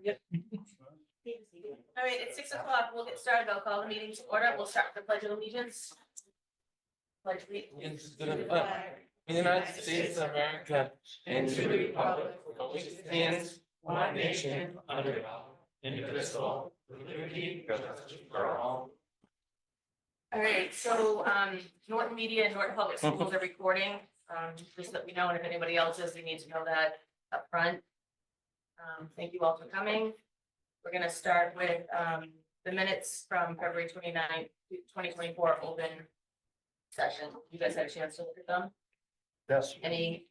Yep. All right, it's 6 o'clock. We'll get started. I'll call the meeting to order. We'll start with the Pledge of Allegiance. Pledge allegiance to the flag of the United States of America and to the republic for which it stands, one nation, under God, indivisible, with liberty and justice for all. All right, so Norton Media and Norton Public Schools are recording. Just let me know, and if anybody else is, you need to know that up front. Thank you all for coming. We're gonna start with the minutes from February 29th, 2024 open session. You guys had a chance to look at them? Yes. Any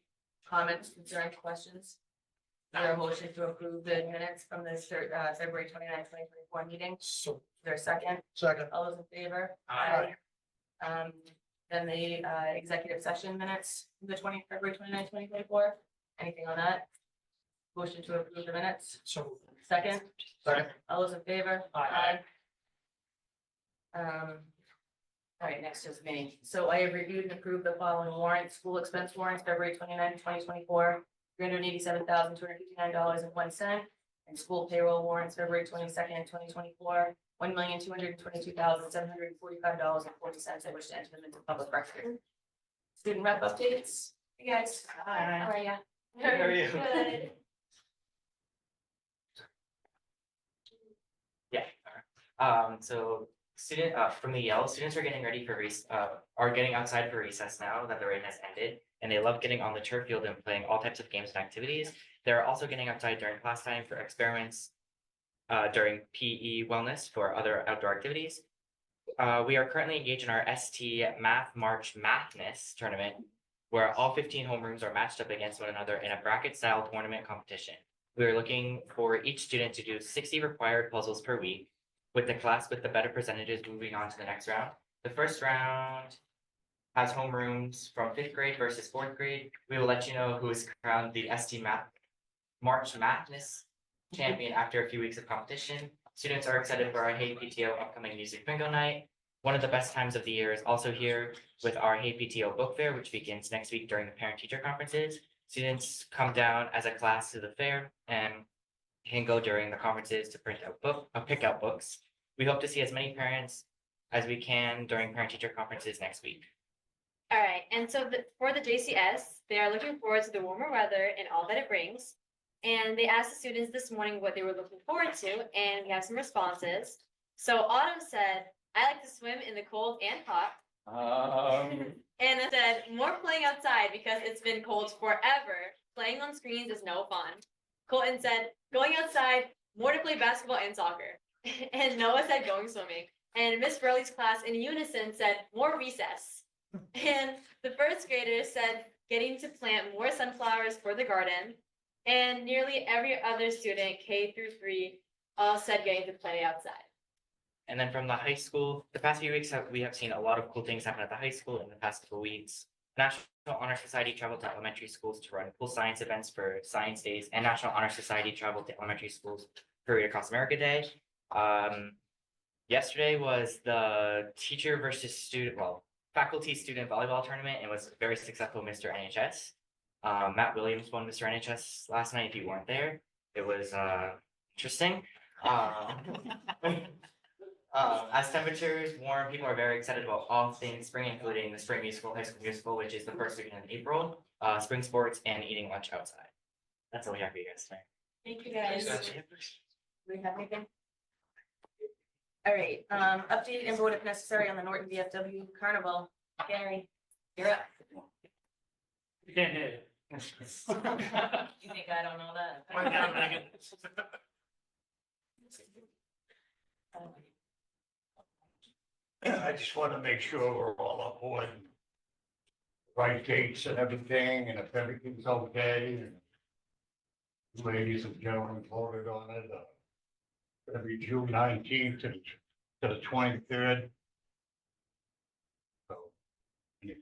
comments, concerns, questions? Is there a motion to approve the minutes from this February 29th, 2024 meeting? So, Is there a second? second. All those in favor? Aye. Then the executive session minutes, the February 29th, 2024. Anything on that? Motion to approve the minutes? So, Second? second. All those in favor? Aye. All right, next is me. So I have reviewed and approved the following warrants: school expense warrants, February 29th, 2024, $387,259.01, and school payroll warrants, February 22nd, 2024, $1,222,745.40. I wish to enter them into public record. Student rep updates. Hey guys. Hi. How are you? How are you? Good. So from the Yale, students are getting ready for are getting outside for recess now that the rain has ended, and they love getting on the turf field and playing all types of games and activities. They're also getting outside during class time for experiments, during PE wellness for other outdoor activities. We are currently engaged in our ST Math March Madness tournament, where all 15 homerooms are matched up against one another in a bracket-style tournament competition. We are looking for each student to do 60 required puzzles per week, with the class with the better percentages moving on to the next round. The first round has homerooms from 5th grade versus 4th grade. We will let you know who is crowned the ST March Madness champion after a few weeks of competition. Students are excited for our Hey PTO upcoming music bingo night. One of the best times of the year is also here with our Hey PTO book fair, which begins next week during the parent-teacher conferences. Students come down as a class to the fair and can go during the conferences to pick out books. We hope to see as many parents as we can during parent-teacher conferences next week. All right, and so for the JCS, they are looking forward to the warmer weather and all that it brings. And they asked the students this morning what they were looking forward to, and we have some responses. So Autumn said, "I like to swim in the cold and hot." And it said, "More playing outside because it's been cold forever. Playing on screens is no fun." Colton said, "Going outside, more to play basketball and soccer." And Noah said, "Going swimming." And Miss Burley's class in unison said, "More recess." And the first graders said, "Getting to plant more sunflowers for the garden." And nearly every other student, K through 3, all said getting to play outside. And then from the high school, the past few weeks we have seen a lot of cool things happen at the high school in the past couple weeks. National Honor Society traveled to elementary schools to run cool science events for Science Days, and National Honor Society traveled to elementary schools for Read Across America Day. Yesterday was the teacher versus student, faculty student volleyball tournament, and was very successful, Mr. NHS. Matt Williams won Mr. NHS last night. If you weren't there, it was interesting. As temperatures warm, people are very excited about all things spring, including the Spring Musical, High School Musical, which is the first weekend in April, spring sports, and eating lunch outside. That's all we have for you guys tonight. Thank you guys. Do we have anything? All right, update and vote if necessary on the Norton VFW Carnival. Gary, you're up. You can't hear it. You think I don't know that? My God, Megan. I just want to make sure we're all on board. Right dates and everything, and if everything's okay, and ladies and gentlemen voted on it. It'll be June 19th to the 23rd. So, if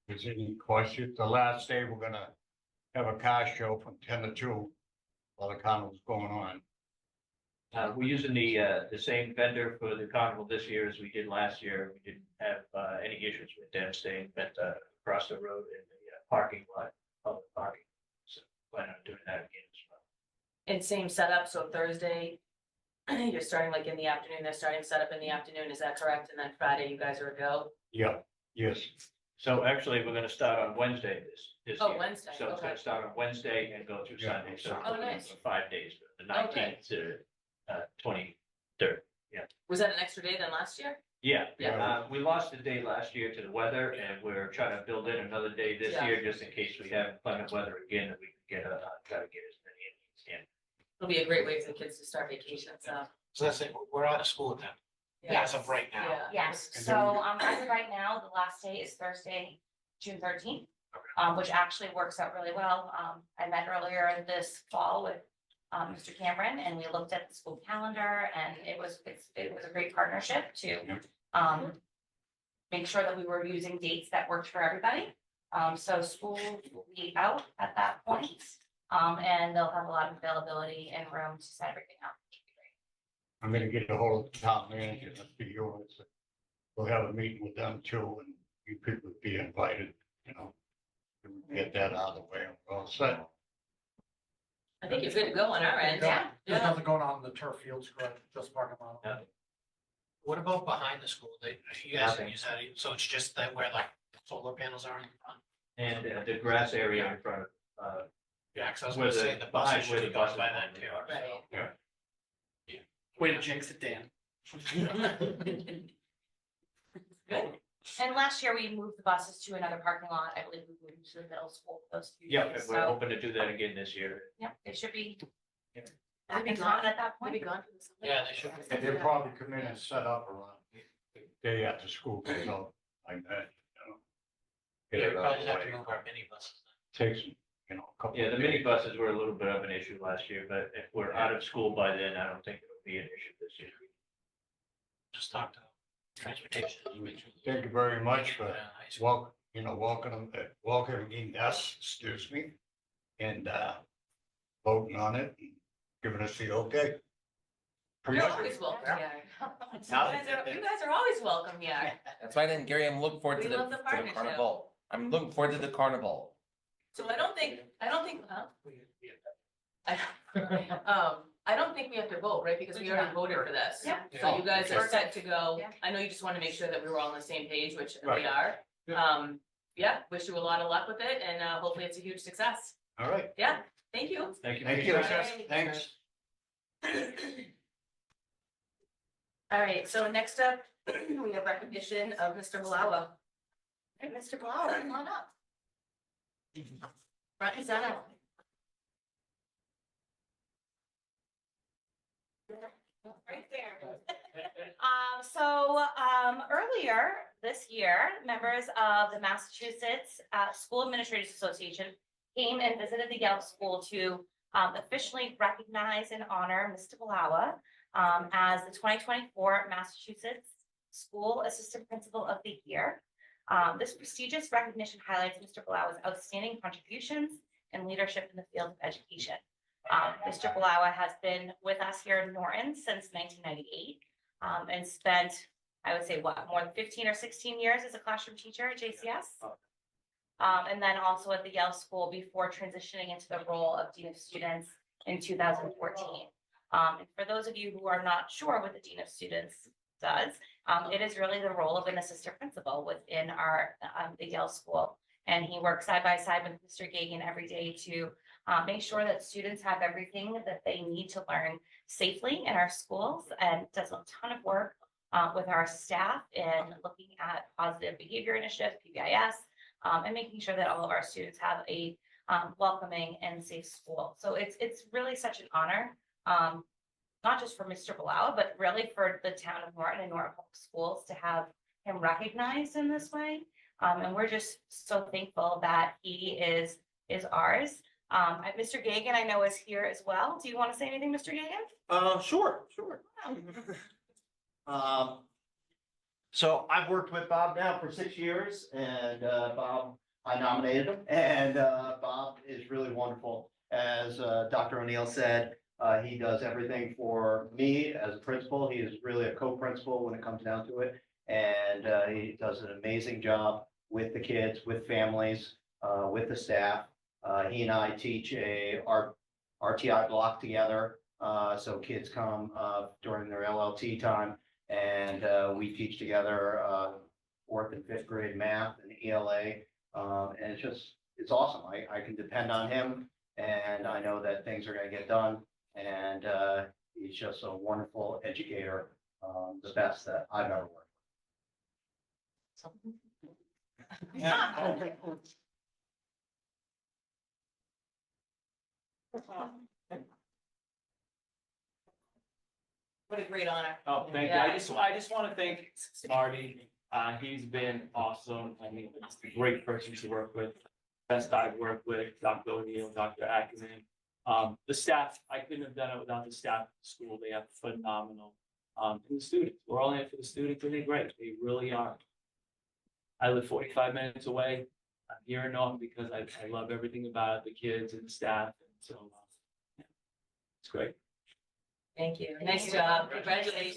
there's any questions, the last day we're gonna have a car show from 10 to 2 while the carnival's going on. We're using the same vendor for the carnival this year as we did last year. We didn't have any issues with them staying across the road in the parking lot, public parking. So plan on doing that again as well. And same setup, so Thursday, you're starting like in the afternoon, they're starting setup in the afternoon, is that correct? And then Friday, you guys are a go? Yeah, yes. So actually, we're gonna start on Wednesday this Oh, year. Wednesday, So it's okay. gonna start on Wednesday and go through Yeah. Sunday, so. Oh, nice. 5 days, the Okay. 19th to 23rd. Was that an extra day than last year? Yeah, Yeah. we lost a day last year to the weather, and we're trying to build in another day this Yeah. year, just in case we have inclement weather again, that we can try to get as many innings in. It'll be a great way for the kids to start vacation, so. So that's it, we're out of school then, as of right now. Yeah. Yes, And so, then as of right now, the last day is Thursday, June 13th, which actually works out really well. I met earlier this fall with Mr. Cameron, and we looked at the school calendar, and it was a great partnership to make sure that we were using dates that worked for everybody. So school will be out at that point, and they'll have a lot of availability and room to set everything up. I'm gonna get a hold of the town manager, that's be yours. We'll have a meeting with them too, and you people be invited, you know. Get that out of the way, we're all set. I think you're good to go on our end. Yeah. There's Yeah. nothing going on in the turf fields, correct, just parking lot. Yeah. What about behind the school? You guys Nothing. use that, so it's just that where like solar panels are in front? And the grass area in front of, Yeah, cause I was Where gonna the- say the behind buses where should the be going buses by are, then too. yeah. so. Right. Way to jinx it, Dan. Good. And last year, we moved the buses to another parking lot. I believe we moved to the middle school for those 2 yeah, years. we're So, hoping to do that again this year. yeah, they should be Yeah. back Be in gone. town at that We'll be point. gone for the summer. Yeah, they should. And they'll probably come in and set up around the day after school goes out, like that, you know. Get Yeah, it we out probably of just the have to way. move our minibuses. Takes, you know, a couple. Yeah, the of days. minibuses were a little bit of an issue last year, but if we're out of school by then, I don't think it'll be an issue this year. Just talk to transportation. make sure- Thank you very much for Yeah, high school. welcoming us, excuse me, and voting on it, and giving us the okay. You're always welcome, yeah. You guys are always welcome, yeah. That's fine, and Gary, I'm looking forward We to the love the partnership. carnival. I'm looking forward to the carnival. So I don't think, huh? I don't think we have to vote, right? Because we already voted for this. Yeah. So you guys are Okay. set to go. Yeah. I know you just want to make sure that we were all on the same page, which we Right. are. Yeah. Yeah, wish you a lot of luck with it and hopefully it's a huge success. All right, Yeah, thank you. Thank you. thank you, Alright. thanks. All right, so next up, we have recognition of Mr. Malawa. Hey, Mr. Malawa, come on up. Front and center. Right there. Earlier this year, members of the Massachusetts School Administrators Association came and visited the Yale School to officially recognize and honor Mr. Balawa as the 2024 Massachusetts School Assistant Principal of the Year. This prestigious recognition highlights Mr. Balawa's outstanding contributions and leadership in the field of education. Mr. Balawa has been with us here in Norton since 1998 and spent, I would say, more than 15 or 16 years as a classroom teacher at JCS. And then also at the Yale School before transitioning into the role of Dean of Students in 2014. And for those of you who are not sure what the Dean of Students does, it is really the role of an assistant principal within our the Yale School. And he works side by side with Mr. Gagan every day to make sure that students have everything that they need to learn safely in our schools, and does a ton of work with our staff in looking at positive behavior initiatives, PBIS, and making sure that all of our students have a welcoming and safe school. So it's really such an honor, not just for Mr. Balawa, but really for the town of Norton and Norton Public Schools to have him recognized in this way. And we're just so thankful that he is ours. Mr. Gagan, I know, is here as well. Do you want to say anything, Mr. Gagan? Sure. So I've worked with Bob now for 6 years, and Bob, I nominated him, and Bob is really wonderful. As Dr. O'Neill said, he does everything for me as a principal. He is really a co-principal when it comes down to it. And he does an amazing job with the kids, with families, with the staff. He and I teach a art RTI block together. So kids come during their LLT time, and we teach together fourth and fifth grade math and ELA. And it's awesome. I can depend on him, and I know that things are gonna get done. And he's just a wonderful educator, the best that I've ever worked What a great honor. Oh, thank you. I just want to thank Marty. He's been awesome. I mean, he's a great person to work with. Best I've worked with, Dr. O'Neill, Dr. Ackerman. The staff, I couldn't have done it without the staff at the school. They are phenomenal. And the students, we're all in for the students, and they're great. They really are. I live 45 minutes away. I'm here in Norton because I love everything about the kids and the staff. And so, yeah, it's great. Thank you. Nice job. Congratulations.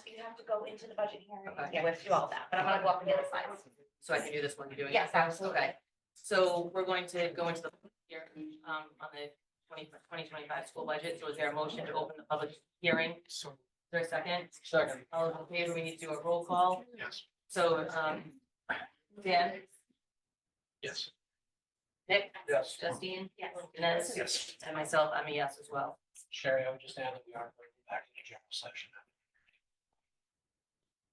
You have to go into the budget hearing. Okay. Yeah, we have to do all that, but I'm gonna go up and get the slides. So I can do this one you're doing? Yes, absolutely. Okay. So we're going to go into the here, on the 2025 school budget. So is there a motion to open the public hearing? Is there a second? Second. All those in favor, we need to do a roll call. Yes. So, Dan, Yes. Nick, Yes. Justine? Yes. Inez? Yes. And myself, I'm a yes as well. Sherry, I would just add that we are back in the general session.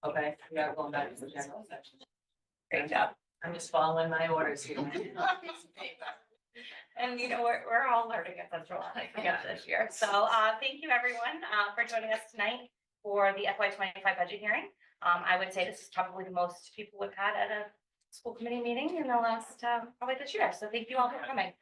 Okay, we are going back to the general section. Great job. I'm just following my orders here. And you know, we're all learning at Central together this year. So thank you, everyone, for joining us tonight for the FY 25 budget hearing. I would say this is probably the most people we've had at a school committee meeting in the last, probably this year. So thank you all for coming.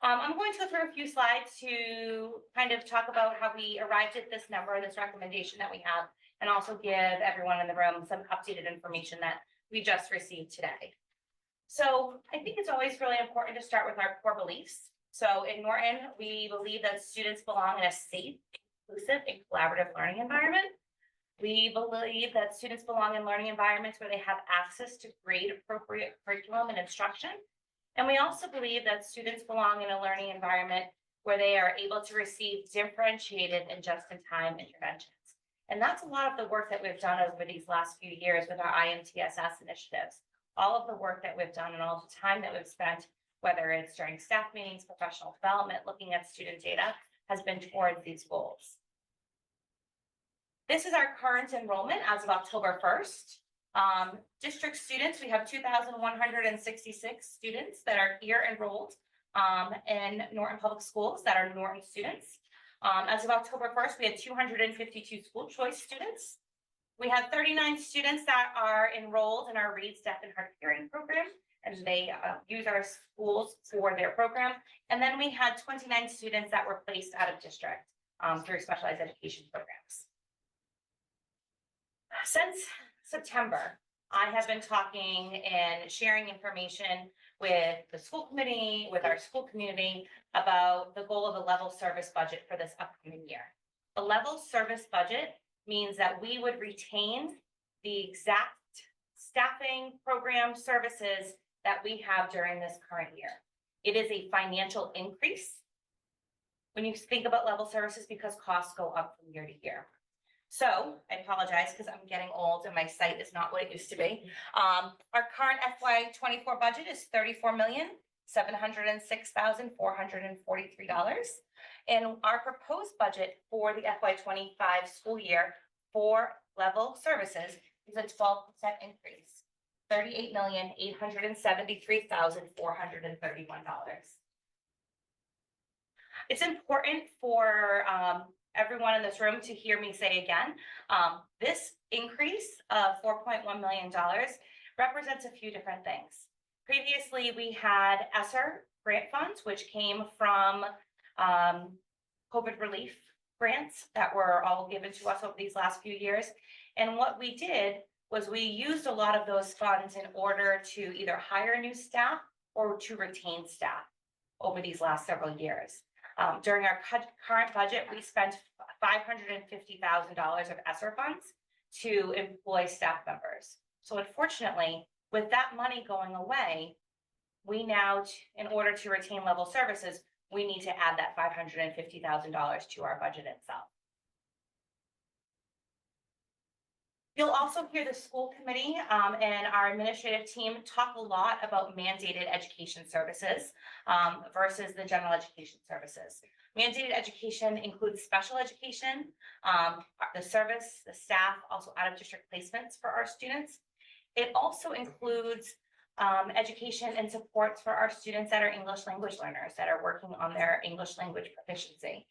I'm going to go through a few slides to kind of talk about how we arrived at this number, this recommendation that we have, and also give everyone in the room some updated information that we just received today. So I think it's always really important to start with our core beliefs. So in Norton, we believe that students belong in a safe, inclusive, and collaborative learning environment. We believe that students belong in learning environments where they have access to grade appropriate curriculum and instruction. And we also believe that students belong in a learning environment where they are able to receive differentiated and just-in-time interventions. And that's a lot of the work that we've done over these last few years with our IMTSS initiatives. All of the work that we've done and all the time that we've spent, whether it's during staff meetings, professional development, looking at student data, has been towards these goals. This is our current enrollment as of October 1st. District students, we have 2,166 students that are here enrolled in Norton Public Schools that are Norton students. As of October 1st, we had 252 school choice students. We have 39 students that are enrolled in our Reads Deaf and Hard of Hearing program, and they use our schools for their program. And then we had 29 students that were placed out of district through specialized education programs. Since September, I have been talking and sharing information with the school committee, with our school community about the goal of a level service budget for this upcoming year. The level service budget means that we would retain the exact staffing program services that we have during this current year. It is a financial increase when you think about level services because costs go up from year to year. So I apologize because I'm getting old and my site is not what it used to be. Our current FY 24 budget is $34,706,443. And our proposed budget for the FY 25 school year for level services is a 12% increase, $38,873,431. It's important for everyone in this room to hear me say again, this increase of $4.1 million represents a few different things. Previously, we had ESSER grant funds, which came from COVID relief grants that were all given to us over these last few years. And what we did was we used a lot of those funds in order to either hire new staff or to retain staff over these last several years. During our current budget, we spent $550,000 of ESSER funds to employ staff members. So unfortunately, with that money going away, we now, in order to retain level services, we need to add that $550,000 to our budget itself. You'll also hear the school committee and our administrative team talk a lot about mandated education services versus the general education services. Mandated education includes special education, the service, the staff, also out of district placements for our students. It also includes education and supports for our students that are English language learners that are working on their English language proficiency,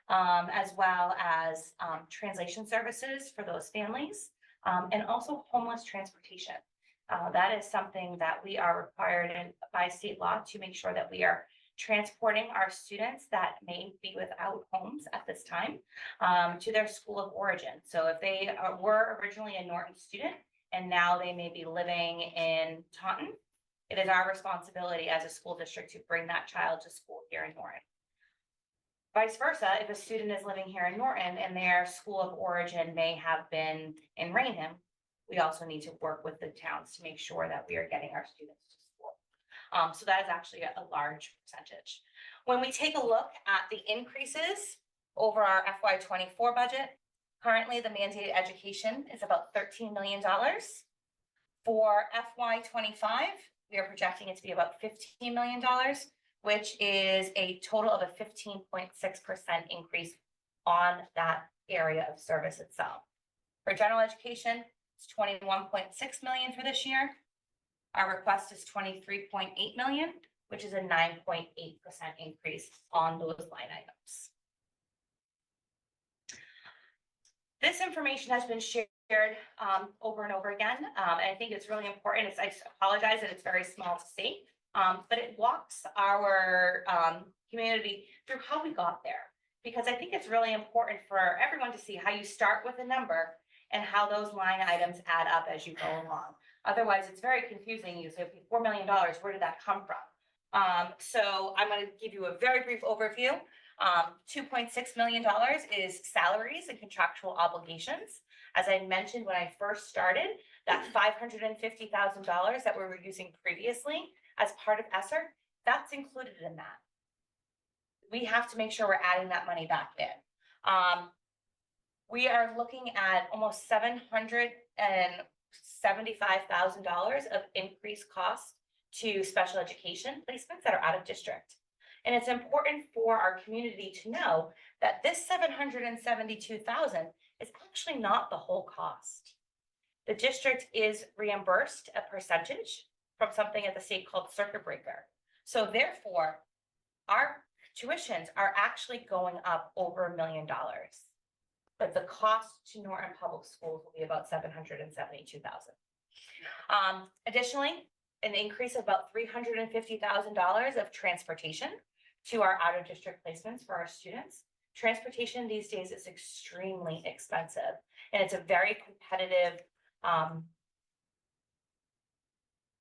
as well as translation services for those families. And also homeless transportation. That is something that we are required by state law to make sure that we are transporting our students that may be without homes at this time to their school of origin. So if they were originally a Norton student and now they may be living in Taunton, it is our responsibility as a school district to bring that child to school here in Norton. Vice versa, if a student is living here in Norton and their school of origin may have been in Rainham, we also need to work with the towns to make sure that we are getting our students to school. So that is actually a large percentage. When we take a look at the increases over our FY24 budget, currently the mandated education is about $13 million. For FY25, we are projecting it to be about $15 million. Which is a total of a 15.6% increase on that area of service itself. For general education, it's 21.6 million for this year. Our request is 23.8 million, which is a 9.8% increase on those line items. This information has been shared over and over again, and I think it's really important. I apologize that it's very small to see. But it walks our community through how we got there, because I think it's really important for everyone to see how you start with a number and how those line items add up as you go along. Otherwise, it's very confusing. You say, $4 million, where did that come from? So I'm going to give you a very brief overview. $2.6 million is salaries and contractual obligations. As I mentioned when I first started, that $550,000 that we were using previously as part of ESSER, that's included in that. We have to make sure we're adding that money back in. We are looking at almost $775,000 of increased costs to special education placements that are out of district. And it's important for our community to know that this $772,000 is actually not the whole cost. The district is reimbursed a percentage from something at the state called circuit breaker. So therefore, our tuitions are actually going up over $1 million. But the cost to Norton Public Schools will be about $772,000. Additionally, an increase of about $350,000 of transportation to our out of district placements for our students. Transportation these days is extremely expensive, and it's a very competitive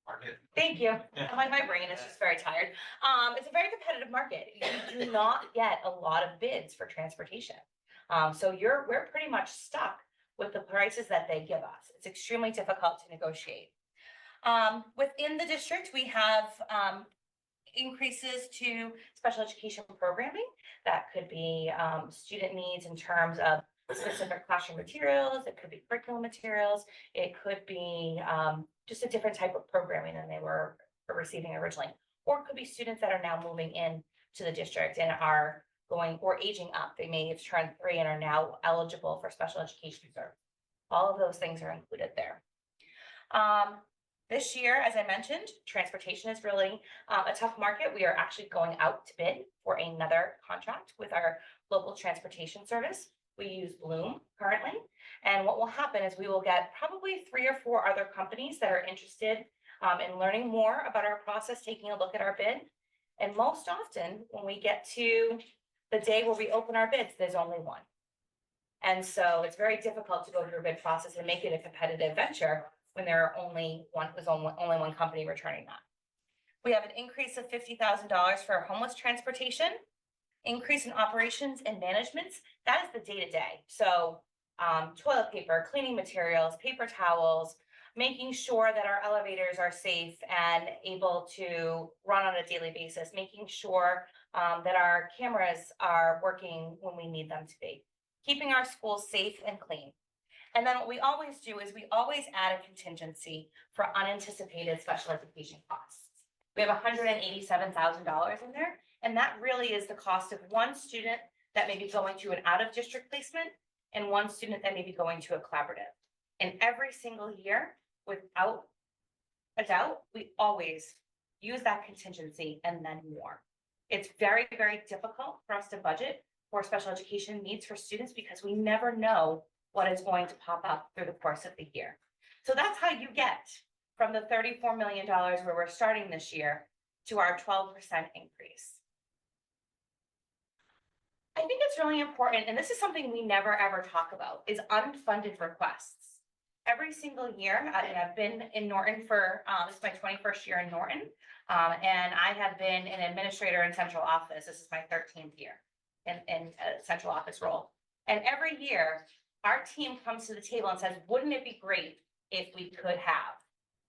Market. Thank you. My brain is just very tired. It's a very competitive market. You do not get a lot of bids for transportation. So we're pretty much stuck with the prices that they give us. It's extremely difficult to negotiate. Within the district, we have increases to special education programming. That could be student needs in terms of specific classroom materials. It could be curriculum materials. It could be just a different type of programming than they were receiving originally. Or it could be students that are now moving in to the district and are going or aging up. They may have turned 3 and are now eligible for special education service. All of those things are included there. This year, as I mentioned, transportation is really a tough market. We are actually going out to bid for another contract with our local transportation service. We use Bloom currently. And what will happen is we will get probably 3 or 4 other companies that are interested in learning more about our process, taking a look at our bid. And most often, when we get to the day where we open our bids, there's only one. And so it's very difficult to go through a bid process and make it a competitive venture when there are only one company returning that. We have an increase of $50,000 for homeless transportation, increase in operations and management. That is the day-to-day. So toilet paper, cleaning materials, paper towels, making sure that our elevators are safe and able to run on a daily basis, making sure that our cameras are working when we need them to be, keeping our schools safe and clean. And then what we always do is we always add a contingency for unanticipated special education costs. We have $187,000 in there, and that really is the cost of one student that may be going to an out-of-district placement and one student that may be going to a collaborative. And every single year, without a doubt, we always use that contingency and then more. It's very, very difficult for us to budget for special education needs for students because we never know what is going to pop up through the course of the year. So that's how you get from the $34 million where we're starting this year to our 12% increase. I think it's really important, and this is something we never ever talk about, is unfunded requests. Every single year, I've been in Norton for, this is my 21st year in Norton, and I have been an administrator in central office. This is my 13th year in a central office role. And every year, our team comes to the table and says, wouldn't it be great if we could have?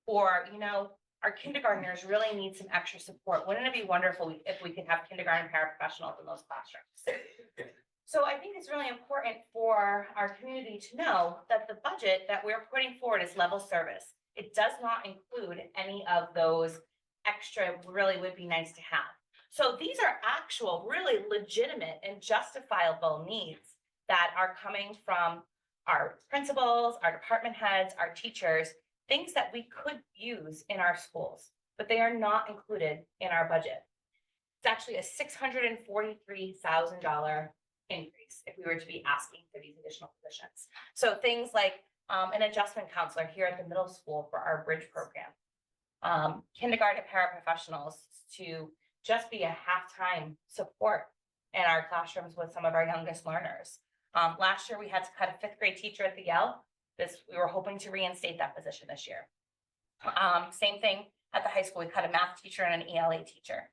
Or, you know, our kindergartners really need some extra support. Wouldn't it be wonderful if we could have kindergarten paraprofessionals in those classrooms? So I think it's really important for our community to know that the budget that we're putting forward is level service. It does not include any of those extra really would be nice to have. So these are actual, really legitimate and justifiable needs that are coming from our principals, our department heads, our teachers, things that we could use in our schools, but they are not included in our budget. It's actually a $643,000 increase if we were to be asking for these additional positions. So things like an adjustment counselor here at the middle school for our bridge program, kindergarten paraprofessionals to just be a half-time support in our classrooms with some of our youngest learners. Last year we had to cut a 5th grade teacher at the Yale. We were hoping to reinstate that position this year. Same thing at the high school. We cut a math teacher and an ELA teacher.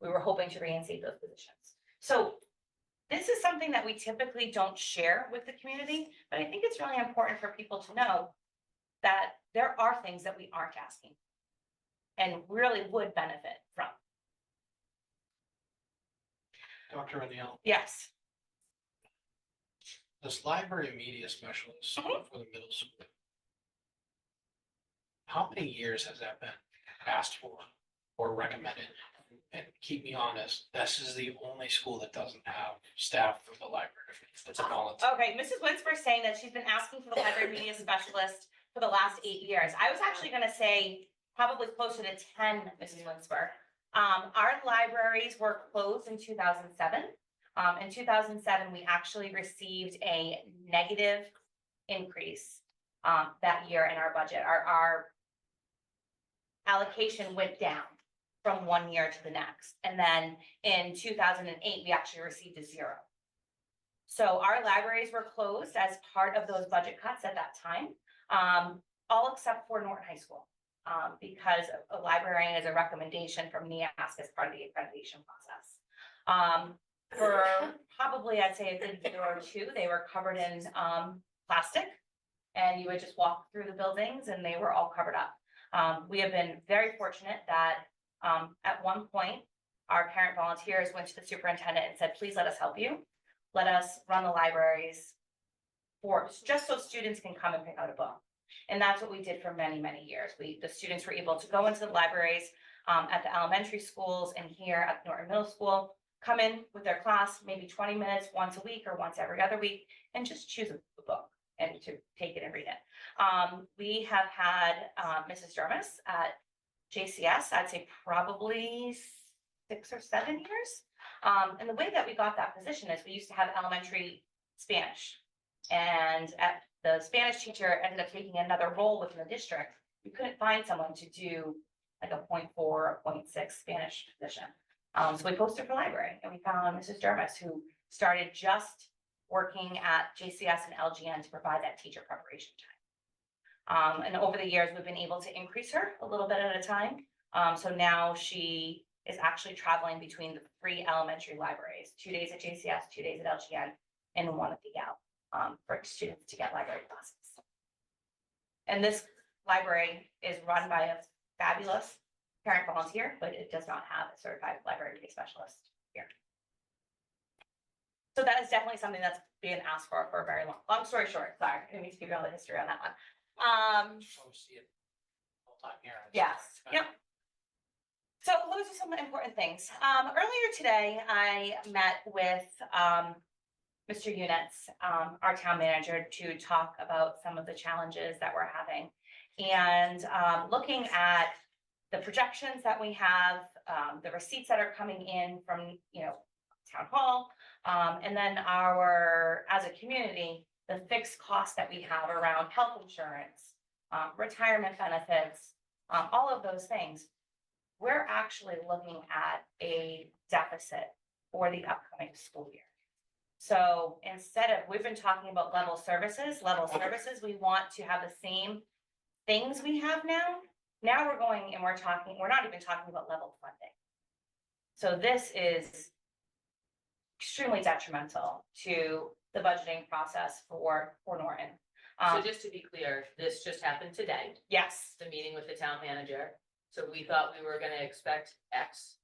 We were hoping to reinstate those positions. So this is something that we typically don't share with the community, but I think it's really important for people to know that there are things that we aren't asking and really would benefit from. Dr. O'Neill, Yes. this library media specialist Mhm. for the middle school. How many years has that been asked for or recommended? And keep me honest, this is the only school that doesn't have staff for the library. It's a volunteer. Okay, Mrs. Winsper is saying that she's been asking for the library media specialist for the last 8 years. I was actually gonna say probably closer to 10, Mrs. Winsper. Our libraries were closed in 2007. In 2007, we actually received a negative increase that year in our budget. Our allocation went down from one year to the next. And then in 2008, we actually received a 0. So our libraries were closed as part of those budget cuts at that time, all except for Norton High School, because a librarian is a recommendation from NEASC as part of the accreditation process. For probably, I'd say a good year or two, they were covered in plastic, and you would just walk through the buildings and they were all covered up. We have been very fortunate that at one point, our parent volunteers went to the superintendent and said, please let us help you. Let us run the libraries for just so students can come and pick out a book. And that's what we did for many, many years. The students were able to go into the libraries at the elementary schools and here at Norton Middle School, come in with their class, maybe 20 minutes once a week or once every other week, and just choose a book and to take it and read it. We have had Mrs. Dermis at JCS, I'd say probably 6 or 7 years. And the way that we got that position is we used to have elementary Spanish. And the Spanish teacher ended up taking another role within the district. We couldn't find someone to do like a 0.4 or 0.6 Spanish position. So we posted for library and we found Mrs. Dermis, who started just working at JCS and LGN to provide that teacher preparation time. And over the years, we've been able to increase her a little bit at a time. So now she is actually traveling between the 3 elementary libraries, 2 days at JCS, 2 days at LGN, and 1 at the Yale. for students to get library classes. And this library is run by a fabulous parent volunteer, but it does not have a certified library specialist here. So that is definitely something that's being asked for a very long story short, sorry, I need to give you all the history on that one. So see it all time here. Yes, yep. So those are some important things. Earlier today, I met with, Mr. Units, our town manager, to talk about some of the challenges that we're having. And, looking at the projections that we have, the receipts that are coming in from, town hall, and then as a community, the fixed costs that we have around health insurance, retirement benefits, all of those things. We're actually looking at a deficit for the upcoming school year. So we've been talking about level services, we want to have the same things we have now. Now we're going and we're not even talking about level funding. So this is extremely detrimental to the budgeting process for Norton. So just to be clear, this just happened today, Yes, the meeting with the town manager. So we thought we were gonna expect X.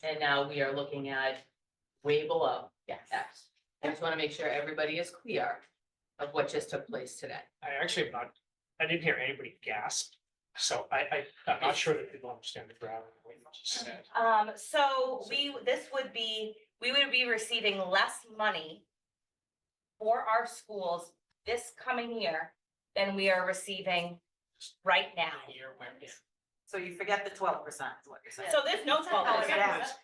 And now we are looking at way below yes. X. I just wanna make sure everybody is clear of what just took place today. I actually am not, I didn't hear anybody gasp, so I'm not sure that people understand the gravity of what you just said. So we would be receiving less money for our schools this coming year than we are receiving right now. Year where, So you forget the 12% is what you're saying. So there's no 12%.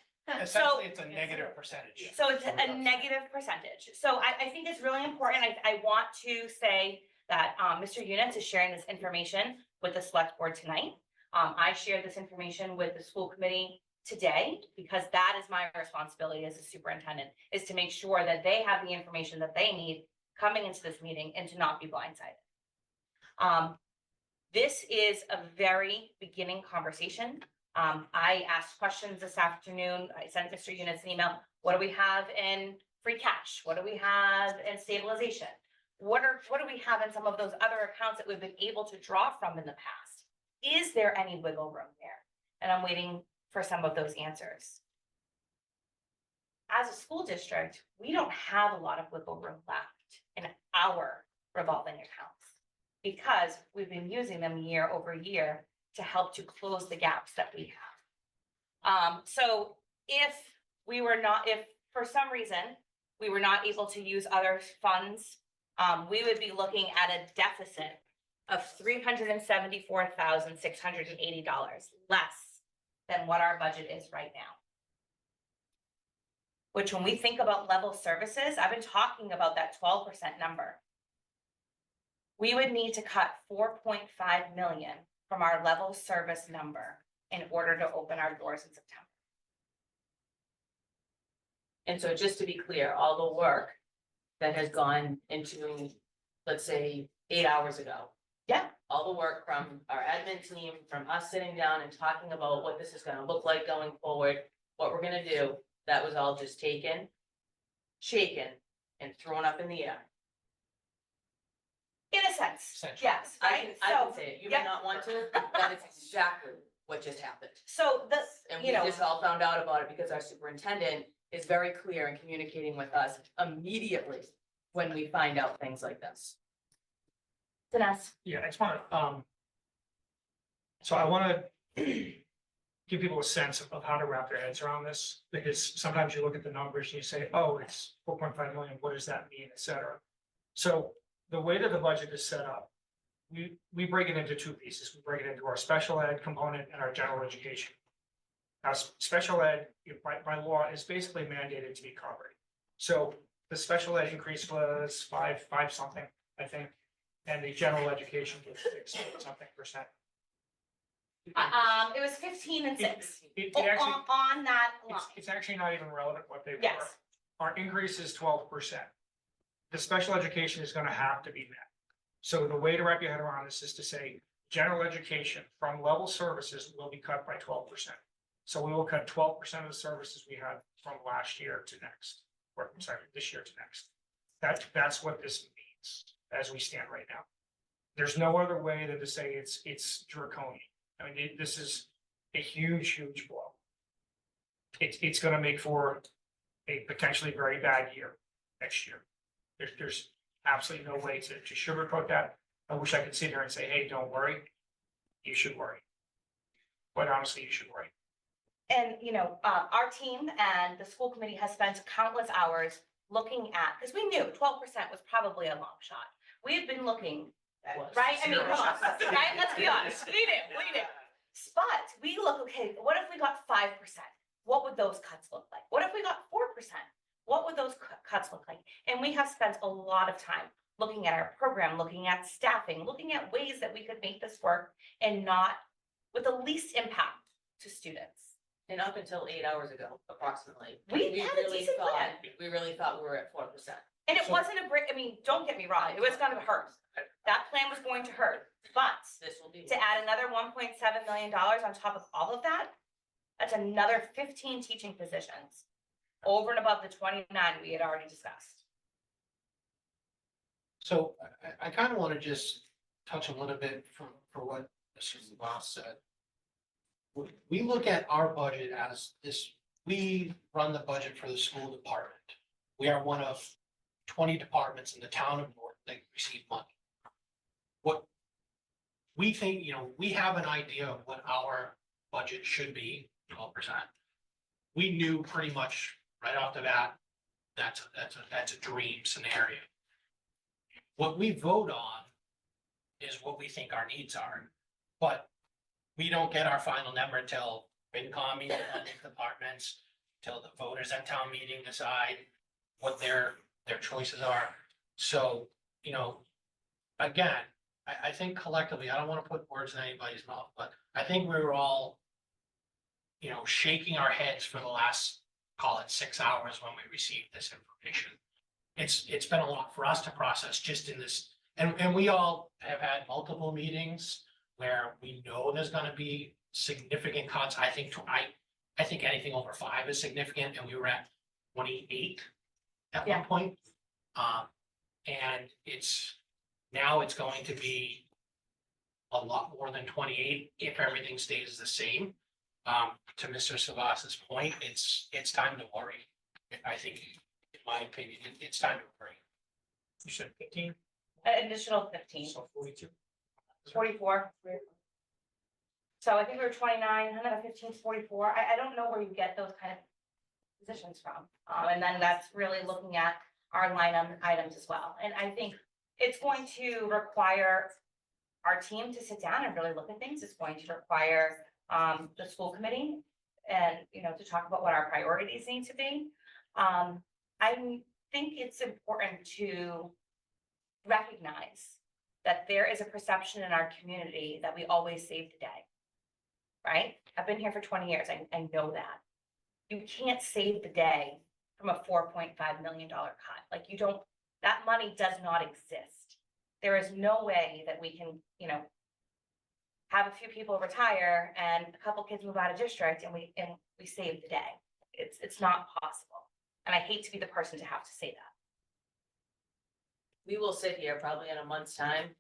essentially, it's a negative percentage. So it's a negative percentage. So I think it's really important. I want to say that Mr. Units is sharing this information with the select board tonight. I shared this information with the school committee today because that is my responsibility as a superintendent, is to make sure that they have the information that they need coming into this meeting and to not be blindsided. This is a very beginning conversation. I asked questions this afternoon. I sent Mr. Units an email. What do we have in free cash? What do we have in stabilization? What do we have in some of those other accounts that we've been able to draw from in the past? Is there any wiggle room there? And I'm waiting for some of those answers. As a school district, we don't have a lot of wiggle room left in our revolving accounts because we've been using them year over year to help to close the gaps that we have. So if for some reason we were not able to use other funds, we would be looking at a deficit of $374,680 less than what our budget is right now. Which when we think about level services, I've been talking about that 12% number. We would need to cut 4.5 million from our level service number in order to open our doors in September. And so just to be clear, all the work that has gone into, let's say, 8 hours ago. Yeah. All the work from our admin team, from us sitting down and talking about what this is gonna look like going forward, what we're gonna do, that was all just taken, shaken, and thrown up in the air. In a sense, Essentially. yes, I right? can say it, you may yeah. not want to, but that is exactly what just happened. So And we just all found out about it because our superintendent is very clear in communicating with us immediately when we find out things like this. Dinesh. Yeah, I just want to, so I want to give people a sense of how to wrap their heads around this, because sometimes you look at the numbers and you say, oh, it's 4.5 million, what does that mean, et cetera. So the way that the budget is set up, we break it into two pieces. We break it into our special ed component and our general education. Now, special ed, by law, is basically mandated to be covered. So the special ed increase was five something, I think, and the general education was 6 something percent. It was 15 and 6 It actually, on that line. it's actually not even relevant what they were. Yes. Our increase is 12%. The special education is going to have to be met. So the way to wrap your head around this is to say, general education from level services will be cut by 12%. So we will cut 12% of the services we had from last year to next, or I'm sorry, this year to next. That's what this means as we stand right now. There's no other way than to say it's draconian. I mean, this is a huge blow. It's gonna make for a potentially very bad year next year. There's absolutely no way to sugarcoat that. I wish I could sit here and say, hey, don't worry. You should worry. But honestly, you should worry. And, our team and the school committee has spent countless hours looking at, because we knew 12% was probably a long shot. We had been looking, right? I mean, come on, right? Let's be honest. We knew. But we look, okay, what if we got 5%? What would those cuts look like? What if we got 4%? What would those cuts look like? And we have spent a lot of time looking at our program, looking at staffing, looking at ways that we could make this work and not with the least impact to students. And up until 8 hours ago, approximately. We had a decent plan. We really thought we were at 4%. And it wasn't a great, don't get me wrong, it was gonna hurt. That plan was going to hurt, but This will be. to add another $1.7 million on top of all of that, that's another 15 teaching positions over and above the 29 we had already discussed. So I kind of want to just touch a little bit for what Mr. Boss said. We look at our budget as this, we run the budget for the school department. We are one of 20 departments in the town of Norton that receive money. What we think, we have an idea of what our budget should be, 12%. We knew pretty much right off the bat, that's a dream scenario. What we vote on is what we think our needs are, but we don't get our final number until FinCom meets with departments, till the voters at town meeting decide what their choices are. So, again, I think collectively, I don't want to put words in anybody's mouth, but I think we were all, shaking our heads for the last, call it 6 hours when we received this information. It's been a lot for us to process just in this, and we all have had multiple meetings where we know there's gonna be significant cuts. I think anything over 5 is significant, and we were at 28 at one point. And now it's going to be a lot more than 28 if everything stays the same. To Mr. Savas's point, it's time to worry. I think, in my opinion, it's time to worry. You said 15, An additional 15, so 42. 44. So I think we were 29, another 15, 44. I don't know where you get those kind of positions from. And then that's really looking at our line items as well. And I think it's going to require our team to sit down and really look at things. It's going to require the school committee and, to talk about what our priorities need to be. I think it's important to recognize that there is a perception in our community that we always save the day, right? I've been here for 20 years. I know that. You can't save the day from a $4.5 million cut. Like that money does not exist. There is no way that we can, have a few people retire and a couple kids move out of district and we save the day. It's not possible. And I hate to be the person to have to say that. We will sit here probably in a month's time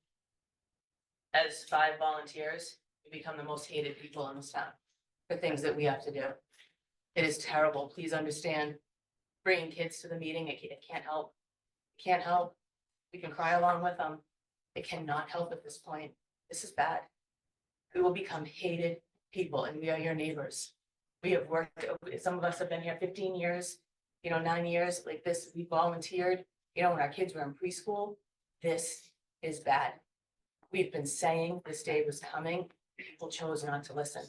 as 5 volunteers, we become the most hated people in this town for things that we have to do. It is terrible. Please understand, bringing kids to the meeting, it can't help. It can't help. We can cry along with them. It cannot help at this point. This is bad. We will become hated people, and we are your neighbors. We have worked, some of us have been here 15 years, 9 years like this. We volunteered, when our kids were in preschool. This is bad. We've been saying this day was coming. People chose not to listen.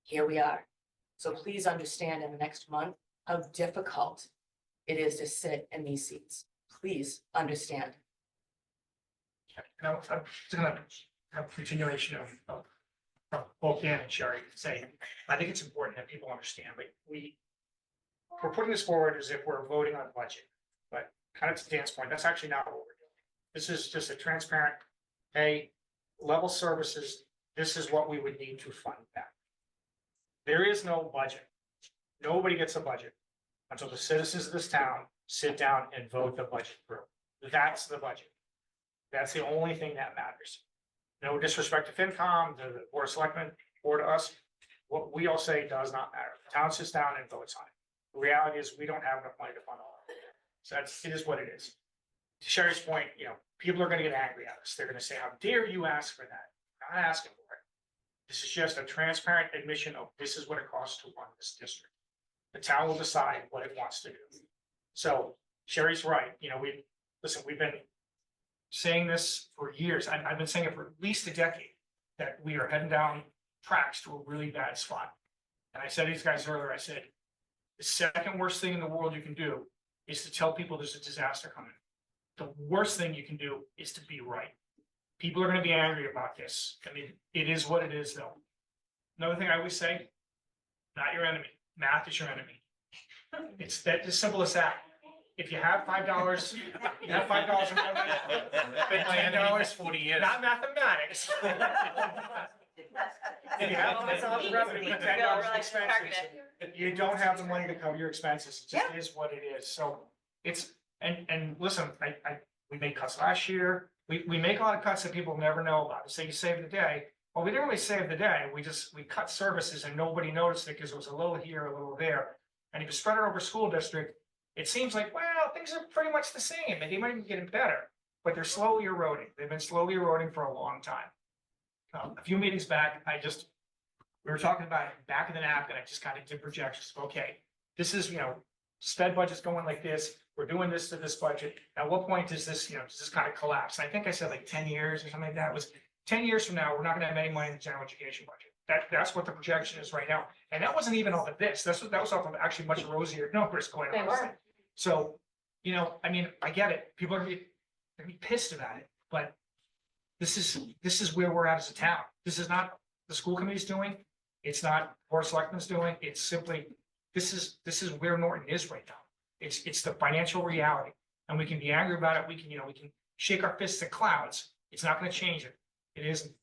Here we are. So please understand in the next month how difficult it is to sit in these seats. Please understand. Now, I'm just gonna have a continuation of both Dan and Sherry saying, I think it's important that people understand, but we're putting this forward as if we're voting on budget. But kind of to Dan's point, that's actually not what we're doing. This is just a transparent, hey, level services, this is what we would need to fund that. There is no budget. Nobody gets a budget until the citizens of this town sit down and vote the budget through. That's the budget. That's the only thing that matters. No disrespect to FinCom, to the Board of Selectmen, or to us. What we all say does not matter. The town sits down and votes on it. The reality is, we don't have enough money to fund all of it. So it is what it is. To Sherry's point, people are gonna get angry at us. They're gonna say, how dare you ask for that? We're not asking for it. This is just a transparent admission of this is what it costs to run this district. The town will decide what it wants to do. So Sherry's right, we've been saying this for years. I've been saying it for at least a decade, that we are heading down tracks to a really bad spot. And I said to these guys earlier, I said, the second worst thing in the world you can do is to tell people there's a disaster coming. The worst thing you can do is to be right. People are gonna be angry about this. I mean, it is what it is, though. Another thing I always say, not your enemy. Math is your enemy. It's that as simple as that. If you have $5, you have $5 in $10, 40 years. not mathematics. If you have $10 in revenue, and $10 in expenses, you don't have the money to cover your expenses. It just is what it is. So it's, and listen, we made cuts last year. We make a lot of cuts that people never know about. Say you save the day. Well, we didn't really save the day. We cut services and nobody noticed it because it was a little here, a little there. And if you spread it over school district, it seems like, well, things are pretty much the same and they might even get better, but they're slowly eroding. They've been slowly eroding for a long time. A few meetings back, we were talking about it back of the napkin. I just kind of did projections. Okay, this is, sped budget's going like this. We're doing this to this budget. At what point does this, does this kind of collapse? And I think I said like 10 years or something like that. It was 10 years from now, we're not gonna have any money in the general education budget. That's what the projection is right now. And that wasn't even off of this. That was off of actually much rosier numbers going They on. were. So, I get it. People are gonna be pissed about it, but this is where we're at as a town. This is not the school committee's doing. It's not Board of Selectmen's doing. It's simply, this is where Norton is right now. It's the financial reality. And we can be angry about it. We can shake our fists at clouds. It's not gonna change it. It isn't.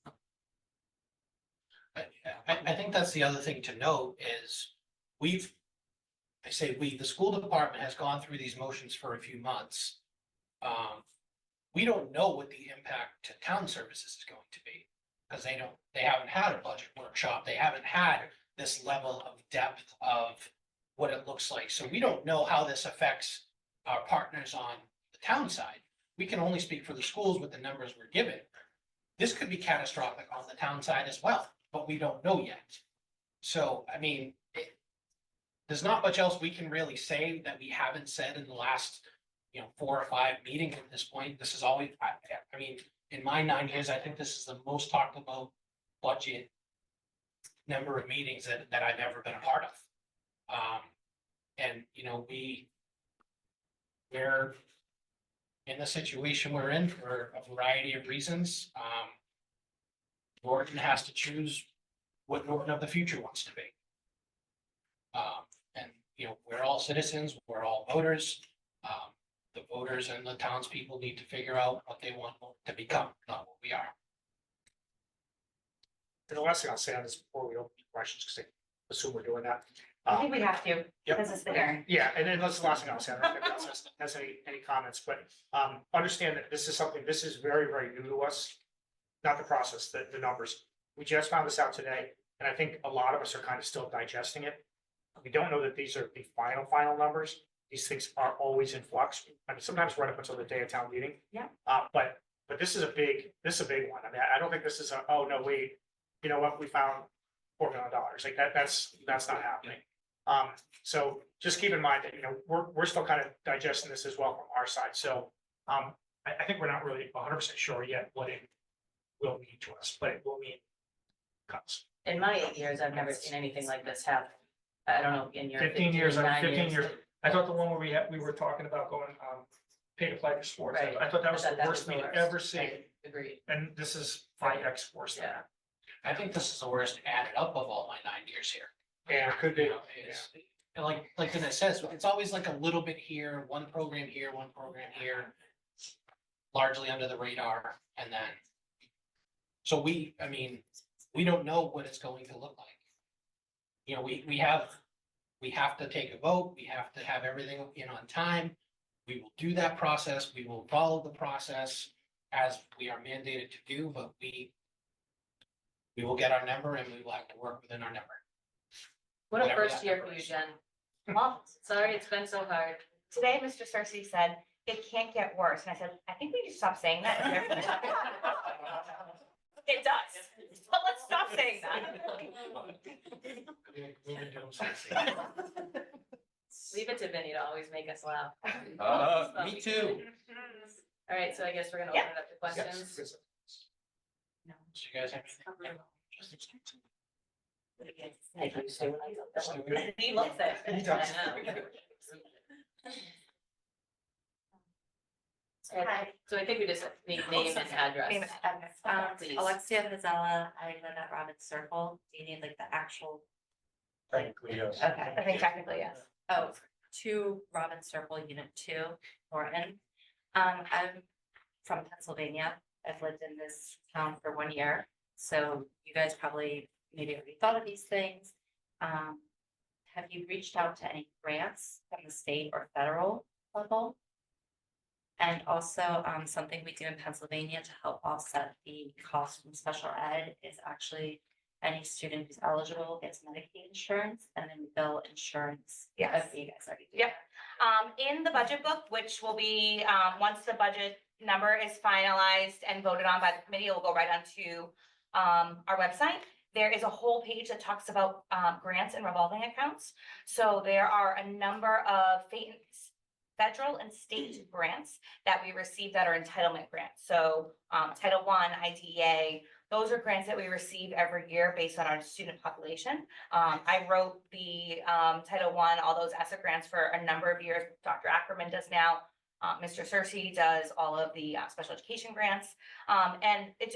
I think that's the other thing to note is the school department has gone through these motions for a few months. We don't know what the impact to town services is going to be. Because they haven't had a budget workshop. They haven't had this level of depth of what it looks like. So we don't know how this affects our partners on the town side. We can only speak for the schools with the numbers we're given. This could be catastrophic on the town side as well, but we don't know yet. So, there's not much else we can really say that we haven't said in the last, 4 or 5 meetings at this point. This is always, in my 9 years, I think this is the most talked about budget number of meetings that I've ever been a part of. We're in the situation we're in for a variety of reasons. Norton has to choose what Norton of the future wants to be. We're all citizens, we're all voters. The voters and the townspeople need to figure out what they want to become, not what we are. And the last thing I'll say on this before we open to questions, because I assume we're doing that. I think we have to, Yep. because it's there. Yeah, and then that's the last thing I'll say. I don't know if anyone else has any comments, but understand that this is very, very new to us. Not the process, the numbers. We just found this out today, and I think a lot of us are kind of still digesting it. We don't know that these are the final numbers. These things are always in flux. Sometimes right up until the day of town meeting. Yeah. But this is a big one. I don't think this is oh, no, wait, you know what, we found $4 million. Like that's not happening. So just keep in mind that, we're still kind of digesting this as well from our side. So, I think we're not really 100% sure yet what it will mean to us, but it will mean cuts. In my 8 years, I've never seen anything like this happen. I don't know, in your 15 years, 9 15 years. I thought the one where we were talking about going, pay to play for sports. Right. I thought that was I the thought that worst was the we'd worst. ever seen. Right, agreed. And this is 5x worse than Yeah. that. I think this is the worst added up of all my 9 years here. Yeah, it could be. It's, and like Dennis says, it's always like a little bit here, one program here, largely under the radar, and then. So we don't know what it's going to look like. We have to take a vote, we have to have everything in on time, We will do that process. We will follow the process as we are mandated to do, but we will get our number and we will have to work within our number. What a Whatever first that year number for you, is. Jen. Well, Sorry, it's been so hard. today, Mr. Cersey said, it can't get worse. And I said, I think we need to stop saying that. It does, but let's stop saying that. Leave it to Vinny to always make us laugh. Me too. All right, so I guess we're gonna open it up to questions. So you guys have He loves it. I know. Hi. So I think we just need name and address. Name and address. Please. Alexia Pizzella, I live at Robbins Circle. Do you need like the actual? Technically, yes. Okay. I think technically, yes. Oh, 2 Robbins Circle, Unit 2, Norton. I'm from Pennsylvania. I've lived in this town for 1 year. So you guys probably maybe already thought of these things. Have you reached out to any grants from the state or federal level? And also, something we do in Pennsylvania to help offset the cost from special ed is actually any student who's eligible gets Medicaid insurance, and then we bill insurance. Yes. You guys already do. Yep. In the budget book, which will be, once the budget number is finalized and voted on by the committee, it will go right onto our website. There is a whole page that talks about grants and revolving accounts. So there are a number of federal and state grants that we receive that are entitlement grants. So Title I, IDEA, those are grants that we receive every year based on our student population. I wrote the Title I, all those ESSA grants for a number of years. Dr. Ackerman does now. Mr. Cersey does all of the special education grants. And it's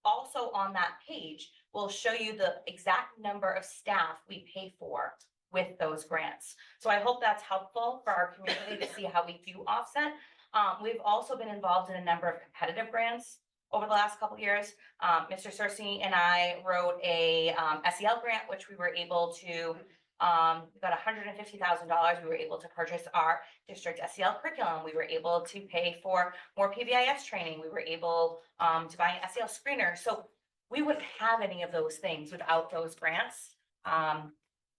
also on that page will show you the exact number of staff we pay for with those grants. So I hope that's helpful for our community to see how we do offset. We've also been involved in a number of competitive grants over the last couple of years. Mr. Cersey and I wrote a SEL grant, which we were able to, got $150,000. We were able to purchase our district SEL curriculum. We were able to pay for more PBIS training. We were able to buy an SEL screener. So we wouldn't have any of those things without those grants.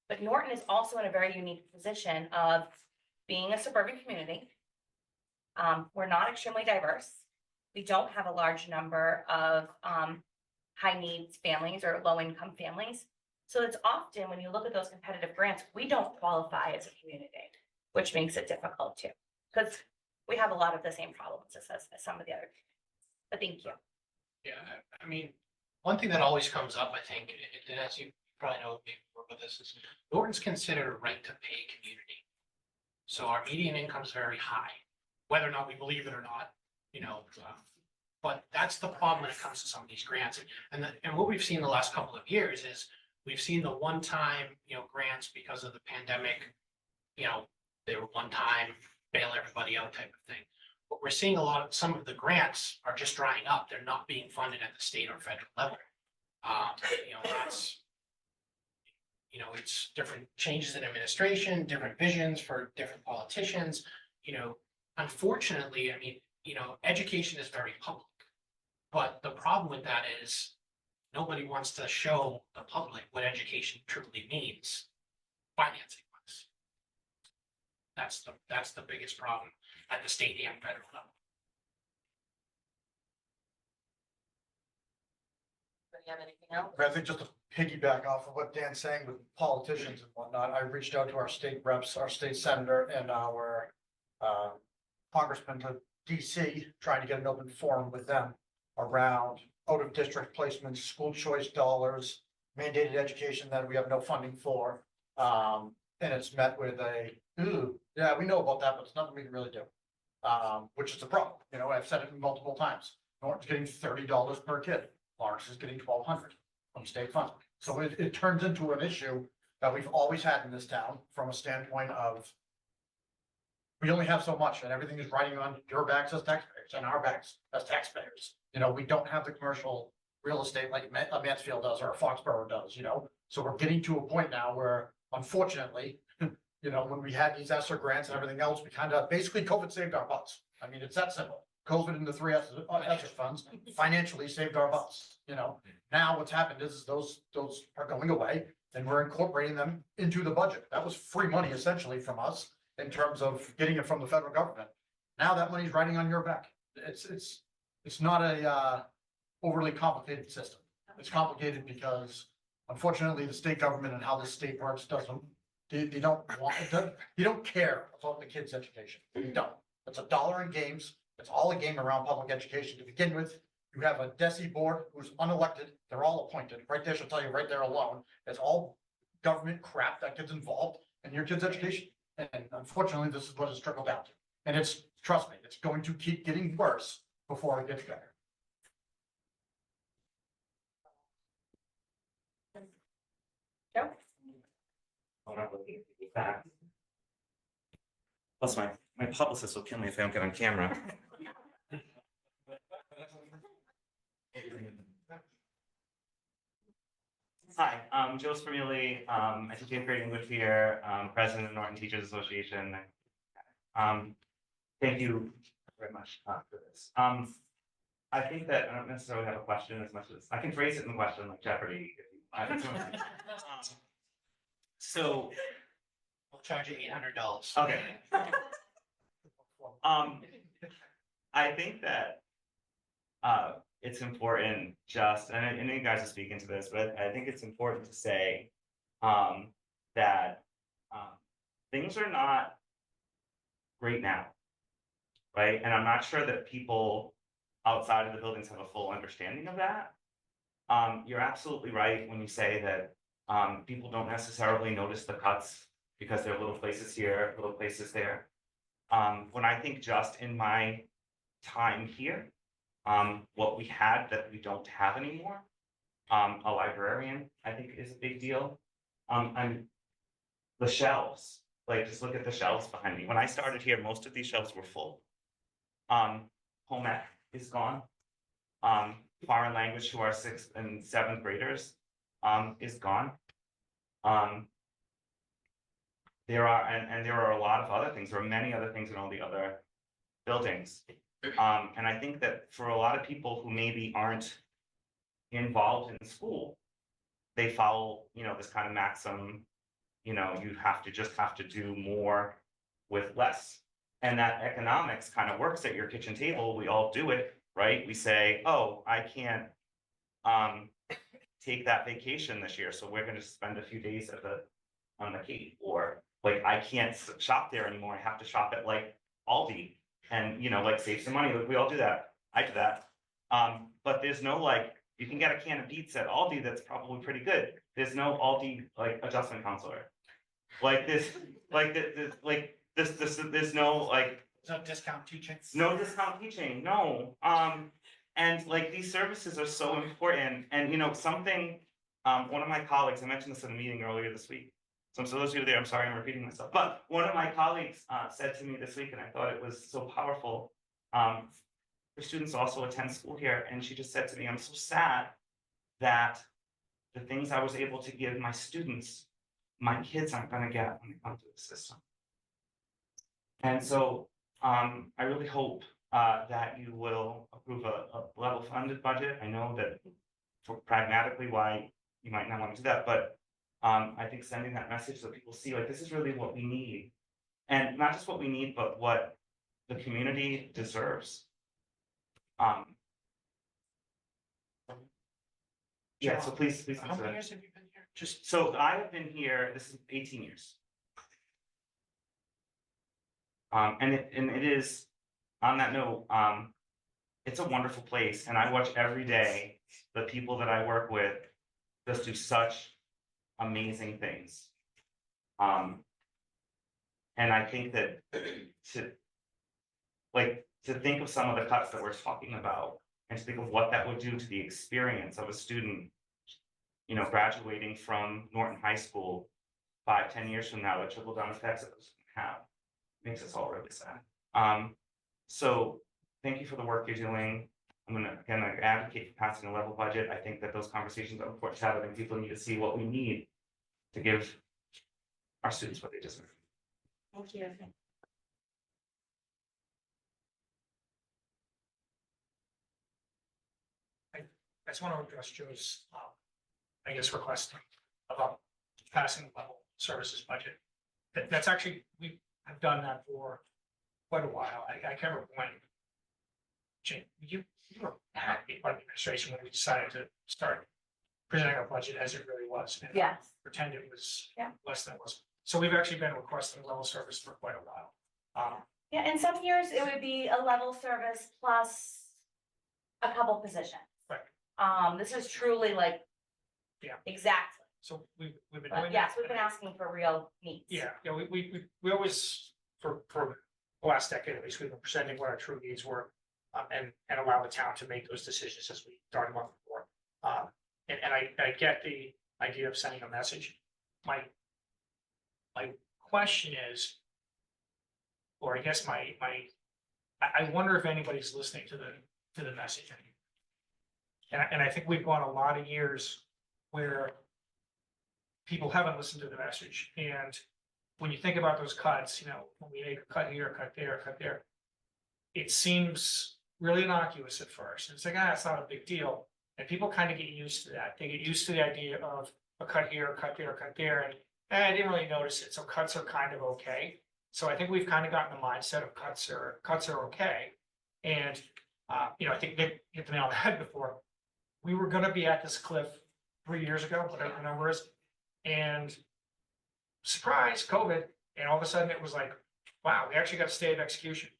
But Norton is also in a very unique position of being a suburban community. We're not extremely diverse. We don't have a large number of high needs families or low income families. So it's often when you look at those competitive grants, we don't qualify as a community, which makes it difficult too. Because we have a lot of the same problems as some of the other. But thank you. Yeah, I mean, one thing that always comes up, I think, and as you probably know, maybe work with this, is Norton's considered a rent to pay community. So our median income is very high, whether or not we believe it or not, you know. But that's the problem when it comes to some of these grants. And what we've seen the last couple of years is we've seen the one-time, grants because of the pandemic, they were one-time, bail everybody out type of thing. But we're seeing some of the grants are just drying up. They're not being funded at the state or federal level. That's, it's different changes in administration, different visions for different politicians. Unfortunately, I mean, education is very public. But the problem with that is nobody wants to show the public what education truly means, financing wise. That's the biggest problem at the state and federal level. Do you have anything else? I think just to piggyback off of what Dan's saying with politicians and whatnot, I reached out to our state reps, our state senator and our congressman to DC, trying to get an open forum with them around out of district placements, school choice dollars, mandated education that we have no funding for. And it's met with yeah, we know about that, but it's nothing we can really do. Which is a problem. I've said it multiple times. Norton's getting $30 per kid. Lawrence is getting $1,200 from state funds. So it turns into an issue that we've always had in this town from a standpoint of we only have so much and everything is riding on your backs as taxpayers and our backs as taxpayers. We don't have the commercial real estate like a Mansfield does or a Foxborough does, So we're getting to a point now where unfortunately, You know, when we had these ESSER grants and everything else, we kind of, basically COVID saved our butts. I mean, it's that simple. COVID and the three ESSER funds financially saved our butts, you know? Now what's happened is those are going away and we're incorporating them into the budget. That was free money essentially from us in terms of getting it from the federal government. Now that money's riding on your back. It's not a overly complicated system. It's complicated because unfortunately the state government and how the state works doesn't, they don't want, you don't care about the kids' education. You don't. It's $1 in games. It's all a game around public education to begin with. You have a DESI board who's unelected. They're all appointed. Right there should tell you right there alone. It's all government crap that gets involved in your kids' education. And unfortunately, this is what it's trickled down to. And it's, trust me, it's going to keep getting worse before it gets better. Plus, my publicist will kill me if I don't get on camera. Hi, I'm Joe Spermuli. I teach 8th grade English here, president of Norton Teachers Association. Thank you very much for this. I think that I don't necessarily have a question as much as I can phrase it in the question like Jeopardy. So We'll charge you $800. okay. I think that it's important just, and I know you guys are speaking to this, but I think it's important to say that things are not great now, right? And I'm not sure that people outside of the buildings have a full understanding of that. You're absolutely right when you say that people don't necessarily notice the cuts because there are little places here, little places there. When I think just in my time here, what we had that we don't have anymore, a librarian, I think is a big deal. The shelves, like just look at the shelves behind me. When I started here, most of these shelves were full. Home ec is gone. Foreign language to our 6th and 7th graders is gone. There are a lot of other things. There are many other things in all the other buildings. And I think that for a lot of people who maybe aren't involved in school, they follow, this kind of maxim, you have to do more with less. And that economics kind of works at your kitchen table. We all do it, right? We say, oh, I can't take that vacation this year, so we're going to spend a few days on the Cape, or like I can't shop there anymore. I have to shop at like Aldi and like save some money. Like we all do that. I do that. But there's no like you can get a can of beets at Aldi that's probably pretty good. There's no Aldi like adjustment counselor. Like this, there's no like No discount teaching. no discount teaching, no. And like these services are so important. And something one of my colleagues, I mentioned this in a meeting earlier this week. So those of you there, I'm sorry I'm repeating myself, but one of my colleagues said to me this week, and I thought it was so powerful. Her students also attend school here, and she just said to me, I'm so sad that the things I was able to give my students, my kids aren't gonna get when they come to the system. And so I really hope that you will approve a level funded budget. I know that for pragmatically why you might not want to do that, but I think sending that message so people see like this is really what we need. And not just what we need, but what the community deserves. Yeah, so please How many consider. years have you been here? Just So I have been here, this is 18 years. And it is, on that note, it's a wonderful place, and I watch every day the people that I work with just do such amazing things. And I think that to think of some of the cuts that we're talking about and to think of what that would do to the experience of a student, graduating from Norton High School 5-10 years from now, the trickle down effects that those have makes us all really sad. So thank you for the work you're doing. I'm gonna again advocate for passing a level budget. I think that those conversations are important to have. I think people need to see what we need to give our students what they deserve. Thank you. I just want to address Joe's, I guess, request about passing the level services budget. That's actually, we have done that for quite a while. I can't remember when. Jane, you were part of the administration when we decided to start presenting our budget as it really was. And Yes. pretend it was Yeah. less than it was. So we've actually been requesting level service for quite a while. Yeah, in some years it would be a level service plus a couple positions. Right. This is truly like. Yeah. Exactly, So we've been doing but that. yes, we've been asking for real needs. Yeah, we always, for the last decade at least, we've been presenting what our true needs were. And allow the town to make those decisions as we started on before. And I get the idea of sending a message. My question is, or I guess I wonder if anybody's listening to the message. And I think we've gone a lot of years where people haven't listened to the message. And when you think about those cuts, when we make a cut here, cut there, cut there, it seems really innocuous at first. It's like, it's not a big deal. And people kind of get used to that. They get used to the idea of a cut here, a cut there, a cut there, and I didn't really notice it. So cuts are kind of okay. So I think we've kind of gotten the mindset of cuts are okay. And I think Nick hit the nail on the head before. We were gonna be at this cliff 3 years ago, whatever the number is, and surprise, COVID, and all of a sudden it was like, wow, we actually got a state of execution.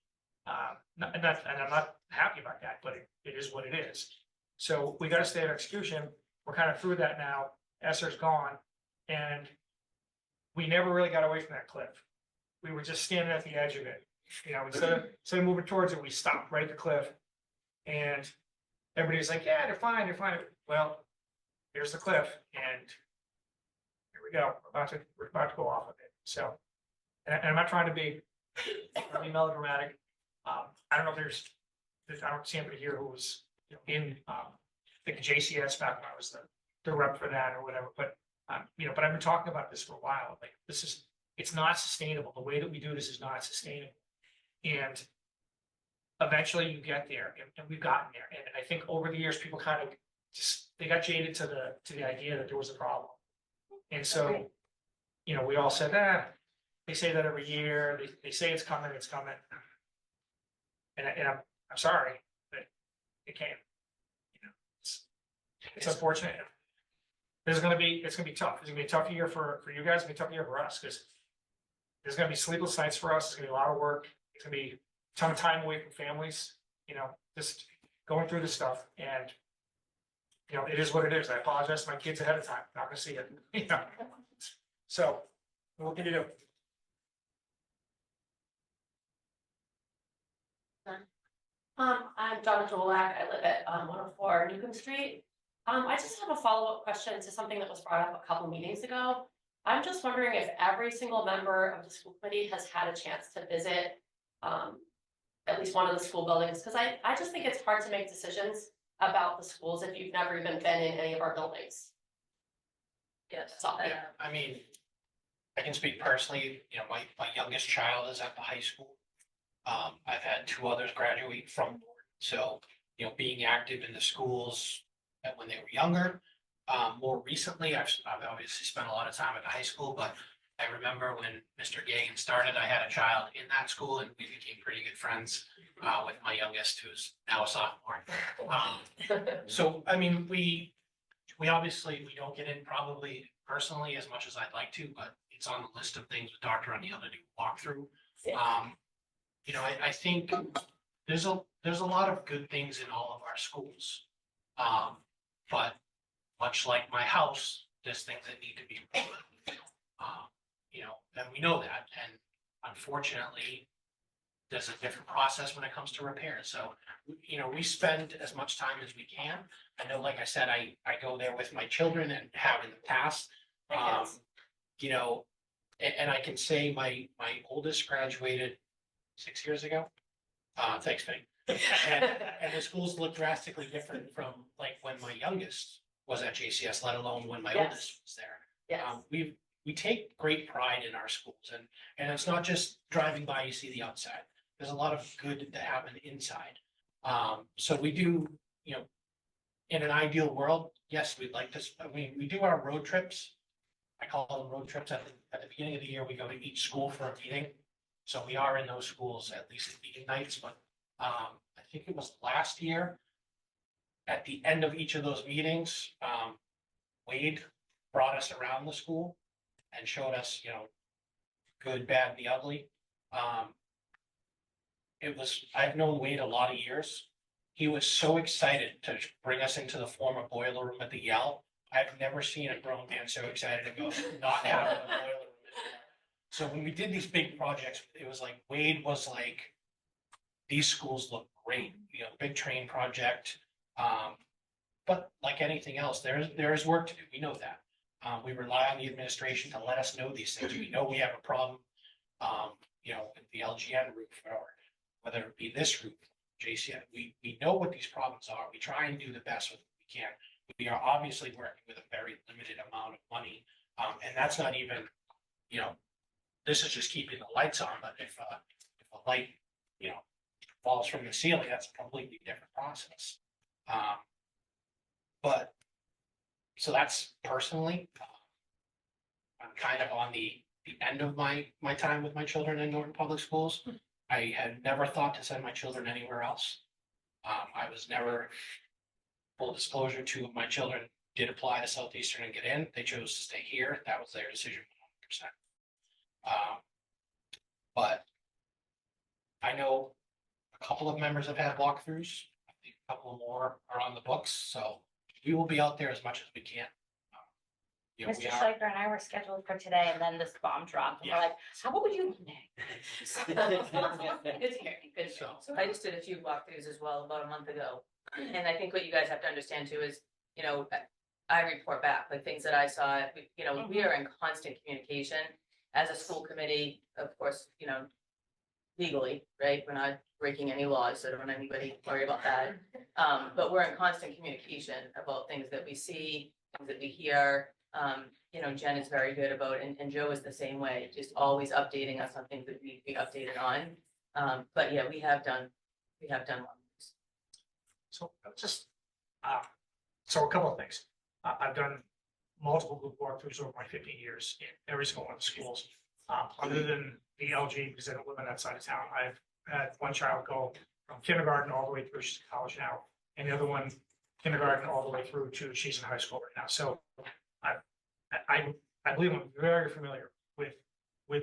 And I'm not happy about that, but it is what it is. So we got a state of execution. We're kind of through that now. Esser's gone, and we never really got away from that cliff. We were just standing at the edge of it. Instead of moving towards it, we stopped right at the cliff, and everybody's like, "Yeah, they're fine, they're fine." Well, here's the cliff, and here we go. We're about to go off of it. So, and I'm not trying to be melodramatic. I don't know if I don't see anybody here who was in the JCS back when I was the rep for that or whatever, but but I've been talking about this for a while. Like it's not sustainable. The way that we do this is not sustainable. And eventually you get there, and we've gotten there. And I think over the years, people kind of they got jaded to the idea that there was a problem. And so, we all said, they say that every year, they say it's coming. And I'm sorry, but it can't. It's unfortunate. It's gonna be tough. It's gonna be a tough year for you guys. It's gonna be a tough year for us because there's gonna be sleepless nights for us. It's gonna be a lot of work. It's gonna be a ton of time away from families. Just going through this stuff, and it is what it is. I apologize to my kids ahead of time. Not gonna see it. So what can you do? I'm Donna Dolak. I live at 104 Newcomb Street. I just have a follow-up question to something that was brought up a couple meetings ago. I'm just wondering if every single member of the school committee has had a chance to visit at least one of the school buildings, because I just think it's hard to make decisions about the schools if you've never even been in any of our buildings. Yes. That's all. I mean, I can speak personally, my youngest child is at the high school. I've had 2 others graduate from Norton, so, being active in the schools when they were younger. More recently, I've obviously spent a lot of time at the high school, but I remember when Mr. Gagan started, I had a child in that school and we became pretty good friends with my youngest, who's now a sophomore. So, I mean, we obviously, we don't get in probably personally as much as I'd like to, but it's on the list of things with Dr. O'Neill to do walkthrough. I think there's a lot of good things in all of our schools. But much like my house, there's things that need to be improved. And we know that, and unfortunately, there's a different process when it comes to repairs. So, we spend as much time as we can. I know, like I said, I go there with my children and have in the past. And I can say my oldest graduated 6 years ago. Thanks, Fanny. And the schools look drastically different from like when my youngest was at JCS, let alone when my oldest was there. Yes. We've we take great pride in our schools and it's not just driving by, you see the outside. There's a lot of good that happen inside. So we do, you know, in an ideal world, yes, we'd like this, we do our road trips. I call them road trips. At the beginning of the year, we go to each school for a meeting. So we are in those schools at least at meeting nights, but I think it was last year. At the end of each of those meetings, Wade brought us around the school and showed us, you know, good, bad, and the ugly. I've known Wade a lot of years. He was so excited to bring us into the former boiler room at the Yell. I've never seen a grown man so excited to go not have a boiler room anymore. So when we did these big projects, it was like Wade was like, these schools look great, you know, big train project. But like anything else, there is work to do. We know that. We rely on the administration to let us know these things. We know we have a problem, you know, with the LGN roof or whether it be this roof, JCN. We know what these problems are. We try and do the best with what we can. We are obviously working with a very limited amount of money. And that's not even, you know, this is just keeping the lights on, but if a light, you know, falls from the ceiling, that's a completely different process. But so that's personally, I'm kind of on the end of my time with my children in Norton Public Schools. I had never thought to send my children anywhere else. I was never, full disclosure, two of my children did apply to Southeastern and get in. They chose to stay here. That was their decision 100%. But I know a couple of members have had walkthroughs. I think a couple more are on the books, so we will be out there as much as we can. You know, Mr. Schleifer and I were scheduled for today and then this bomb dropped and we're like, how about we do Monday? Good to hear, good to hear. So I just did a few walkthroughs as well about a month ago. And I think what you guys have to understand too is, you know, I report back, like things that I saw, you know, we are in constant communication as a school committee, of course, you know, legally, right? We're not breaking any laws, so don't anybody worry about that. But we're in constant communication about things that we see, things that we hear. You know, Jen is very good about, and Joe is the same way, just always updating us on things that we updated on. But yeah, we have done one. So just, so a couple of things. I've done multiple group walkthroughs over my 15 years in every single one of the schools. Other than the LG, because I don't live on that side of town, I've had one child go from kindergarten all the way through, she's in college now, and the other one kindergarten all the way through to she's in high school right now. So I believe I'm very familiar with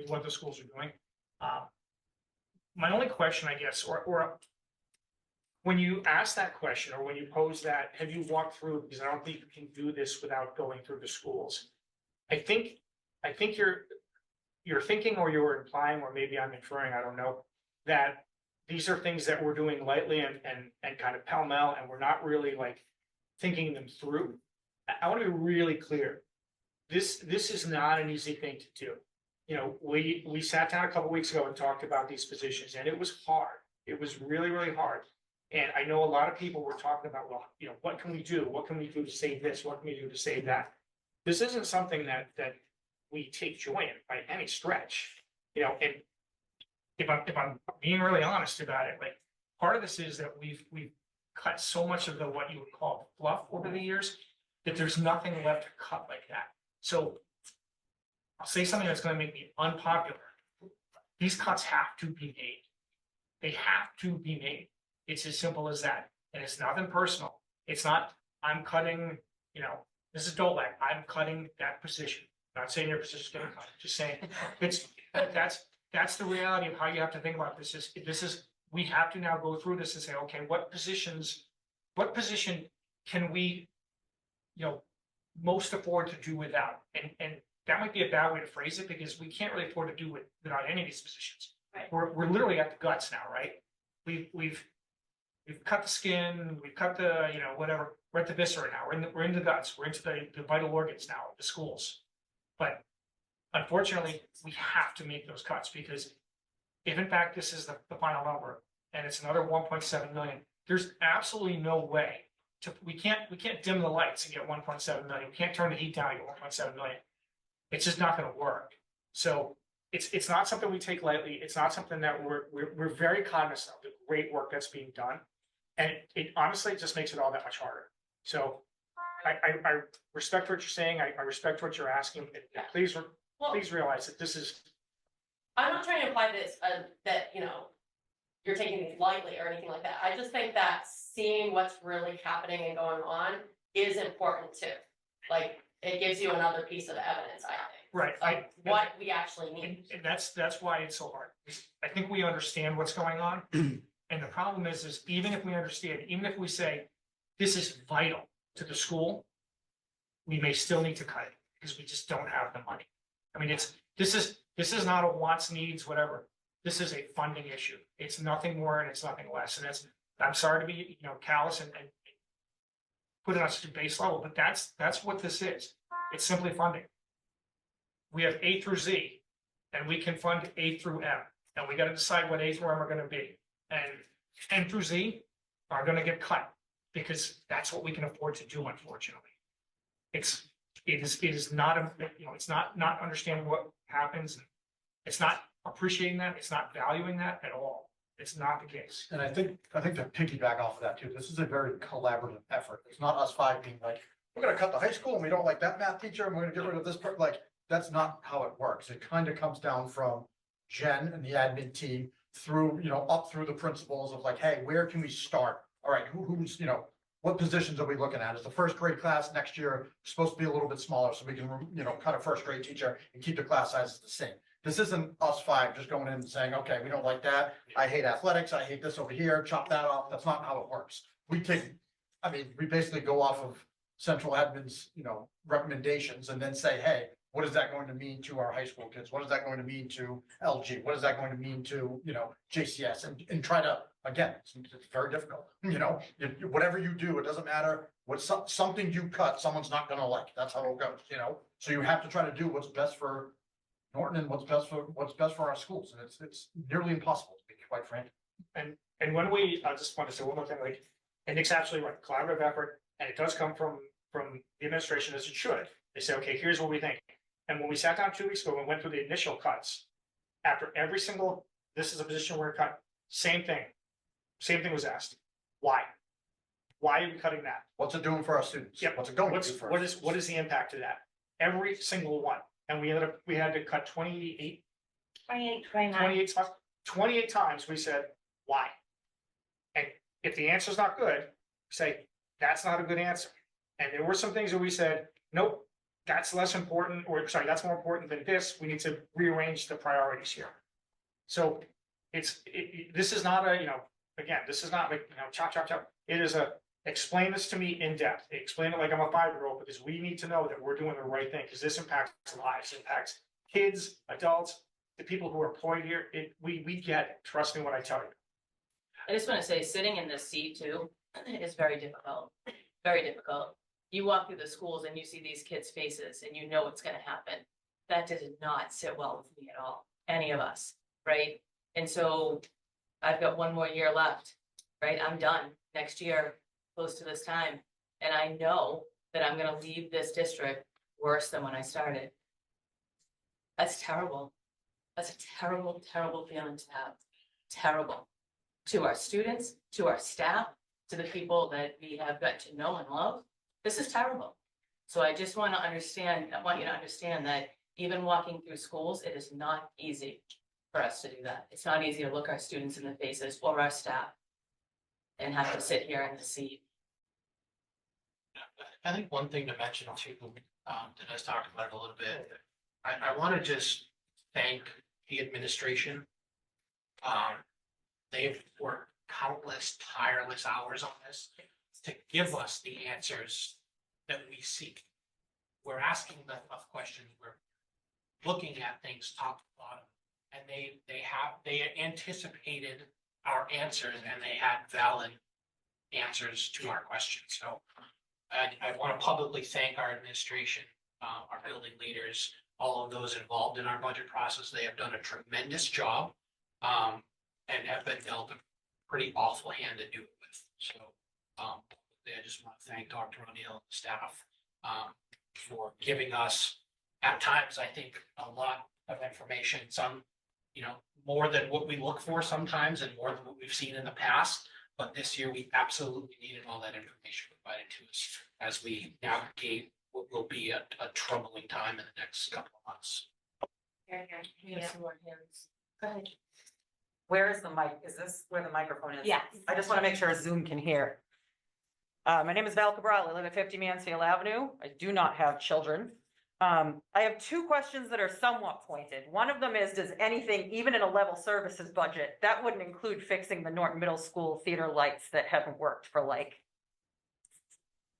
what the schools are doing. My only question, I guess, or when you ask that question or when you pose that, have you walked through, because I don't think you can do this without going through the schools. I think you're thinking, or you're implying, or maybe I'm inferring, I don't know, that these are things that we're doing lightly and kind of pell-mell, and we're not really like thinking them through. I want to be really clear. This is not an easy thing to do. You know, we sat down a couple weeks ago and talked about these positions, and it was hard. It was really, really hard. And I know a lot of people were talking about, well, you know, what can we do? What can we do to save this? What can we do to save that? This isn't something that we take joy in by any stretch. You know, and if I'm being really honest about it, like part of this is that we've cut so much of the what you would call fluff over the years that there's nothing left to cut like that. So I'll say something that's going to make me unpopular. These cuts have to be made. They have to be made. It's as simple as that. And it's nothing personal. It's not, I'm cutting, you know, this is Dolak, I'm cutting that position. Not saying your position is going to cut, just saying that's the reality of how you have to think about this. We have to now go through this and say, okay, what position can we, you know, most afford to do without? And that might be a bad way to phrase it, because we can't really afford to do it without any of these positions. Right. We're literally at the guts now, right? We've cut the skin, we've cut the, you know, whatever, we're at the viscera now, we're in the guts, we're into the vital organs now, the schools. But unfortunately, we have to make those cuts, because if in fact this is the final number and it's another 1.7 million, there's absolutely no way we can't dim the lights and get 1.7 million. We can't turn the heat down and get 1.7 million. It's just not gonna work. So it's not something we take lightly. It's not something that we're very cognizant of the great work that's being done. And it honestly just makes it all that much harder. So I respect what you're saying. I respect what you're asking. And please, Well, please realize that this is, I'm not trying to imply this, that, you know, you're taking these lightly or anything like that. I just think that seeing what's really happening and going on is important too. Like, it gives you another piece of evidence, I think, right. of what we actually need. And that's why it's so hard. I think we understand what's going on. And the problem is even if we understand, even if we say this is vital to the school, we may still need to cut it because we just don't have the money. I mean, this is not a wants, needs, whatever. This is a funding issue. It's nothing more and it's nothing less. And I'm sorry to be, callous and put it on such a base level, but that's what this is. It's simply funding. We have A through Z, and we can fund A through M, and we got to decide what A through M are going to be. And N through Z are going to get cut because that's what we can afford to do, unfortunately. It is not, it's not understanding what happens. It's not appreciating that. It's not valuing that at all. It's not the case. And I think to piggyback off of that too, this is a very collaborative effort. It's not us five being like, we're gonna cut the high school and we don't like that math teacher and we're gonna get rid of this part. Like, that's not how it works. It kind of comes down from Jen and the admin team through, up through the principals of like, hey, where can we start? All right, who's, what positions are we looking at? Is the first grade class next year supposed to be a little bit smaller so we can, cut a first grade teacher and keep the class sizes the same? This isn't us five just going in and saying, okay, we don't like that. I hate athletics. I hate this over here. Chop that off. That's not how it works. We basically go off of central admin's, recommendations and then say, hey, what is that going to mean to our high school kids? What is that going to mean to LG? What is that going to mean to, JCS? And try to, again, it's very difficult. Whatever you do, it doesn't matter what something you cut, someone's not going to like. That's how it goes, So you have to try to do what's best for Norton and what's best for our schools. And it's nearly impossible, to be quite frank. And when I just want to say one more thing, and Nick's absolutely right, collaborative effort, and it does come from the administration as it should. They say, okay, here's what we think. And when we sat down 2 weeks ago and went through the initial cuts, after every single, this is a position we're cut, same thing was asked. Why? Why are we cutting that? What's it doing for our students? Yep. What's it going to do for us? What is the impact of that? Every single one. And we had to cut 28 spots. 28 times we said, why? And if the answer's not good, say, that's not a good answer. And there were some things that we said, nope, that's less important, or sorry, that's more important than this. We need to rearrange the priorities here. So this is not a, again, this is not like, chop, chop, chop. It is explain this to me in depth. Explain it like I'm a 5-year-old, because we need to know that we're doing the right thing, because this impacts lives, impacts kids, adults, the people who are employed here. We get it. Trust me when I tell you. I just want to say, sitting in this seat too is very difficult, very difficult. You walk through the schools and you see these kids' faces and you know what's going to happen. That did not sit well with me at all, any of us, right? And so I've got one more year left, right? I'm done next year, close to this time. And I know that I'm going to leave this district worse than when I started. That's terrible. That's a terrible, terrible feeling to have. Terrible. To our students, to our staff, to the people that we have got to know and love. This is terrible. So I just want to understand, I want you to understand that even walking through schools, it is not easy for us to do that. It's not easy to look our students in the faces or our staff and have to sit here in the seat. I think one thing to mention too, that I talked about it a little bit, I want to just thank the administration. They've worked countless tireless hours on this to give us the answers that we seek. We're asking the tough questions. We're looking at things top to bottom, and they anticipated our answers, and they had valid answers to our questions. So I want to publicly thank our administration, our building leaders, all of those involved in our budget process. They have done a tremendous job, and have been dealt a pretty awful hand to do it with. So I just want to thank Dr. O'Neill and the staff for giving us at times, I think, a lot of information, some, more than what we look for sometimes and more than what we've seen in the past. But this year, we absolutely needed all that information provided to us as we navigate what will be a troubling time in the next couple of months. We have some more hands. Go ahead. Where is the mic? Is this where the microphone is? Yes. I just want to make sure Zoom can hear. My name is Val Cabral. I live at 50 Mansfield Avenue. I do not have children. I have two questions that are somewhat pointed. One of them is, does anything, even in a level services budget, that wouldn't include fixing the Norton Middle School theater lights that haven't worked for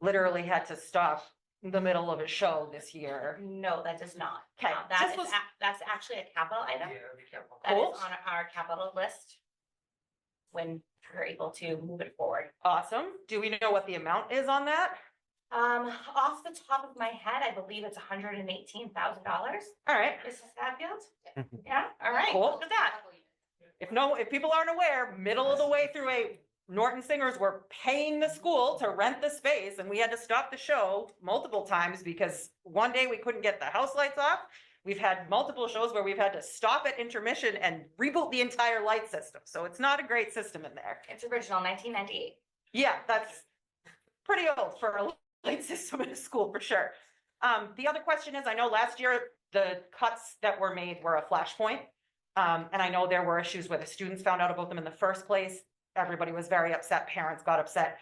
literally had to stop in the middle of a show this year. No, that does not. Okay, That just is, was- that's actually a capital item. careful. That Cool. is on our capital list when we're able to move it forward. Awesome. Do we know what the amount is on that? Off the top of my head, I believe it's $118,000. All right. Mrs. Hadfield? Yeah, all right, Cool. look at that. If people aren't aware, middle of the way through Norton Singers were paying the school to rent the space and we had to stop the show multiple times because one day we couldn't get the house lights off. We've had multiple shows where we've had to stop at intermission and reboot the entire light system. So it's not a great system in there. It's original, 1998. Yeah, that's pretty old for a light system in a school for sure. The other question is, I know last year the cuts that were made were a flashpoint. And I know there were issues where the students found out about them in the first place. Everybody was very upset, parents got upset.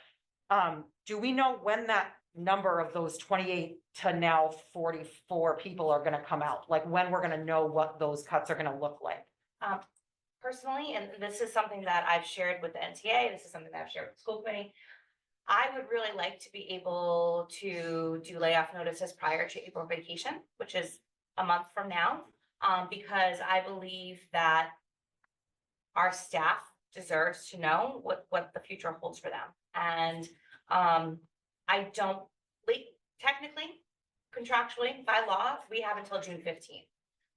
Do we know when that number of those 28 to now 44 people are gonna come out? Like when we're gonna know what those cuts are gonna look like? Personally, and this is something that I've shared with the NTA, this is something that I've shared with the school committee. I would really like to be able to do layoff notices prior to April vacation, which is a month from now. Because I believe that our staff deserves to know what the future holds for them. And I don't, technically, contractually, by law, we have until June 15th.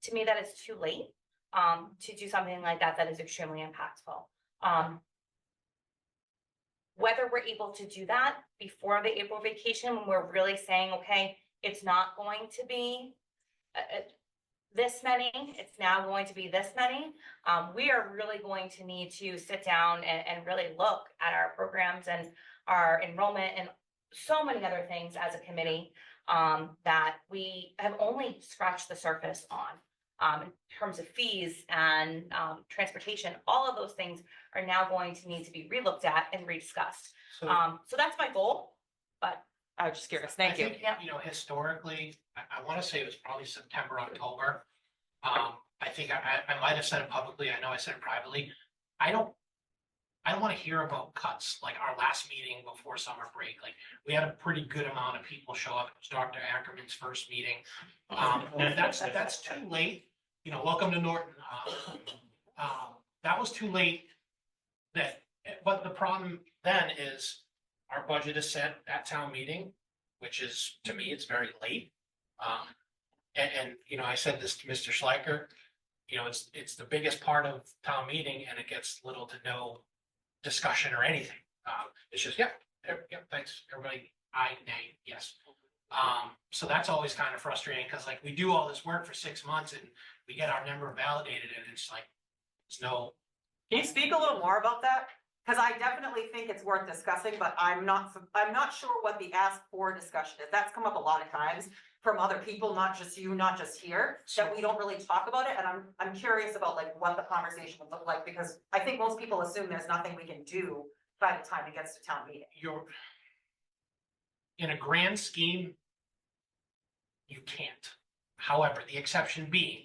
To me, that is too late to do something like that that is extremely impactful. Whether we're able to do that before the April vacation, when we're really saying, okay, it's not going to be this many, it's now going to be this many. We are really going to need to sit down and really look at our programs and our enrollment and so many other things as a committee that we have only scratched the surface on. In terms of fees and transportation, all of those things are now going to need to be relooked at and rediscussed. So that's my goal, but I was just curious. Thank you. I think, historically, I want to say it was probably September, October. I think I might have said it publicly. I know I said it privately. I don't want to hear about cuts like our last meeting before summer break. Like we had a pretty good amount of people show up. It was Dr. Ackerman's first meeting. If that's too late. Welcome to Norton. That was too late. But the problem then is our budget is set at town meeting, which is, to me, it's very late. I said this to Mr. Schleicher, it's the biggest part of town meeting and it gets little to no discussion or anything. It's just, yep, thanks, everybody, aye, nay, yes. So that's always kind of frustrating because like we do all this work for 6 months and we get our number validated and it's like, there's no. Can you speak a little more about that? Because I definitely think it's worth discussing, but I'm not sure what the ask for discussion is. That's come up a lot of times from other people, not just you, not just here, that we don't really talk about it. And I'm curious about like what the conversation would look like, because I think most people assume there's nothing we can do by the time it gets to town meeting. In a grand scheme, you can't. However, the exception being,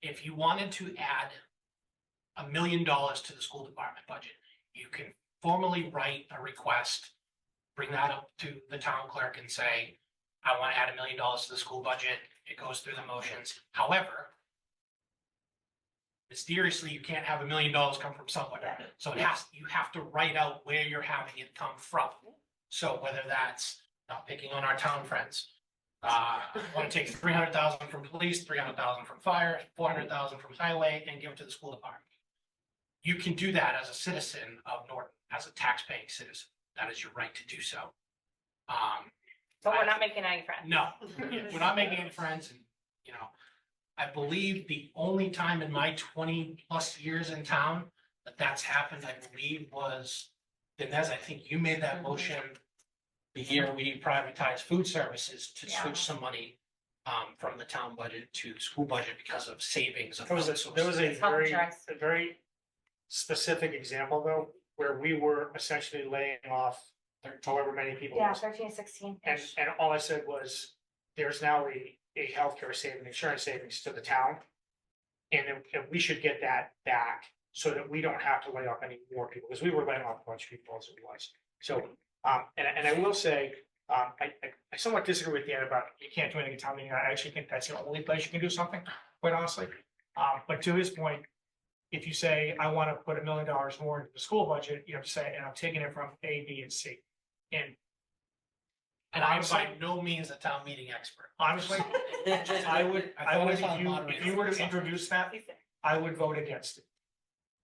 if you wanted to add $1 million to the school department budget, you can formally write a request, bring that up to the town clerk and say, I want to add $1 million to the school budget. It goes through the motions. However, mysteriously, you can't have $1 million come from somewhere. So you have to write out where you're having it come from. So whether that's not picking on our town friends, want to take 300,000 from police, 300,000 from fire, 400,000 from highway, and give it to the school department. You can do that as a citizen of Norton, as a tax-paying citizen. That is your right to do so. But we're not making any friends. No, we're not making any friends, and you know. I believe the only time in my 20+ years in town that that's happened, I believe, was, Dinesh, I think you made that motion the year we privatized food services to Yeah. switch some money from the town budget to the school budget because of savings. There was a It's health insurance. very specific example though, where we were essentially laying off however many people. Yeah, 13, 16. And all I said was, there's now a healthcare saving, insurance savings to the town. And we should get that back so that we don't have to lay off any more people, because we were laying off a bunch of people as it was. So, and I will say, I somewhat disagree with Dan about you can't do anything at town meeting. I actually think that's the only place you can do something, quite honestly. But to his point, if you say, I want to put $1 million more into the school budget, you have to say, and I'm taking it from A, B, and C. And I'm honestly, by no means a town meeting expert. honestly, I would, if you were to introduce that, I would vote against it.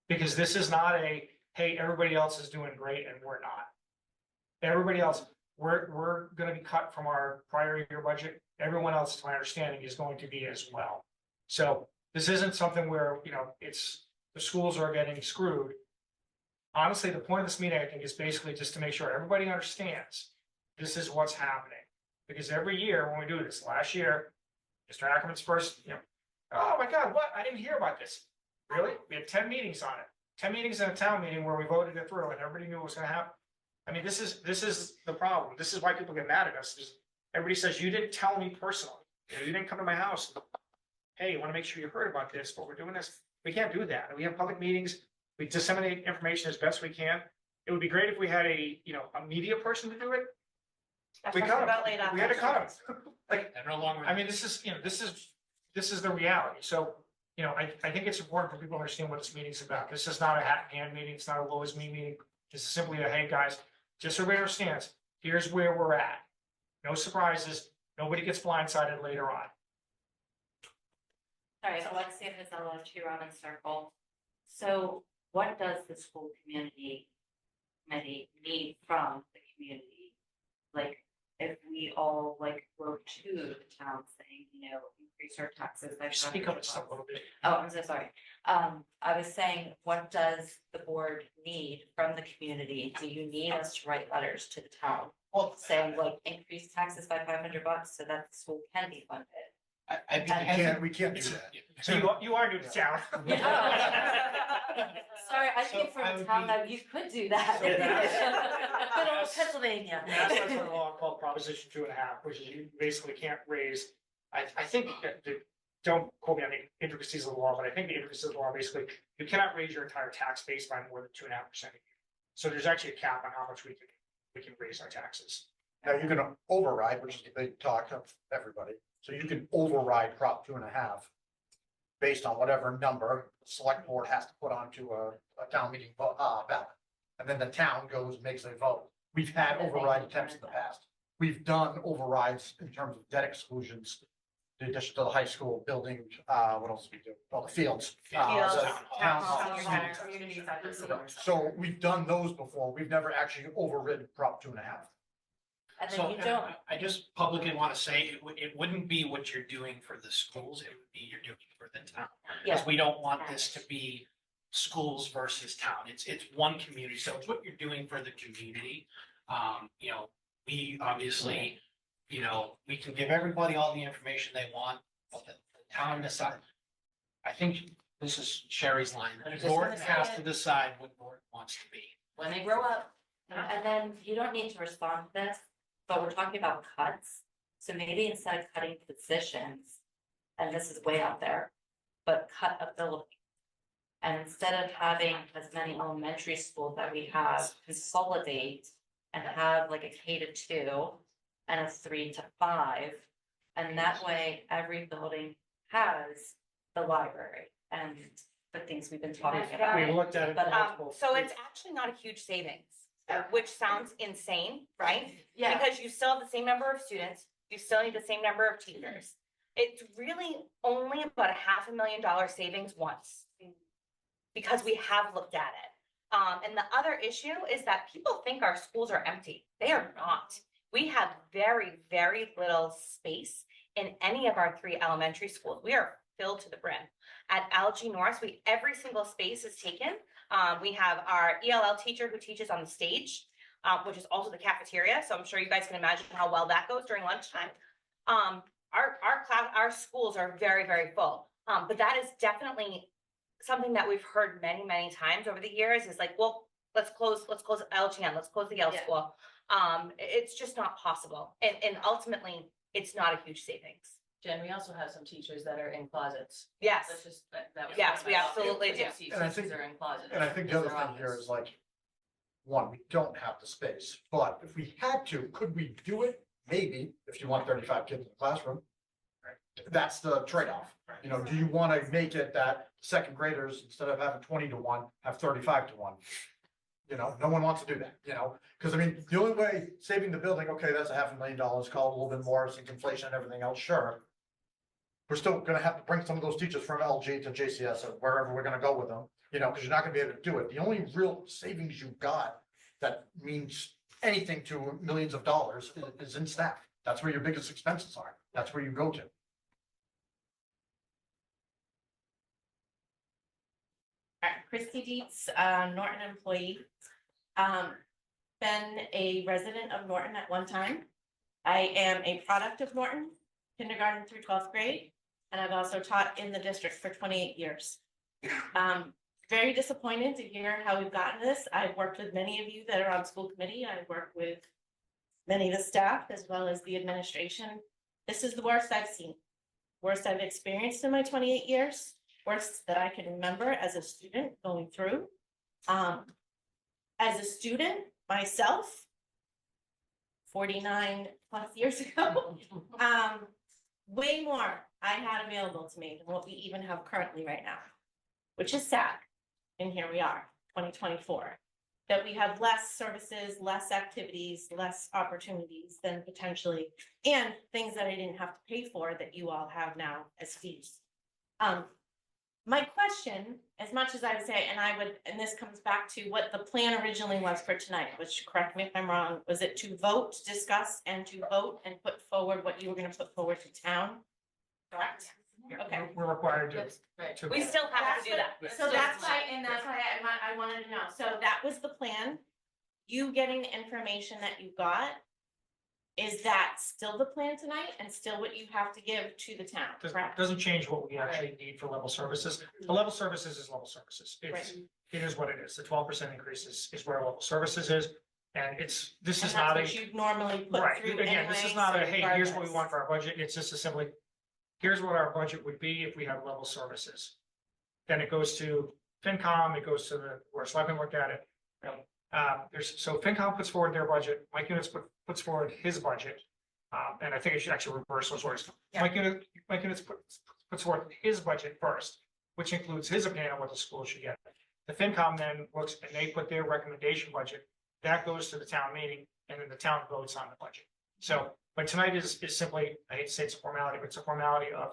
Because this is not a, hey, everybody else is doing great and we're not. Everybody else, we're gonna be cut from our prior year budget. Everyone else, to my understanding, is going to be as well. So this isn't something where, it's, the schools are getting screwed. Honestly, the point of this meeting, I think, is basically just to make sure everybody understands this is what's happening. Because every year when we do this, last year, Mr. Ackerman's first, oh my God, what? I didn't hear about this. Really? We had 10 meetings on it. 10 meetings in a town meeting where we voted it through and everybody knew what was gonna happen. I mean, this is the problem. This is why people get mad at us. Everybody says, you didn't tell me personally. You didn't come to my house. Hey, you wanna make sure you heard about this, but we're doing this. We can't do that. We have public meetings. We disseminate information as best we can. It would be great if we had a media person to do it. We cut him. We had to cut him. Like, They're no longer. I mean, this is the reality. So, I think it's important for people to understand what this meeting's about. This is not a hat in hand meeting. It's not a woe is me meeting. This is simply a, hey, guys, just so everybody understands, here's where we're at. No surprises. Nobody gets blindsided later on. All right, Alexia Hazella, 2 Robbins Circle. So what does the school community committee need from the community? Like, if we all wrote to the town saying, increase our taxes by. Speak up just a little bit. Oh, I'm so sorry. I was saying, what does the board need from the community? Do you need us to write letters to the town? Well, Saying increase taxes by $500 so that the school can be funded? We can't do that. So you are new to town. Sorry, I So came from I a would town be- that you could do that. Good old Pennsylvania. That's a law called Proposition 2.5, which is you basically can't raise, I think, don't quote me on the intricacies of the law, but I think the intricacies of the law, basically, you cannot raise your entire tax base by more than 2.5% a year. So there's actually a cap on how much we can raise our taxes. Now, you can override, which is the big talk of everybody. So you can override Prop 2.5 based on whatever number the select board has to put onto a town meeting ballot. And then the town goes and makes a vote. We've had override attempts in the past. We've done overrides in terms of debt exclusions. In addition to the high school building, what else did we do? Well, the fields. the Fields, town town hall. community So we've done those before. We've never actually overridden Prop 2.5. And So then you don't, I just publicly want to say, it wouldn't be what you're doing for the schools, it would be you're doing it for the town. yeah, Because we don't want this to be schools versus town, it's one community, so it's what you're doing for the community. We obviously, we can give everybody all the information they want, but the town decide. I think this is Sherry's line, I'm just Norton gonna has say to it. decide what Norton wants to be. when they grow up. And then you don't need to respond to this, but we're talking about cuts. So maybe instead of cutting positions, and this is way out there, but cut ability. And instead of having as many elementary schools that we have, consolidate and have a K-2 and a 3 to 5. And that way, every building has the library and the things we've been talking about. We've looked at it. But, multiple- So it's actually not a huge savings, which sounds insane, right? Yeah, Because you still have the same number of students, you still need the same number of teachers. It's really only about $500,000 savings once. Because we have looked at it. And the other issue is that people think our schools are empty. They are not. We have very, very little space in any of our 3 elementary schools. We are filled to the brim. At Algae North, every single space is taken. We have our ELL teacher who teaches on the stage, which is also the cafeteria. So I'm sure you guys can imagine how well that goes during lunchtime. Our schools are very, very full. But that is definitely something that we've heard many, many times over the years is like, well, let's close LGN, let's close the Yale school. It's just not possible. And ultimately, it's not a huge savings. Jen, we also have some teachers that are in closets. Yes. That's just, that was. Yes, we absolutely do. And I think- Teachers are in closets. And I think the other That's their thing here office. is like, one, we don't have the space, but if we had to, could we do it? Maybe, if you want 35 kids in the classroom. That's the trade-off. You know, do you want to make it that second graders, instead of having 20-1, have 35-1? You know, no one wants to do that, you know, because I mean, the only way saving the building, okay, that's $500,000, call it a little bit more since inflation and everything else, sure. We're still gonna have to bring some of those teachers from LG to JCS or wherever we're gonna go with them, you know, because you're not gonna be able to do it. The only real savings you got that means anything to millions of dollars is in staff. That's where your biggest expenses are. That's where you go to. Christy Dietz, Norton employee. Been a resident of Norton at one time. I am a product of Norton, kindergarten through 12th grade, and I've also taught in the district for 28 years. Very disappointed to hear how we've gotten this. I've worked with many of you that are on school committee. I've worked with many of the staff as well as the administration. This is the worst I've seen, worst I've experienced in my 28 years. Worst that I can remember as a student going through. As a student myself, 49 plus years ago, way more I had available to me than what we even have currently right now, which is sad. And here we are, 2024, that we have less services, less activities, less opportunities than potentially, and things that I didn't have to pay for that you all have now as fees. My question, as much as I would say, and this comes back to what the plan originally was for tonight, which, correct me if I'm wrong, was it to vote, discuss, and to vote and put forward what you were gonna put forward to town? Correct. Okay. We're required Yes, right. to. We still have to do that. So that's why, I wanted to know, so that was the plan. You getting the information that you got, is that still the plan tonight and still what you have to give to the town, correct? Doesn't change what we actually need for level services. The level services is level services. It is what it is. The 12% increase is where level services is. And this And is that's not a, what you'd normally put right, through again, this is anyway, not a, so hey, here's what we regardless. want for our budget. It's just a simply, here's what our budget would be if we have level services. Then it goes to FinCom, it goes to where Selectmen look at it. So FinCom puts forward their budget, Mike Units puts forward his budget. And I think it should actually reverse those orders. Yeah. Mike Units puts forward his budget first, which includes his opinion on what the school should get. The FinCom then looks and they put their recommendation budget, that goes to the town meeting, and then the town votes on the budget. So, but tonight is simply, I hate to say it's a formality, but it's a formality of,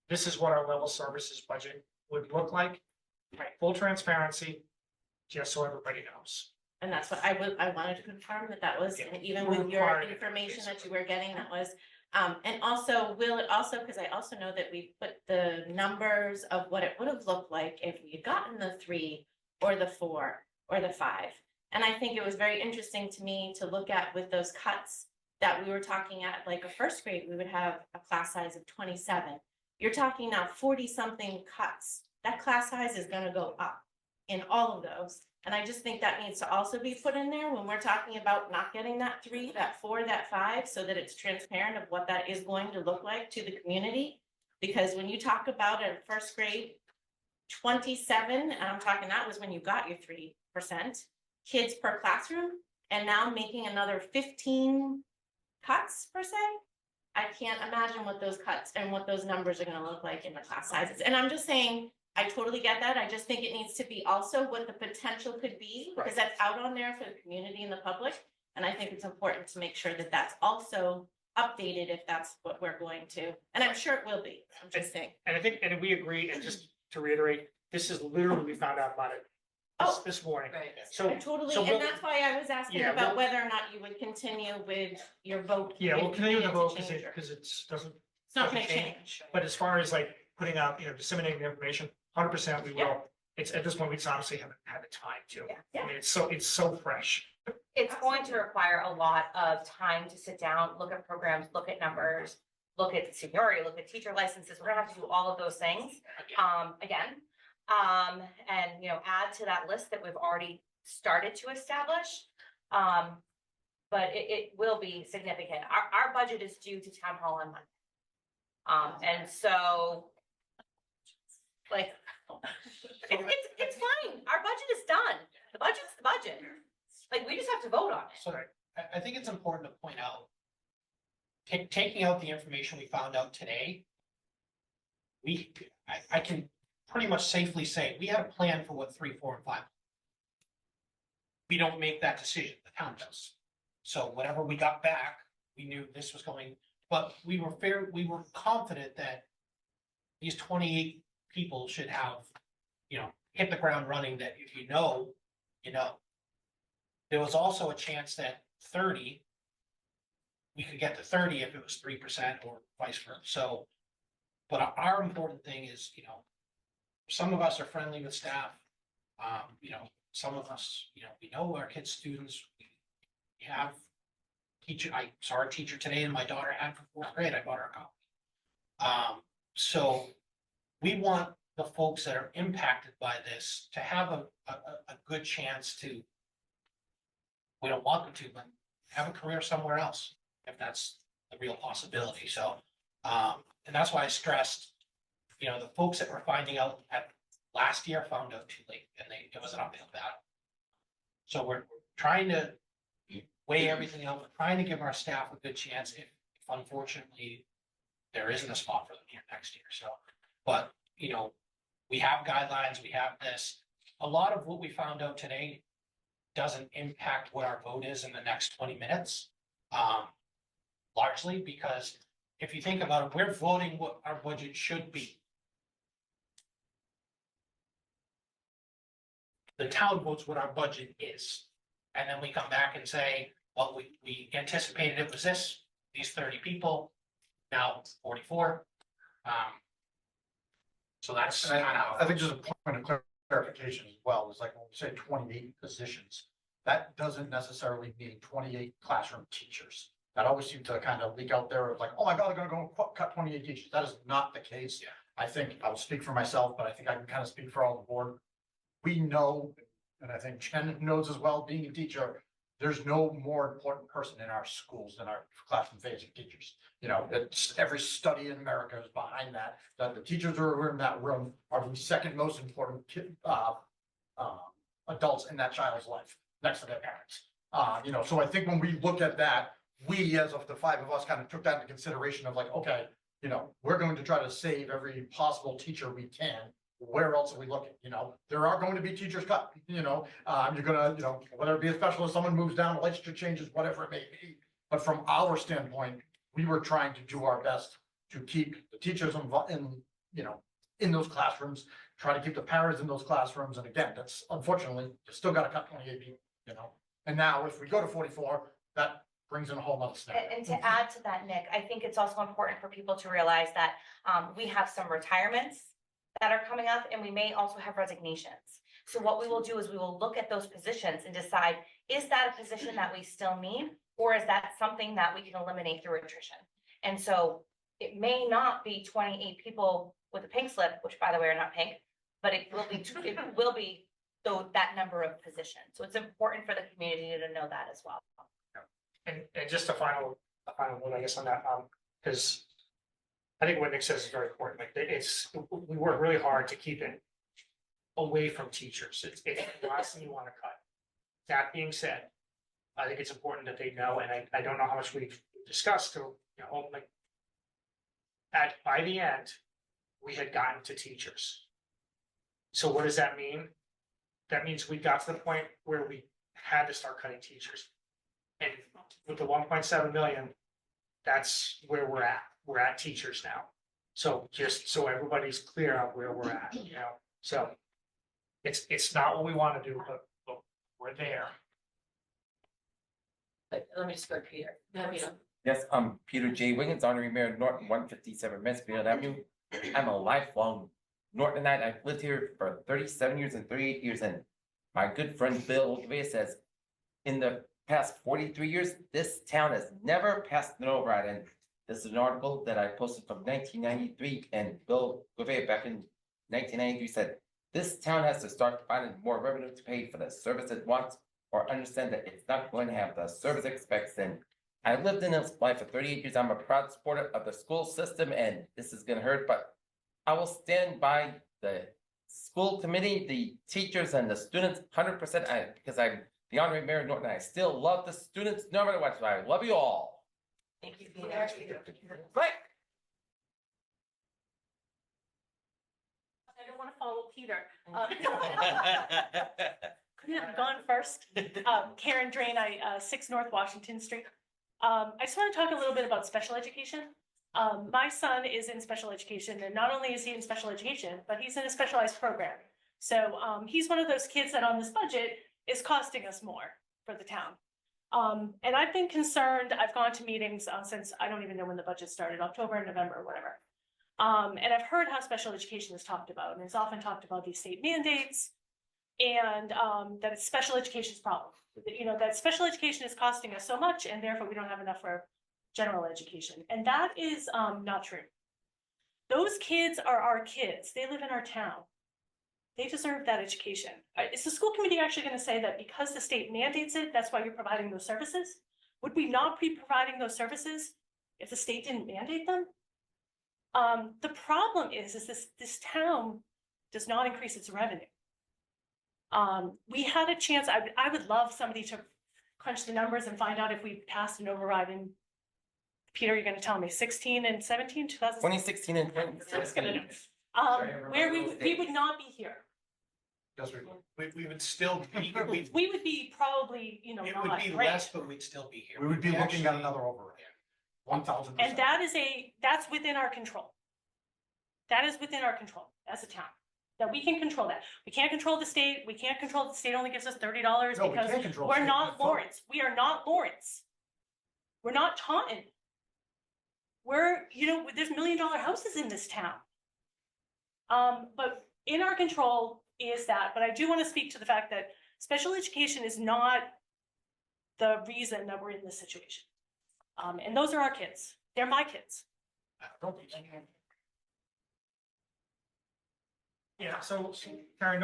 this is what our level services budget would look like. Right, full transparency, just so everybody knows. And that's what I wanted to confirm that was, and even We're with your required to, information that you were getting, that was. And also, will it also, because I also know that we put the numbers of what it would have looked like if we had gotten the 3 or the 4 or the 5. And I think it was very interesting to me to look at with those cuts that we were talking at, like a first grade, we would have a class size of 27. You're talking now 40-something cuts. That class size is gonna go up in all of those. And I just think that needs to also be put in there when we're talking about not getting that 3, that 4, that 5, so that it's transparent of what that is going to look like to the community. Because when you talk about a first grade, 27, and I'm talking that was when you got your 3% kids per classroom, and now making another 15 cuts per se. I can't imagine what those cuts and what those numbers are gonna look like in the class sizes. And I'm just saying, I totally get that. I just think it needs to be also what the potential could be, because that's out on there for the community and the public. And I think it's important to make sure that that's also updated if that's what we're going to, and I'm sure it will be. I'm just saying. And I think, and we agree, and just to reiterate, this is literally, we found out about it this morning. Right. So, Totally, so and we'll- that's why I was asking Yeah, about we'll- whether or not you would continue with your vote. yeah, we'll if continue you the needed vote to because change it, your- because it's doesn't, It's not doesn't gonna change. But as far as like putting out, disseminating the information, 100% we will. It's at this point, we just honestly haven't had the time to. Yeah. I mean, it's so fresh. It's going to require a lot of time to sit down, look at programs, look at numbers, look at seniority, look at teacher licenses. We're gonna have to do all of those things, again. And, add to that list that we've already started to establish. But it will be significant. Our budget is due to town hall on Monday. And so, like, it's fine. Our budget is done. The budget's the budget. Like, we just have to vote on it. So I think it's important to point out, taking out the information we found out today, I can pretty much safely say, we had a plan for what 3, 4, and 5. We don't make that decision, the town does. So whatever we got back, we knew this was going, but we were confident that these 28 people should have, hit the ground running, that if you know. There was also a chance that 30, we could get to 30 if it was 3% or vice versa. So, but our important thing is, some of us are friendly with staff. Some of us, we know our kids' students. We have teacher, I saw a teacher today and my daughter had for 4th grade. I bought her a copy. So we want the folks that are impacted by this to have a good chance to, we don't want them to, but have a career somewhere else, if that's the real possibility. So, and that's why I stressed, the folks that were finding out at last year found out too late, and it was an uphill battle. So we're trying to weigh everything out. We're trying to give our staff a good chance if unfortunately there isn't a spot for them here next year. So, but, we have guidelines, we have this. A lot of what we found out today doesn't impact what our vote is in the next 20 minutes. Largely because if you think about it, we're voting what our budget should be. The town votes what our budget is. And then we come back and say, well, we anticipated it was these 30 people, now 44. So that's kind of how. I think just a point of clarification as well, is like when we say 28 positions, that doesn't necessarily mean 28 classroom teachers. That always seemed to kind of leak out there of like, oh my God, they're gonna go cut 28 teachers. That is not the case. Yeah. I think I will speak for myself, but I think I can kind of speak for all the board. We know, and I think Jen knows as well, being a teacher, there's no more important person in our schools than our classroom facing teachers. It's every study in America is behind that the teachers who are in that room are the second most important adults in that child's life, next to their parents. So I think when we look at that, we, as of the 5 of us, kind of took that into consideration of like, okay, we're going to try to save every possible teacher we can. Where else are we looking? There are going to be teachers cut, you're gonna, whether it be a specialist, someone moves down, licensure changes, whatever it may be. But from our standpoint, we were trying to do our best to keep the teachers in those classrooms, try to keep the parents in those classrooms. And again, that's unfortunately, you still got to cut 28 people, And now if we go to 44, that brings in a whole nother step. And to add to that, Nick, I think it's also important for people to realize that we have some retirements that are coming up, and we may also have resignations. So what we will do is we will look at those positions and decide, is that a position that we still need? Or is that something that we can eliminate through attrition? And so it may not be 28 people with a pink slip, which by the way are not pink, but it will be that number of positions. So it's important for the community to know that as well. And just a final one, I guess, on that, because I think what Nick says is very important. Like we work really hard to keep it away from teachers. It's the last thing you want to cut. That being said, I think it's important that they know, and I don't know how much we've discussed to, like by the end, we had gotten to teachers. So what does that mean? That means we got to the point where we had to start cutting teachers. And with the 1.7 million, that's where we're at. We're at teachers now. So just so everybody's clear on where we're at, So it's not what we want to do, but we're there. But let me just go to Peter. Yes, I'm Peter J. Wiggins, honorary mayor of Norton, 157 Mansfield Avenue. I'm a lifelong Nortonite. I've lived here for 37 years and 38 years, and my good friend Bill Gavea says, in the past 43 years, this town has never passed an override. And this is an article that I posted from 1993, and Bill Gavea back in 1993 said, this town has to start finding more revenue to pay for the service it wants, or understand that it's not going to have the service it expects. And I lived in this life for 38 years. I'm a proud supporter of the school system, and this is gonna hurt, but I will stand by the school committee, the teachers and the students 100%, because I'm the honorary mayor of Norton. I still love the students no matter what. So I love you all. Thank you, Peter. Right. I don't want to follow Peter. Couldn't have gone first. Karen Drain, 6 North Washington Street. I just want to talk a little bit about special education. My son is in special education, and not only is he in special education, but he's in a specialized program. So he's one of those kids that on this budget is costing us more for the town. And I've been concerned, I've gone to meetings since, I don't even know when the budget started, October, November, or whatever. And I've heard how special education is talked about, and it's often talked about these state mandates, and that it's special education's problem. You know, that special education is costing us so much, and therefore we don't have enough for general education. And that is not true. Those kids are our kids. They live in our town. They deserve that education. Is the school committee actually going to say that because the state mandates it, that's why you're providing those services? Would we not be providing those services if the state didn't mandate them? The problem is this town does not increase its revenue. We had a chance, I would love somebody to crunch the numbers and find out if we passed an override in, Peter, you're gonna tell me, 16 and 17, 2016 and 2017. Where we would not be here. Because we would still be, We would be probably, you know, it would not be great. less, but we'd still be here. We would be looking at Actually- another override. 1000%. And that's within our control. That is within our control as a town, that we can control that. We can't control the state. We can't control the state only gives us $30 No, we because can't control we're state. not Lawrence. We are not Lawrence. We're not Taunton. We're, you know, there's $1 million houses in this town. But in our control is that, but I do want to speak to the fact that special education is not the reason that we're in this situation. And those are our kids. They're my kids. Don't be. Yeah, so Karen,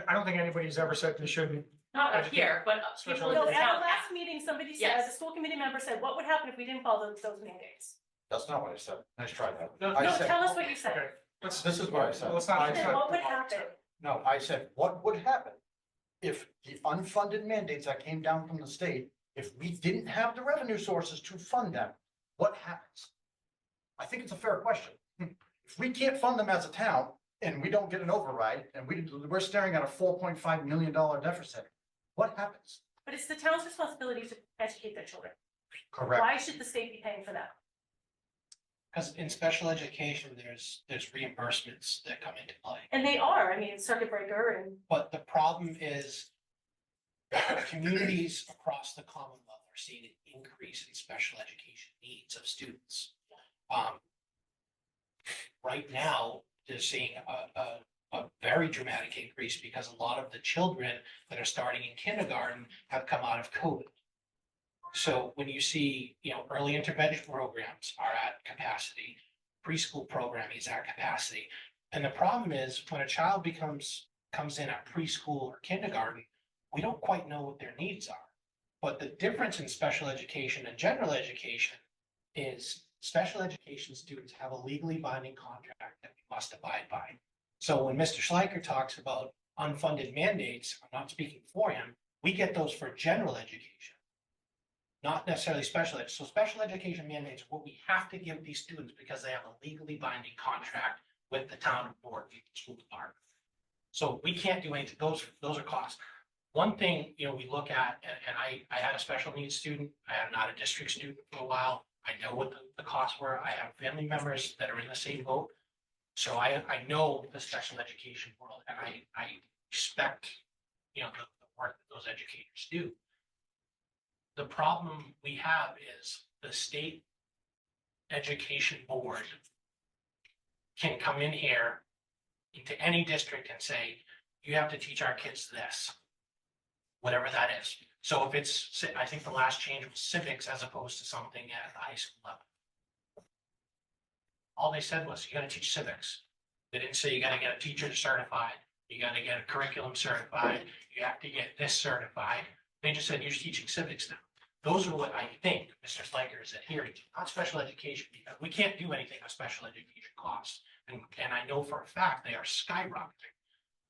I don't think anybody's ever said they shouldn't. Not up here, but Special people, at education. the last meeting, somebody said, Yes. the school committee member said, what would happen if we didn't follow those mandates? That's not what I said. Nice try that. No, I No, said- tell us what you said. Okay, let's, This is what I said. let's not. I And let's then not- what would happen? No, I said, what would happen if the unfunded mandates that came down from the state, if we didn't have the revenue sources to fund them, what happens? I think it's a fair question. If we can't fund them as a town and we don't get an override and we're staring at a $4.5 million deficit, what happens? But it's the town's responsibility to educate their children. Correct. Why should the state be paying for that? Because in special education, there's reimbursements that come into play. And they are, I mean, circuit breaker and, But the problem is communities across the Commonwealth are seeing an increase in special education needs of students. Right now, they're seeing a very dramatic increase because a lot of the children that are starting in kindergarten have come out of COVID. So when you see, you know, early intervention programs are at capacity, preschool programming is at capacity. And the problem is when a child comes in at preschool or kindergarten, we don't quite know what their needs are. But the difference in special education and general education is special education students have a legally binding contract that we must abide by. So when Mr. Schleicher talks about unfunded mandates, I'm not speaking for him, we get those for general education, not necessarily special ed. So special education mandates, what we have to give these students because they have a legally binding contract with the town board, the school department. So we can't do anything. Those are costs. One thing, you know, we look at, and I had a special needs student, I had not a district student for a while. I know what the costs were. I have family members that are in the same boat. So I know the special education world, and I respect, you know, the work that those educators do. The problem we have is the state education board can come in here into any district and say, you have to teach our kids this, whatever that is. So if it's, I think the last change was civics as opposed to something at the high school level. All they said was, you gotta teach civics. They didn't say you gotta get a teacher certified, you gotta get a curriculum certified, you have to get this certified. They just said, you're teaching civics now. Those are what I think Mr. Sliker is adhering to, not special education, because we can't do anything with special education costs. And I know for a fact they are skyrocketing.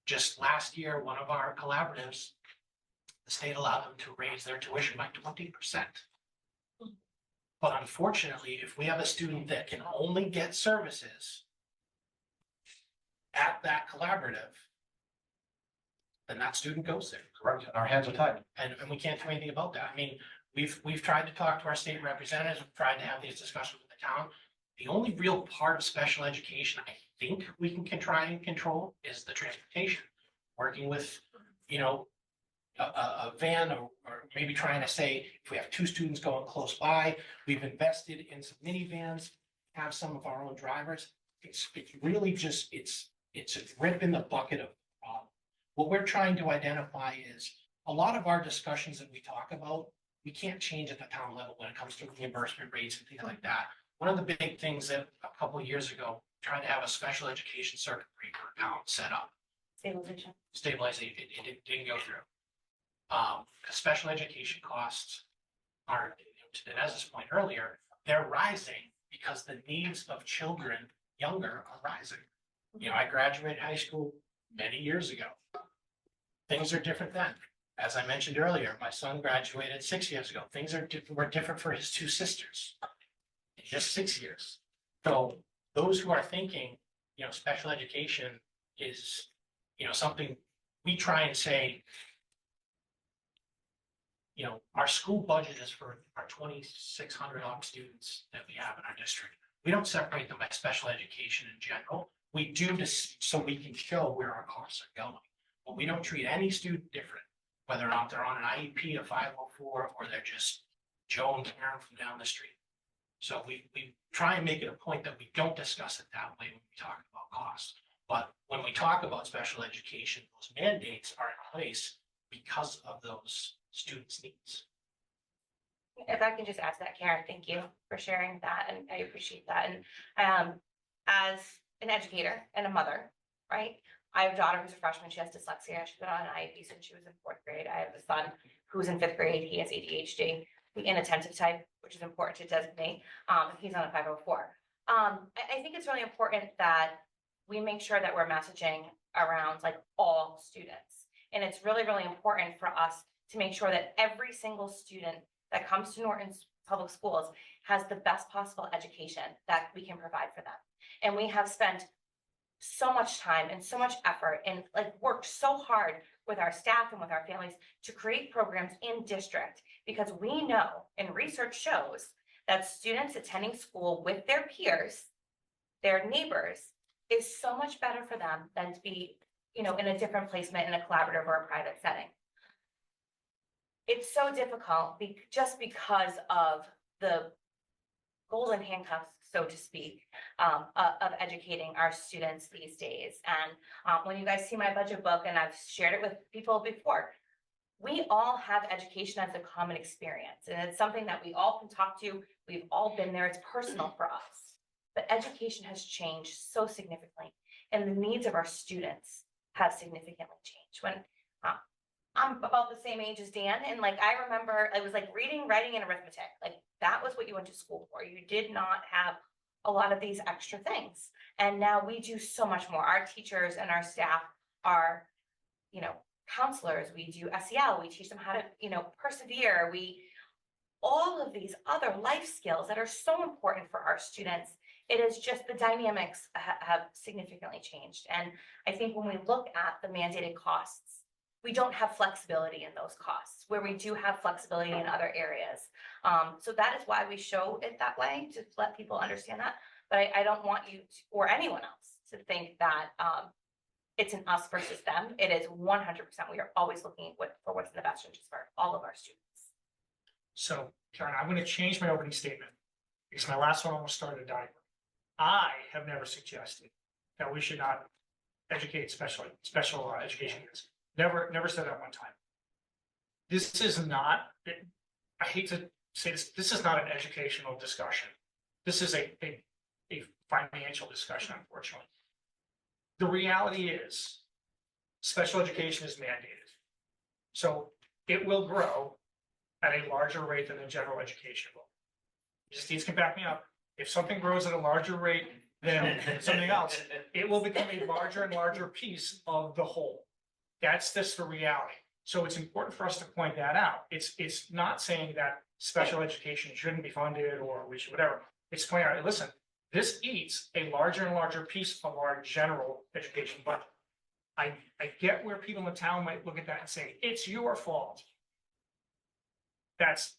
Just last year, one of our collaboratives, the state allowed them to raise their tuition by 20%. But unfortunately, if we have a student that can only get services at that collaborative, then that student goes there. Correct, and our hands are tied. And we can't do anything about that. I mean, we've tried to talk to our state representatives, we've tried to have these discussions with the town. The only real part of special education I think we can try and control is the transportation. Working with, you know, a van or maybe trying to say, if we have two students going close by, we've invested in some minivans, have some of our own drivers. It's really just, it's a drip in the bucket of the problem. What we're trying to identify is a lot of our discussions that we talk about, we can't change at the town level when it comes to reimbursement rates and things like that. One of the big things that a couple of years ago, tried to have a special education circuit breaker account set up. Stabilization, it didn't go through. Special education costs are, to Nez's point earlier, they're rising because the needs of children younger are rising. You know, I graduated high school many years ago. Things are different then. As I mentioned earlier, my son graduated 6 years ago. Things were different for his two sisters. In just 6 years. So those who are thinking, you know, special education is, you know, something we try and say, you know, our school budget is for our 2,600 odd students that we have in our district. We don't separate them by special education in general. We do this so we can show where our costs are going. But we don't treat any student different, whether or not they're on an IEP, a 504, or they're just Joe and Karen from down the street. So we try and make it a point that we don't discuss it that way when we talk about costs. But when we talk about special education, those mandates are in place because of those students' needs. If I can just add to that, Karen, thank you for sharing that, and I appreciate that. And as an educator and a mother, right? I have a daughter who's a freshman, she has dyslexia, she's been on an IEP since she was in 4th grade. I have a son who's in 5th grade, he has ADHD, the inattentive type, which is important to designate. He's on a 504. I think it's really important that we make sure that we're messaging around like all students. And it's really, really important for us to make sure that every single student that comes to Norton's public schools has the best possible education that we can provide for them. And we have spent so much time and so much effort and like worked so hard with our staff and with our families to create programs in district, because we know and research shows that students attending school with their peers, their neighbors, is so much better for them than to be, you know, in a different placement in a collaborative or a private setting. It's so difficult just because of the golden handcuffs, so to speak, of educating our students these days. And when you guys see my budget book, and I've shared it with people before, we all have education as a common experience. And it's something that we all can talk to. We've all been there. It's personal for us. But education has changed so significantly. And the needs of our students have significantly changed. When I'm about the same age as Dan, and like I remember it was like reading, writing, and arithmetic. Like that was what you went to school for. You did not have a lot of these extra things. And now we do so much more. Our teachers and our staff are, you know, counselors. We do SEL. We teach them how to, you know, persevere. All of these other life skills that are so important for our students. It is just the dynamics have significantly changed. And I think when we look at the mandated costs, we don't have flexibility in those costs where we do have flexibility in other areas. So that is why we show it that way, to let people understand that. But I don't want you to, or anyone else to think that it's an us versus them. It is 100%. We are always looking for what's in the best interest for all of our students. So Karen, I'm gonna change my opening statement because my last one almost started a diagram. I have never suggested that we should not educate special education kids. Never said that one time. This is not, I hate to say this, this is not an educational discussion. This is a financial discussion, unfortunately. The reality is, special education is mandated. So it will grow at a larger rate than the general education will. Steve's can back me up. If something grows at a larger rate than something else, it will become a larger and larger piece of the whole. That's just the reality. So it's important for us to point that out. It's not saying that special education shouldn't be funded or we should, whatever. It's pointing out, listen, this eats a larger and larger piece of our general education budget. I get where people in the town might look at that and say, it's your fault. That's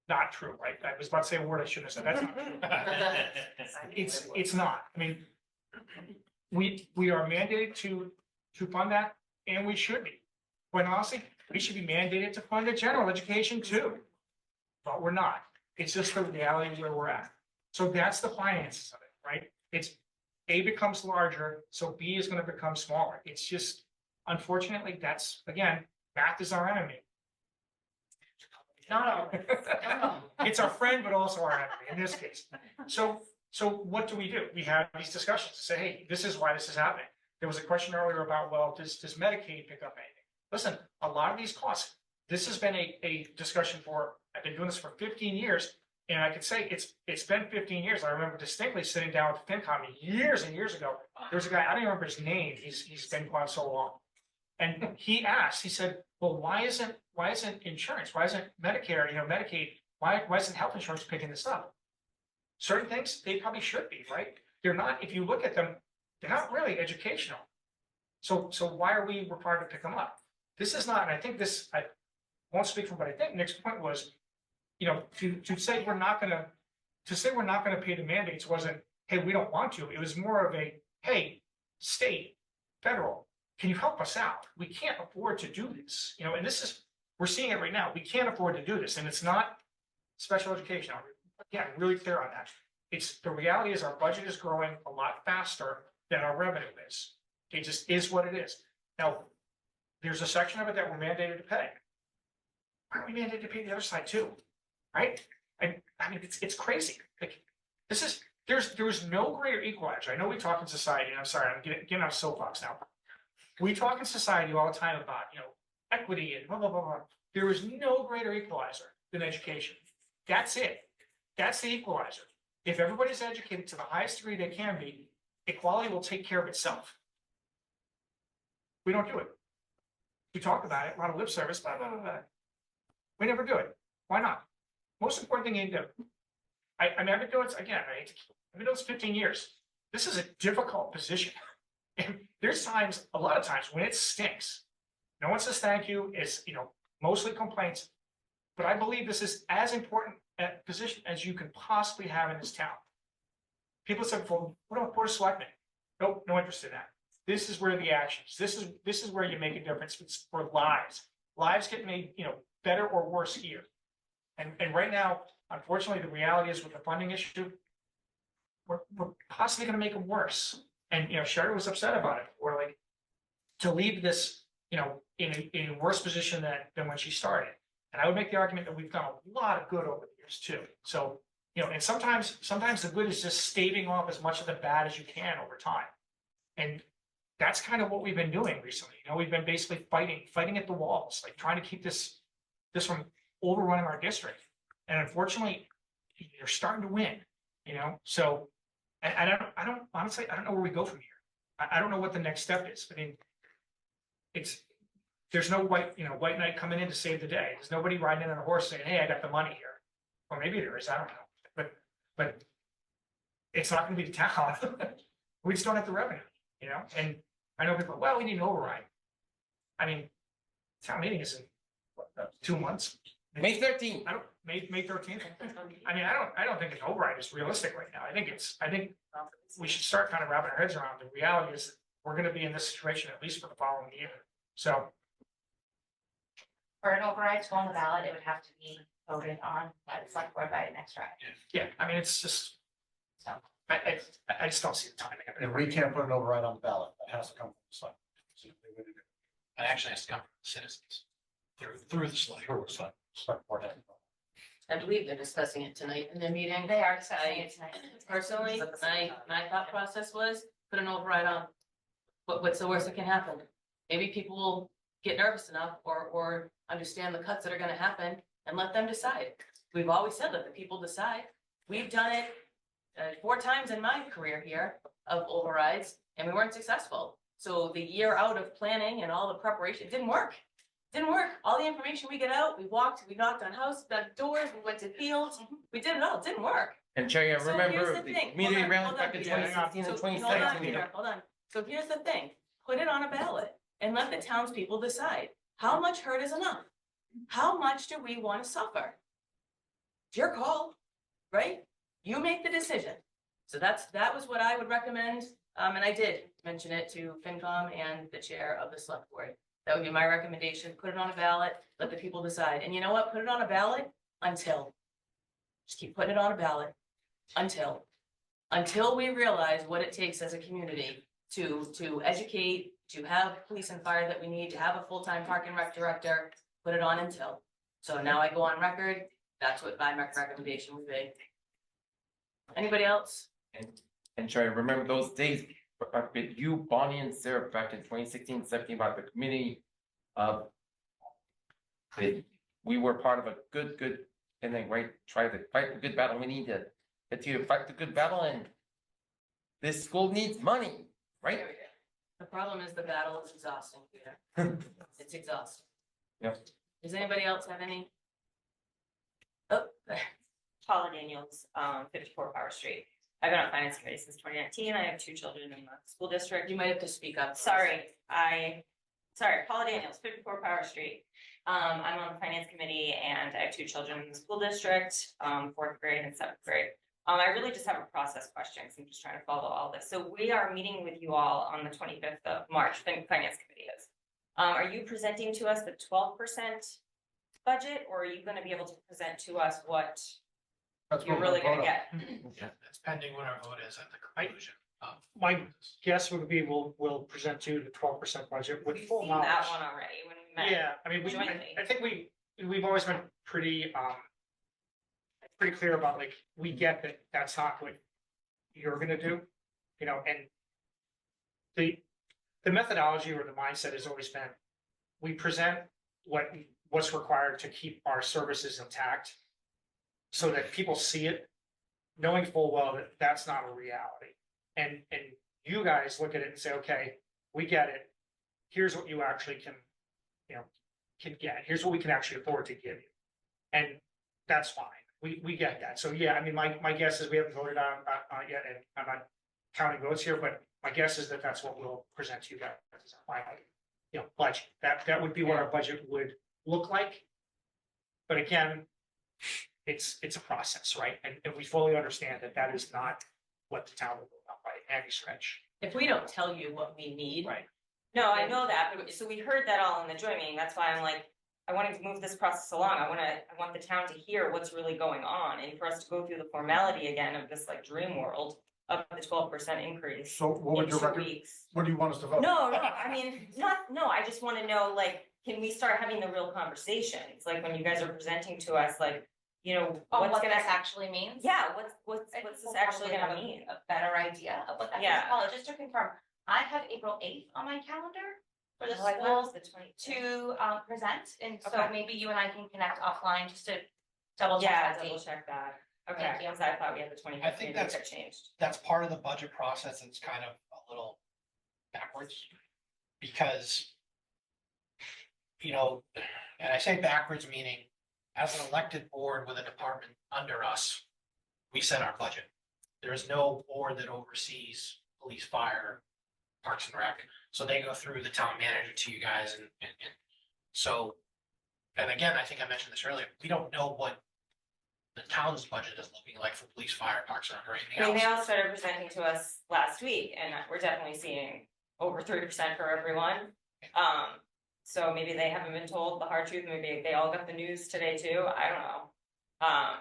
not true, right? I was about to say a word I shouldn't have said. That's not true. It's not. I mean, we are mandated to fund that, and we should be. Quite honestly, we should be mandated to fund the general education too. But we're not. It's just the reality where we're at. So that's the finances of it, right? It's A becomes larger, so B is going to become smaller. It's just, unfortunately, that's, again, math is our enemy. Not all. It's our friend, but also our enemy in this case. So what do? We have these discussions to say, hey, this is why this is happening. There was a question earlier about, well, does Medicaid pick up anything? Listen, a lot of these costs, this has been a discussion for, I've been doing this for 15 years. And I could say it's been 15 years. I remember distinctly sitting down with the FinCom years and years ago. There was a guy, I don't even remember his name. He's been gone so long. And he asked, he said, well, why isn't insurance? Why isn't Medicare, Medicaid, why isn't health insurance picking this up? Certain things, they probably should be, right? They're not, if you look at them, they're not really educational. So why are we required to pick them up? This is not, and I think this, I won't speak for what I think. Nick's point was, to say we're not gonna pay the mandates wasn't, hey, we don't want to. It was more of a, hey, state, federal, can you help us out? We can't afford to do this, and this is, we're seeing it right now. We can't afford to do this, and it's not special education. I'm really clear on that. It's, the reality is our budget is growing a lot faster than our revenue is. It just is what it is. Now, there's a section of it that we're mandated to pay. Why are we mandated to pay the other side too? Right? I mean, it's crazy. Like, this is, there's no greater equalizer. I know we talk in society, and I'm sorry, I'm getting off soapbox now. We talk in society all the time about, equity and blah, blah, blah, blah. There is no greater equalizer than education. That's it. That's the equalizer. If everybody's educated to the highest degree they can be, equality will take care of itself. We don't do it. We talk about it, a lot of lip service, blah, blah, blah, blah. We never do it. Why not? Most important thing you do. I mean, I've been doing this, again, I've been doing this 15 years. This is a difficult position. And there's times, a lot of times, when it stinks. No one says thank you. It's, mostly complaints. But I believe this is as important a position as you can possibly have in this town. People said, well, what about Board of Selectmen? Nope, no interest in that. This is where the actions, this is where you make a difference. It's for lives. Lives get made, better or worse here. And right now, unfortunately, the reality is with the funding issue, we're possibly going to make them worse. And, Sherry was upset about it. We're like, to leave this, in a worse position than when she started. And I would make the argument that we've done a lot of good over the years too. So, and sometimes the good is just staving off as much of the bad as you can over time. And that's kind of what we've been doing recently. We've been basically fighting at the walls, like trying to keep this from overrunning our district. And unfortunately, you're starting to win, so I don't honestly, I don't know where we go from here. I don't know what the next step is. I mean, there's no white knight coming in to save the day. There's nobody riding in on a horse saying, hey, I got the money here. Or maybe there is, I don't know. But it's not going to be the town. We just don't have the revenue, and I know people, well, we need an override. I mean, town meeting is in 2 months. May 13th. May 13th. I mean, I don't think an override is realistic right now. I think we should start kind of wrapping our heads around the reality is we're going to be in this situation at least for the following year. So For an override to go on the ballot, it would have to be voted on by the select board by next Friday. Yeah, I mean, it's just, So. I just don't see the timing of And it. we can't put an override on the ballot, that has to come from the select. It actually has to come from the citizens through the select. Select board has to vote. I believe they're discussing it tonight in their meeting. They are discussing it tonight. Personally, my thought process was put an override on. What's the worst that can happen? Maybe people will get nervous enough or understand the cuts that are gonna happen and let them decide. We've always said let the people decide. We've done it 4 times in my career here of overrides and we weren't successful. So the year out of planning and all the preparation, it didn't work. Didn't work. All the information we get out, we walked, we knocked on doors, we went to fields, we did it all. It didn't work. And Cherry, I So here's remember the the thing. community Hold on, rally hold back on, in Peter. 2016 and So, hold on, 2017. Peter, hold on. So here's the thing, put it on a ballot and let the townspeople decide. How much hurt is enough? How much do we want to suffer? It's your call, right? You make the decision. So that was what I would recommend. And I did mention it to FinCom and the chair of the select board. That would be my recommendation. Put it on a ballot, let the people decide. And you know what? Put it on a ballot until. Just keep putting it on a ballot until we realize what it takes as a community to educate, to have police and fire that we need, to have a full-time park and rec director, put it on until. So now I go on record, that's what my recommendation would be. Anybody else? And Cherry, remember those days, with you, Bonnie and Sarah back in 2016, 17 about the committee we were part of a good, and then try to fight the good battle. We need to continue to fight the good battle and this school needs money, right? The problem is the battle is exhausting, Peter. It's exhausting. Yep. Does anybody else have any? Oh, Paula Daniels, 54 Power Street. I've been on finance committee since 2019. I have 2 children in the school district. you might have to speak up. Sorry, Paula Daniels, 54 Power Street. I'm on the finance committee and I have 2 children in the school district, 4th grade and 7th grade. I really just have a process question because I'm just trying to follow all this. So we are meeting with you all on the 25th of March, finance committee is. Are you presenting to us the 12% budget or are you going to be able to present to us what That's you're what really we'll going to vote get? Yeah, that's pending what our vote is at the conclusion. My guess would be we'll present you the 12% budget with We've full seen knowledge. that one already when we met. Yeah, I mean, jointly. I think we've always been pretty clear about like, we get that that's not what you're gonna do, you know, and the methodology or the mindset has always been, we present what's required to keep our services intact so that people see it, knowing full well that that's not a reality. And you guys look at it and say, okay, we get it. Here's what you actually can get. Here's what we can actually afford to give you. And that's fine. We get that. So yeah, I mean, my guess is we haven't voted on yet, and I'm not counting votes here, but my guess is that that's what we'll present to you guys. Budget. That would be what our budget would look like. But again, it's a process, right? And we fully understand that that is not what the town will do by any stretch. If we don't tell you what we need. Right. No, I know that, but so we heard that all in the joint meeting. That's why I'm like, I wanted to move this process along. I want the town to hear what's really going on and for us to go through the formality again of this like dream world of the 12% increase. So what would in your 2 record, weeks. what do you want us to vote? No, I mean, I just want to know, like, can we start having the real conversations? Like when you guys are presenting to us, like, you know, Oh, what's what gonna this actually means? Yeah, what's I think this we'll actually probably gonna have mean? A better idea of what that means. Yeah. Paula, just to confirm, I have April 8th on my calendar for the Oh, I thought it was schools the 22nd. to present, and so Okay. maybe you and I can connect offline just to double Yeah, check that double date. check that. Okay, Thank you. because I thought we had the 25th. I think maybe it that's- got changed. That's part of the budget process that's kind of a little backwards. Because, and I say backwards meaning, as an elected board with a department under us, we set our budget. There is no board that oversees police, fire, parks and rec. So they go through the town manager to you guys and so, and again, I think I mentioned this earlier, we don't know what the town's budget is looking like for police, fire, parks and rec or anything I mean, else. they all started presenting to us last week and we're definitely seeing over 3% for everyone. So maybe they haven't been told the hard truth, maybe they all got the news today too, I don't know. But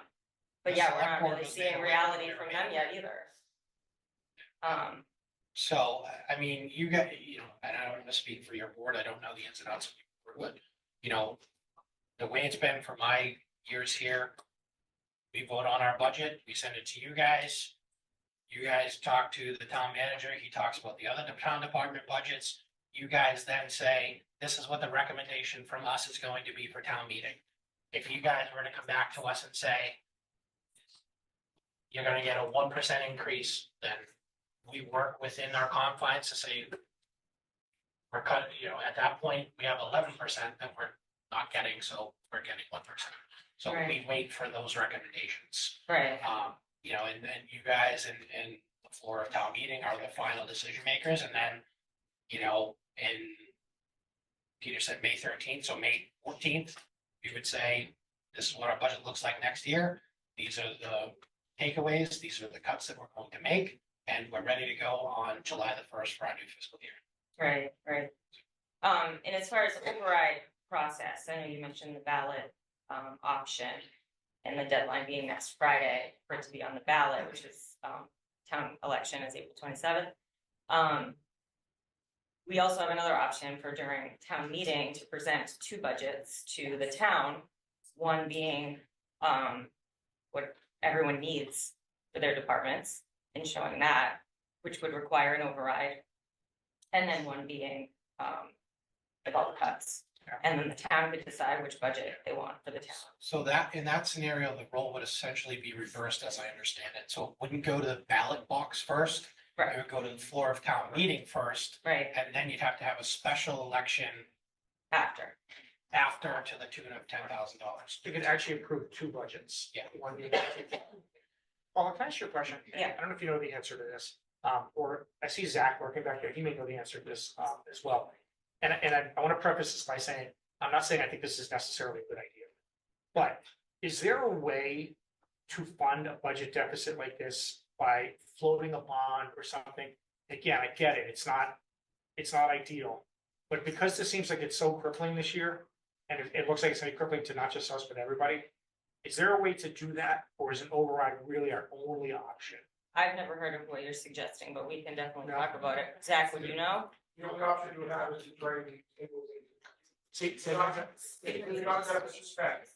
The yeah, we're select not board really was seeing made reality aware from of them it. yet either. So, I mean, you got, and I don't want to speak for your board, I don't know the ins and outs of your board, but, the way it's been for my years here, we vote on our budget, we send it to you guys. You guys talk to the town manager, he talks about the other town department budgets. You guys then say, this is what the recommendation from us is going to be for town meeting. If you guys were to come back to us and say, you're gonna get a 1% increase, then we work within our confines to say, we're cut, at that point, we have 11% that we're not getting, so we're getting 1%. So Right. we wait for those recommendations. Right. And you guys and the floor of town meeting are the final decision makers, and then, in Peter said May 13th, so May 14th, we would say, this is what our budget looks like next year. These are the takeaways, these are the cuts that we're going to make, and we're ready to go on July the 1st for our new fiscal year. Right, right. And as far as the override process, I know you mentioned the ballot option and the deadline being next Friday for it to be on the ballot, which is town election is April 27th. We also have another option for during town meeting to present two budgets to the town. One being what everyone needs for their departments and showing that, which would require an override. And then one being with all the cuts. And then the town could decide which budget they want for the town. So that, in that scenario, the role would essentially be reversed as I understand it. So it wouldn't go to the ballot box first. Right. It would go to the floor of town meeting first, Right, and then you'd have to have a special election after. after to the tune of $10,000. You could actually approve two budgets. Yeah. One being. Paula, can I ask you a question? Yeah. I don't know if you know the answer to this, or I see Zach working back there, he may know the answer to this, as well. And I want to preface this by saying, I'm not saying I think this is necessarily a good idea. But is there a way to fund a budget deficit like this by floating a bond or something? Again, I get it, it's not ideal. But because this seems like it's so crippling this year, and it looks like it's gonna be crippling to not just us, but everybody, is there a way to do that, or is an override really our only option? I've never heard of what you're suggesting, but we can definitely talk about it. Zach, would you know? The only option you would have is to drain the stabilization. See, not that suspect.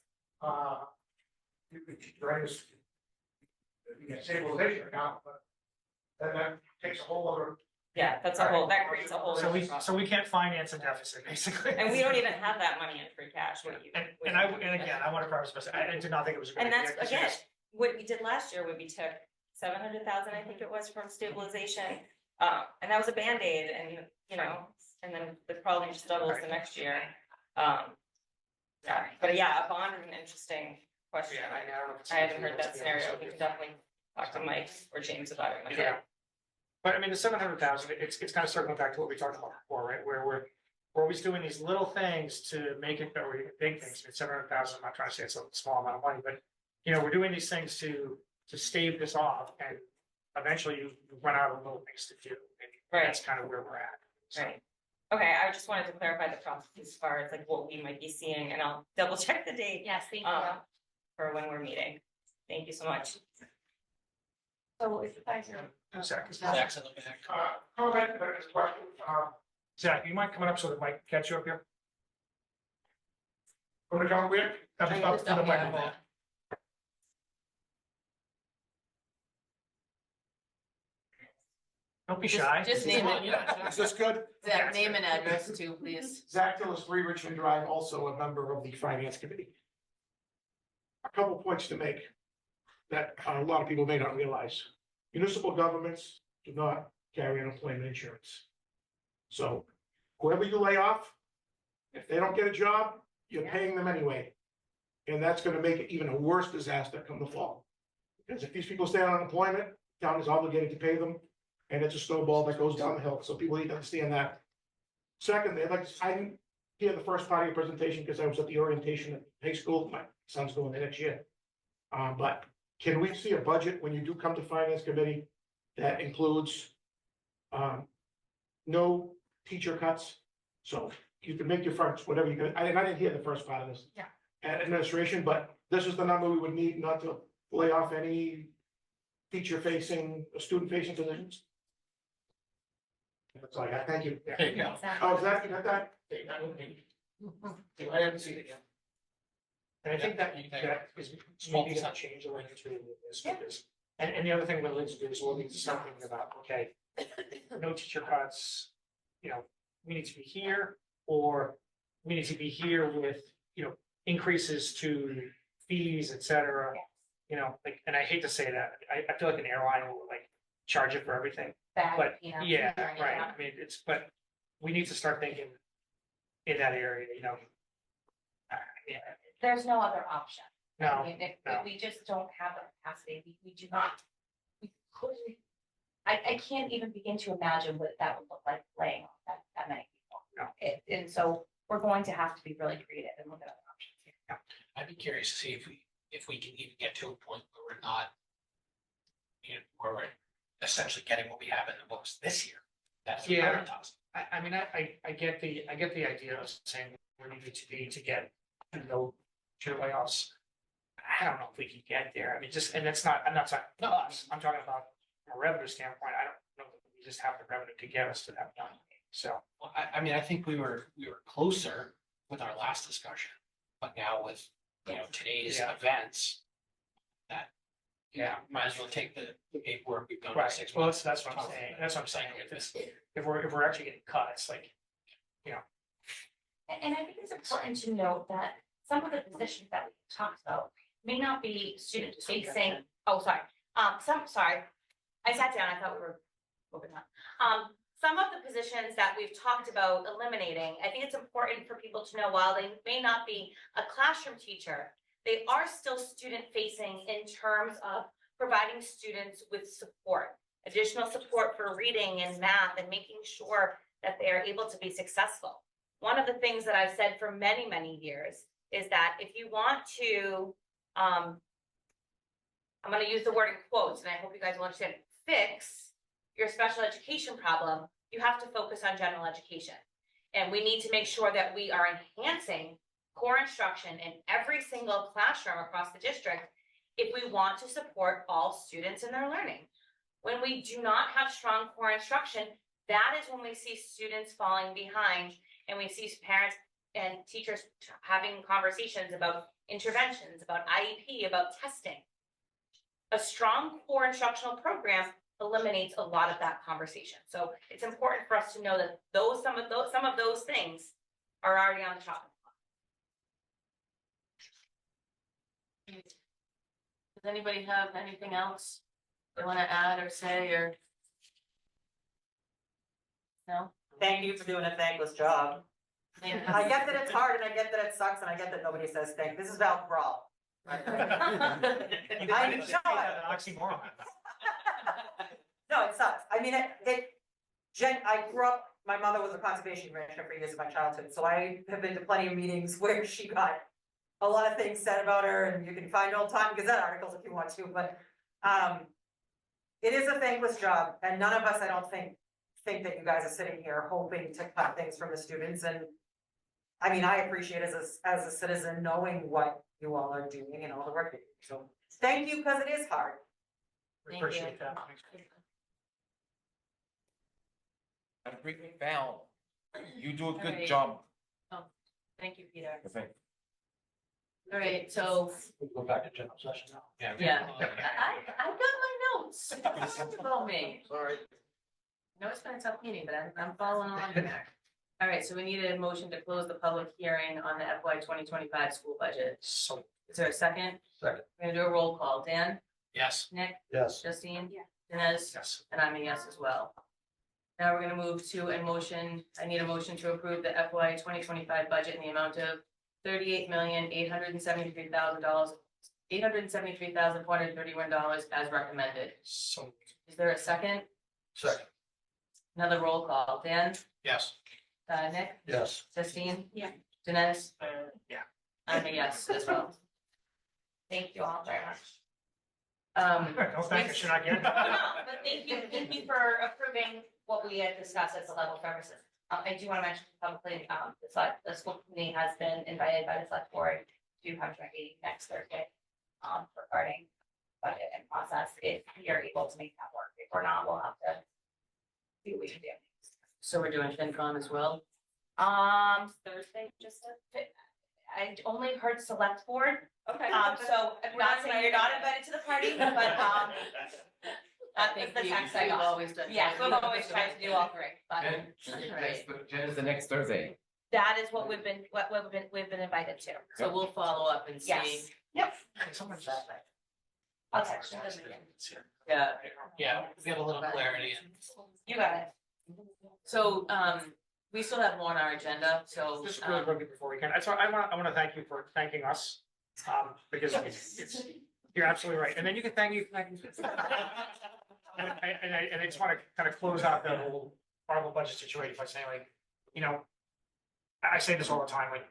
You could drain this. You get stabilization account, but then that takes a whole other. Yeah, that's a whole, that creates a whole. So different so we can't finance a deficit, basically. And we don't even have that money in free cash. What you- And again, I want to preface this, I did not think it was a good And idea. that's, 'cause again, it's- what we did last year, when we took 700,000, I think it was, from stabilization. And that was a Band-Aid and, and then the problem just doubles the next year. Yeah, but yeah, a bond is an interesting question. Yeah, I don't know if it's- I haven't heard that scenario. We can definitely talk to Mike or James about it. Yeah. But I mean, the 700,000, it's kind of circling back to what we talked about before, right? Where we're always doing these little things to make it, or even big things. I mean, 700,000, I'm not trying to say it's a small amount of money, but we're doing these things to stave this off, and eventually you run out of little things to do. And Right. that's kind of where we're at. So, Right. Okay, I just wanted to clarify the process as far as like what we might be seeing, and I'll double check the date. Yes, thank For when we're meeting. Thank you so much. So it's advisory. Zach, Zach's in the back. comment, question. Zach, you mind coming up so that Mike can catch you up here? Want to come quick? Up to the microphone. Don't be shy. Just name it. Is this good? Zach, name and address too, please. Zach Tillis, 3 Richmond Drive, also a member of the Finance Committee. A couple points to make that a lot of people may not realize. Municipal governments do not carry unemployment insurance. So whoever you lay off, if they don't get a job, you're paying them anyway. And that's gonna make it even a worse disaster come the fall. Because if these people stay on unemployment, town is obligated to pay them. And it's a snowball that goes down the hill, so people need to understand that. Secondly, I didn't hear the first part of your presentation because I was at the orientation at high school, my son's going there next year. But can we see a budget when you do come to finance committee that includes no teacher cuts? So you can make your first, whatever you can, I didn't hear the first part of this. Yeah. Administration, but this is the number we would need not to lay off any teacher-facing, student-facing positions? That's all I got. Thank you. There you go. Oh, is that? I haven't seen it yet. And I think that is maybe not change the way it's reading this, because, and the other thing we'll need to do is we'll need to start thinking about, okay, no teacher cuts, we need to be here, or we need to be here with, increases to fees, et cetera. Like, and I hate to say that, I feel like an airline will like charge it for everything, but yeah, right, I mean, but we need to start thinking in that area, yeah. There's no other option. No, I mean, no. we just don't have the capacity, we do not. We couldn't, I can't even begin to imagine what that would look like laying off that many people. No. And so we're going to have to be really creative and look at other options here. I'd be curious to see if we can even get to a point where we're not, where we're essentially getting what we have in the books this year. That's Yeah. $100,000. I mean, I get the idea of saying where we need to be to get no tier layoffs. I don't know if we can get there. I mean, and that's not, I'm not talking us, I'm talking about from a revenue standpoint. I don't know that we just have the revenue to get us to that point. So, Well, I mean, I think we were closer with our last discussion, but now with, today's Yeah. events, that, yeah. might as well take the paperwork we've done. for Right, 6 well, months. that's what I'm saying. That's what I'm saying. If we're actually getting cuts, like, And I think it's important to note that some of the positions that we talked about may not be student facing, sorry, I sat down, I thought we were moving on. Some of the positions that we've talked about eliminating, I think it's important for people to know, while they may not be a classroom teacher, they are still student facing in terms of providing students with support, additional support for reading and math and making sure that they are able to be successful. One of the things that I've said for many, many years is that if you want to, I'm going to use the word in quotes, and I hope you guys will understand, fix your special education problem, you have to focus on general education. And we need to make sure that we are enhancing core instruction in every single classroom across the district if we want to support all students in their learning. When we do not have strong core instruction, that is when we see students falling behind, and we see parents and teachers having conversations about interventions, about IEP, about testing. A strong core instructional program eliminates a lot of that conversation. So it's important for us to know that some of those things are already on the chopping block. Does anybody have anything else they want to add or say, or? No? Thank you for doing a thankless job. Yeah. I get that it's hard and I get that it sucks and I get that nobody says thank. This is Val Brawl. I know it. oxymoron. No, it sucks. I mean, I grew up, my mother was a conservation commissioner for years of my childhood, so I have been to plenty of meetings where she got a lot of things said about her, and you can find old Time Gazette articles if you want to, but it is a thankless job, and none of us, I don't think that you guys are sitting here hoping to cut things from the students, and I mean, I appreciate as a citizen knowing what you all are doing and all the work you do. So thank you, because it is hard. We appreciate that. Val, you do a good Alright. job. Thank you, Peter. Okay. All right, so, We go back to general session now. yeah, I got my notes. Don't about me. Sorry. No, it's been a tough meeting, but I'm following along there. All right, so we need a motion to close the public hearing on the FY 2025 school budget. So, Is there a second? Second. We're gonna do a roll call. Dan, Yes. Nick, Yes. Justine? Yeah. Dinesh? yes. And I'm a yes as well. Now we're gonna move to a motion, I need a motion to approve the FY 2025 budget in the amount of $38,873,000, $873,431 as recommended. So, Is there a second? Second. Another roll call. Dan, Yes. Nick, Yes. Justine? Yeah. Dinesh? yeah. I'm a yes as well. Thank you all very much. No, thank you, should I get? But thank you for approving what we had discussed as the level services. I do want to mention publicly, the school committee has been invited by the select board do have a meeting next Thursday, regarding budget and process, if we are able to make that work. If we're not, we'll have to see what we can do. So we're doing FinCom as well? Thursday, I only heard select board, Okay. so I'm not saying you're not invited to the party, but, I think that's the text I we've got. always done. Yes, we've always tried to do all three, but Jen is the next Thursday. that is what we've been invited to. So we'll follow up and see. Yes. Yep. I'll text you. Yeah. Yeah, get a little clarity. You got it. So, we still have more on our agenda, so. Just really quickly before we can, so I want to thank you for thanking us, because it's, you're absolutely right, and then you can thank you. And I just want to kind of close out the whole horrible budget situation by saying, like, you know, I say this all the time, like,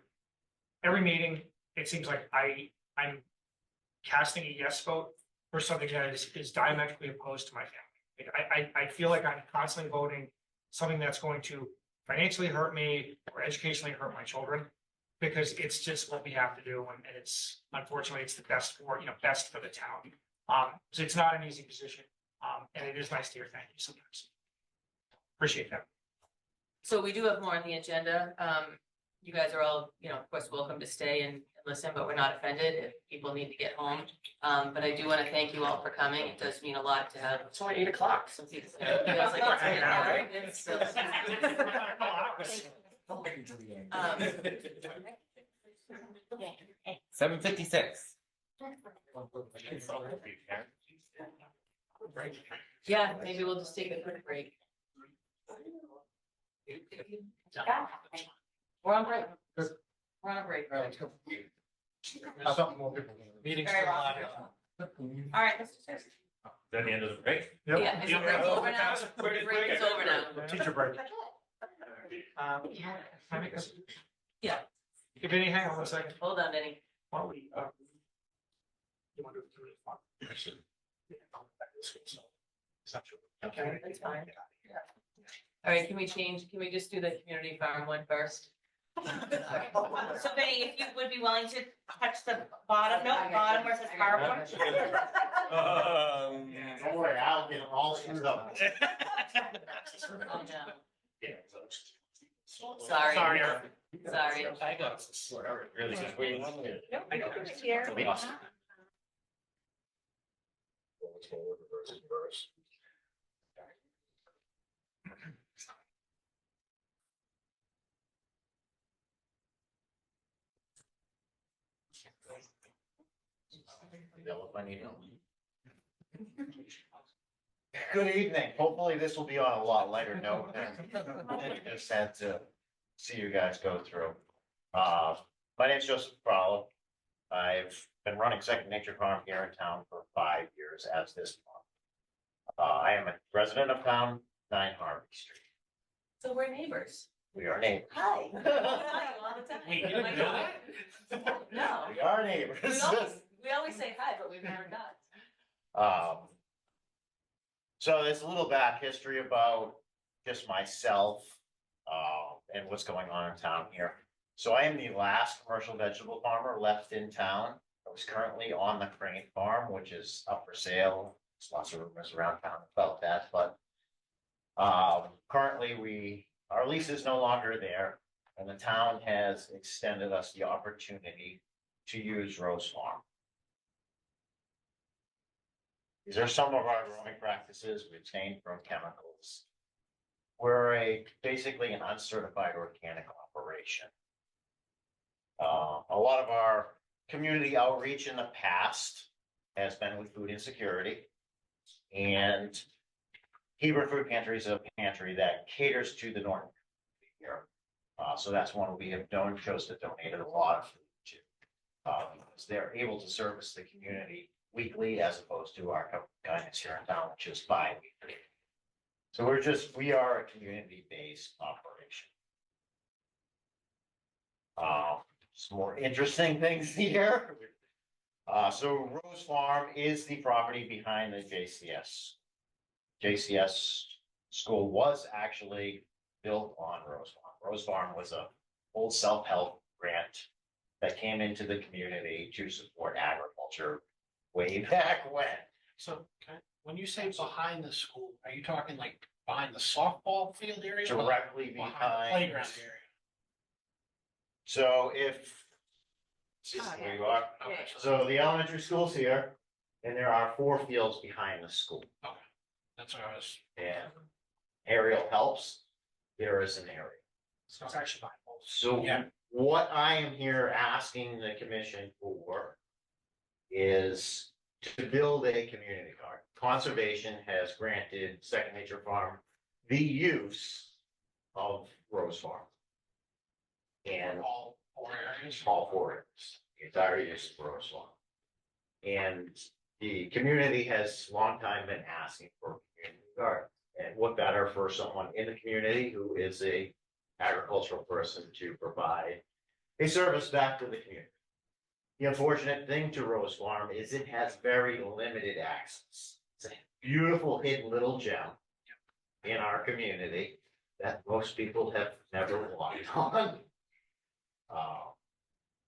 every meeting, it seems like I'm casting a yes vote for something that is diametrically opposed to my family. Like, I feel like I'm constantly voting something that's going to financially hurt me or educationally hurt my children, because it's just what we have to do, and it's, unfortunately, it's the best for, best for the town. So it's not an easy position, and it is nice to hear thank you sometimes. Appreciate that. So we do have more on the agenda. You guys are all, of course, welcome to stay and listen, but we're not offended if people need to get home. But I do want to thank you all for coming. It does mean a lot to have. It's only 8 o'clock. Some people. It feels like it's hanging out, right? It's still- 7:56. Yeah, maybe we'll just take a quick break. We're on break. We're on a break. Something more people. Meeting's Very still well. on. All right, Mr. Susan. Then the end of the break? Yeah, is the break over now? The break is over now. Teacher break. Can I make this? Yeah. Hey, Vinny, hang on one second. Hold on, Denny. Why don't we, you want to do it through the fund? Okay, that's fine. All right, can we just do the community farm one first? So Benny, if you would be willing to touch the bottom where it says PowerPoint. Don't worry, I'll get them all screwed up. Oh, no. Sorry. Sorry. I got. Really, just waiting. Here. Good evening. Hopefully this will be on a lot lighter note than just had to see you guys go through. My name's Joseph Crowell. I've been running Second Nature Farm here in town for 5 years as this month. I am a resident of town, 9 Harvey Street. So we're neighbors. We are neighbors. Hi. All the time. Wait, you didn't know that? No. We are neighbors. We always say hi, but we've never met. So there's a little back history about just myself, and what's going on in town here. So I am the last commercial vegetable farmer left in town. I was currently on the Crane Farm, which is up for sale. There's lots of rumors around town about that, but currently our lease is no longer there, and the town has extended us the opportunity to use Rose Farm. These are some of our growing practices we obtained from chemicals. We're basically an uncertified organic operation. A lot of our community outreach in the past has been with food insecurity. And Hebron Food Pantry is a pantry that caters to the Norton community here. So that's one we have chose to donate a lot of food to. Because they're able to service the community weekly as opposed to our guidance here in town, which is bi-weekly. So we are a community-based operation. Some more interesting things here. So Rose Farm is the property behind the JCS. JCS school was actually built on Rose Farm. Rose Farm was a old self-help grant that came into the community to support agriculture way back when. So, when you say behind the school, are you talking like behind the softball field area? or Directly behind the behind. Playground area. So if. Oh, Where yeah. you are, Okay, so the elementary school's here, and there are 4 fields behind the school, that's what I was. and aerial helps, there is an area. So it's actually behind both. So Yeah. what I am here asking the commission for is to build a community garden. Conservation has granted Second Nature Farm the use of Rose Farm. And All 4 areas. all 4 areas, the entire use of Rose Farm. And the community has long time been asking for a community garden. And what better for someone in the community who is a agricultural person to provide a service back to the community. The unfortunate thing to Rose Farm is it has very limited access. It's a beautiful hidden little gem in our community that most people have never walked on.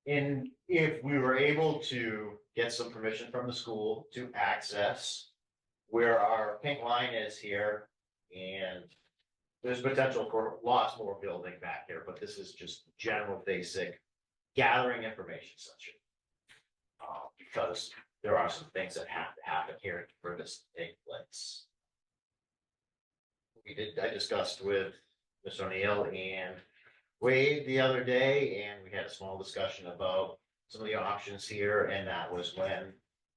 And if we were able to get some permission from the school to access where our pink line is here, and there's potential for lots more building back here, but this is just general basic gathering information session. Because there are some things that have to happen here for this to take place. I discussed with Ms. O'Neill and Wade the other day, and we had a small discussion about some of the options here, and that was when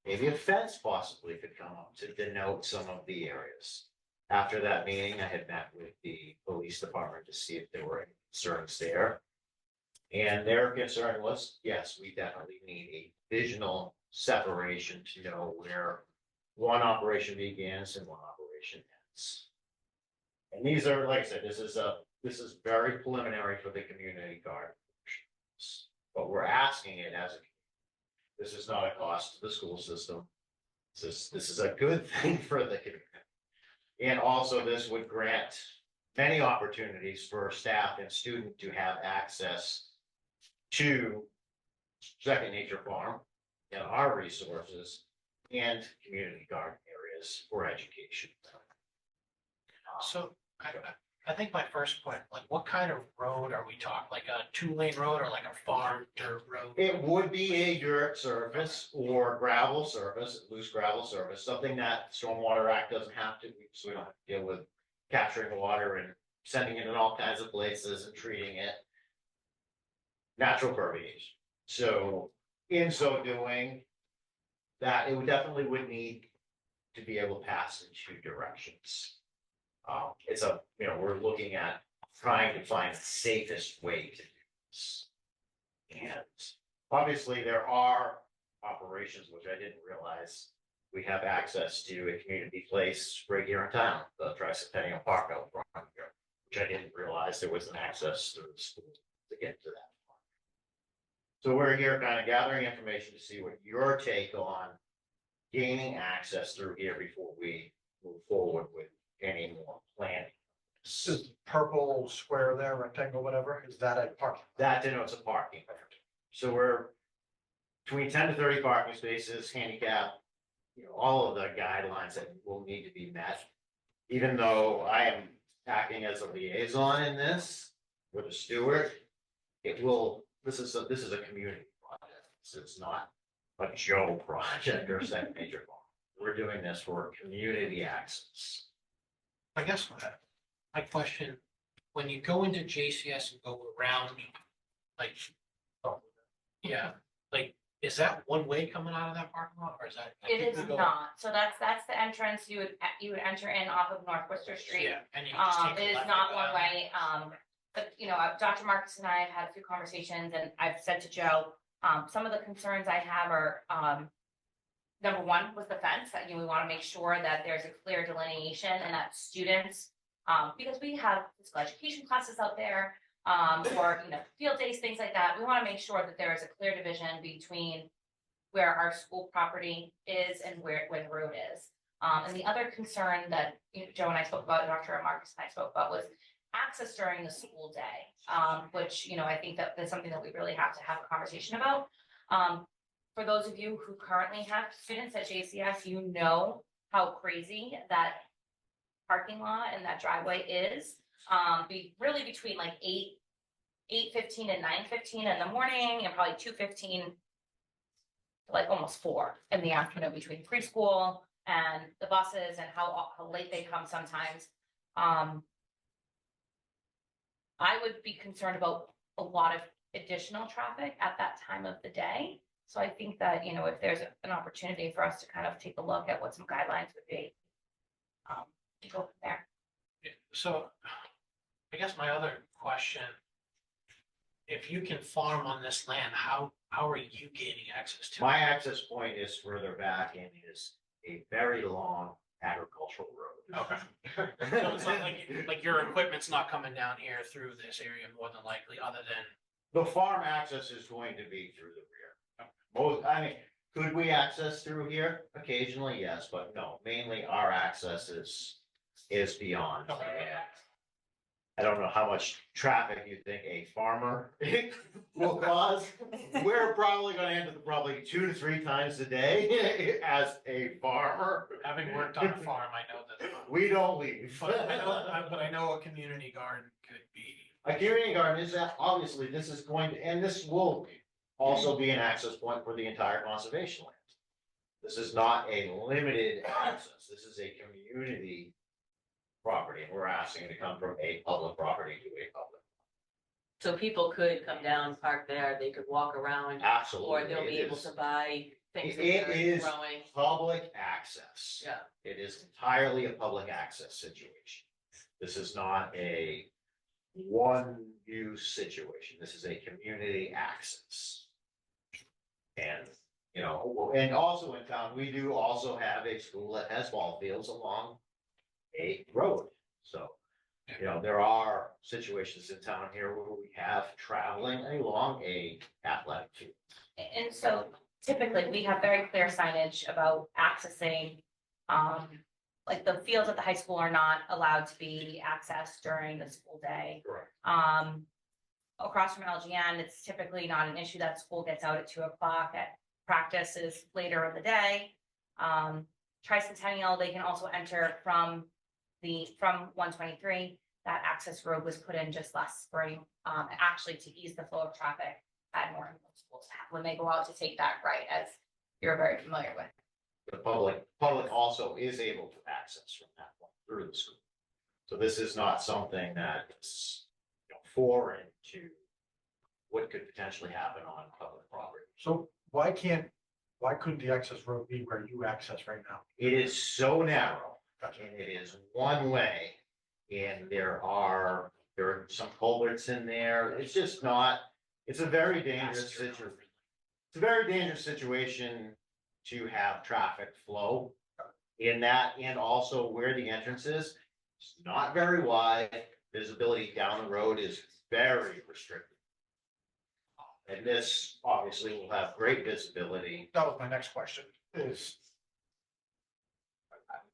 maybe a fence possibly could come up to denote some of the areas. After that meeting, I had met with the police department to see if there were any concerns there. And their concern was, yes, we definitely need a visual separation to know where one operation begins and one operation ends. And these are, like I said, this is very preliminary for the community garden. But we're asking it as a, this is not a cost to the school system. This is a good thing for the community. And also this would grant many opportunities for staff and student to have access to Second Nature Farm and our resources and community garden areas for education. So I think my first point, like what kind of road are we talking? Like a 2-lane road or like a farm dirt road? It would be a dirt surface or gravel surface, loose gravel surface, something that Stormwater Act doesn't have to, so we don't have to deal with capturing the water and sending it in all kinds of places and treating it. Natural permeation. So in so doing, that it would definitely would need to be able to pass in 2 directions. It's a, we're looking at trying to find the safest way to do this. And obviously there are operations, which I didn't realize, we have access to a community place right here in town, the Tricentennial Park out front here, which I didn't realize there was an access through the school to get to that. So we're here kind of gathering information to see what your take on gaining access through here before we move forward with any more planning. Is the purple square there, rectangle, whatever, is that a park? That denotes a parking. So we're between 10 to 30 parking spaces, handicap, all of the guidelines that will need to be met. Even though I am acting as a liaison in this with a steward, this is a community project. So it's not a Joe project or Second Nature Farm. We're doing this for community access. I guess my question, when you go into JCS and go around, like, is that one way coming out of that parking lot or is that? I It think is we go- not, so that's the entrance you would enter in off of North Worcester Street. Yeah. And you can just take a It is left not and go one down. way, but Dr. Marcus and I have had a few conversations and I've said to Joe, some of the concerns I have are, number one was the fence, that, we want to make sure that there's a clear delineation and that students, because we have physical education classes out there, or, field days, things like that, we want to make sure that there is a clear division between where our school property is and where the road is. And the other concern that Joe and I spoke about, Dr. Marcus and I spoke about was access during the school day, which, I think that that's something that we really have to have a conversation about. For those of you who currently have students at JCS, you know how crazy that parking lot and that driveway is. Really between like 8:15 and 9:15 in the morning, and probably 2:15 like almost 4 in the afternoon between preschool and the buses and how late they come sometimes. I would be concerned about a lot of additional traffic at that time of the day. So I think that, if there's an opportunity for us to kind of take a look at what some guidelines would be. To go from there. So I guess my other question, if you can farm on this land, how are you gaining access to it? My access point is further back and is a very long agricultural road. Okay. So it's not like your equipment's not coming down here through this area more than likely, other than. The farm access is going to be through the rear. Could we access through here? Occasionally, yes, but no, mainly our access is beyond. I don't know how much traffic you think a farmer will cause. We're probably gonna end up probably 2 to 3 times a day as a farmer. Having worked on a farm, I know that. We don't leave. But I know a community garden could be. A community garden is that, obviously, this is going to, and this will also be an access point for the entire conservation land. This is not a limited access, this is a community property, and we're asking to come from a public property to a public. So people could come down, park there, they could walk around. Absolutely. Or they'll be it able is- to buy things that It they're is growing. public access. Yeah. It is entirely a public access situation. This is not a one-use situation. This is a community access. And, and also in town, we do also have a school that has ball fields along a road. So, there are situations in town here where we have traveling along a athletic field. And so typically, we have very clear signage about accessing, like the fields at the high school are not allowed to be accessed during the school day. Correct. Across from LGN, it's typically not an issue that school gets out at 2:00 at practice is later in the day. Tricentennial, they can also enter from 123. That access road was put in just last spring, actually to ease the flow of traffic at Norton schools when they go out to take that right, as you're very familiar with. The public also is able to access from that point through the school. So this is not something that's foreign to what could potentially happen on public property. So why couldn't the access road be where you access right now? It is so narrow, and it is one way, and there are some culverts in there. It's just not, it's a very dangerous situation. It's a very dangerous situation to have traffic flow in that, and also where the entrance is. It's not very wide. Visibility down the road is very restricted. And this obviously will have great visibility. That was my next question, is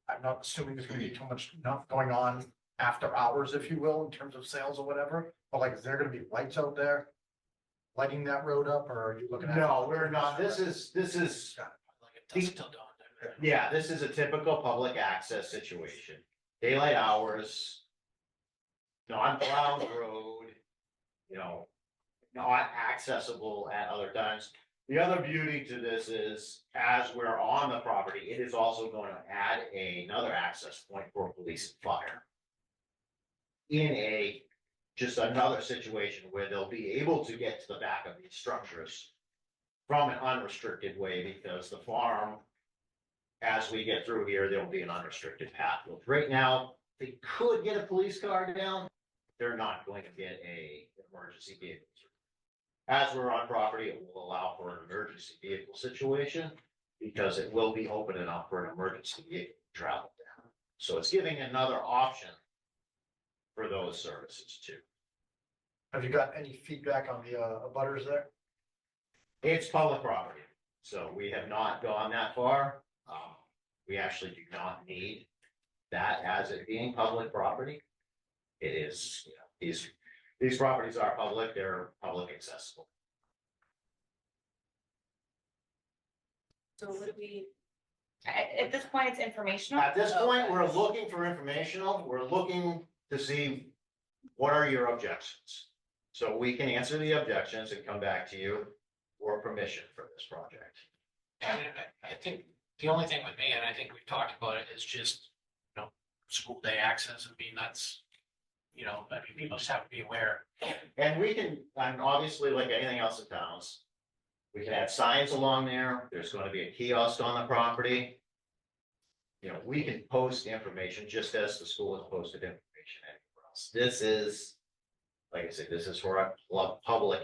I'm not assuming there's gonna be too much not going on after hours, if you will, in terms of sales or whatever, but like, is there gonna be lights out there lighting that road up, or are you looking at? No, we're not. This is, Like it doesn't till dawn. yeah, this is a typical public access situation. Daylight hours. Non-plowed road, not accessible at other times. The other beauty to this is, as we're on the property, it is also going to add another access point for police and fire. In just another situation where they'll be able to get to the back of these structures from an unrestricted way, because the farm, as we get through here, there'll be an unrestricted path. Right now, they could get a police car down. They're not going to get an emergency vehicle. As we're on property, it will allow for an emergency vehicle situation, because it will be open enough for an emergency vehicle to travel down. So it's giving another option for those services too. Have you got any feedback on the abutters there? It's public property, so we have not gone that far. We actually do not need that as it being public property. it is, you know, these properties are public, they're public accessible. So would we? At this point, it's informational. At this point, Okay. we're looking for informational, we're looking to see what are your objections? So we can answer the objections and come back to you for permission for this project. And I think the only thing with me, and I think we've talked about it, is just, school day access. I mean, that's, I mean, people just have to be aware. And we can, and obviously, like anything else in towns, we can have signs along there, there's gonna be a kiosk on the property. We can post information just as the school has posted information anywhere else. This is, like I said, this is for a public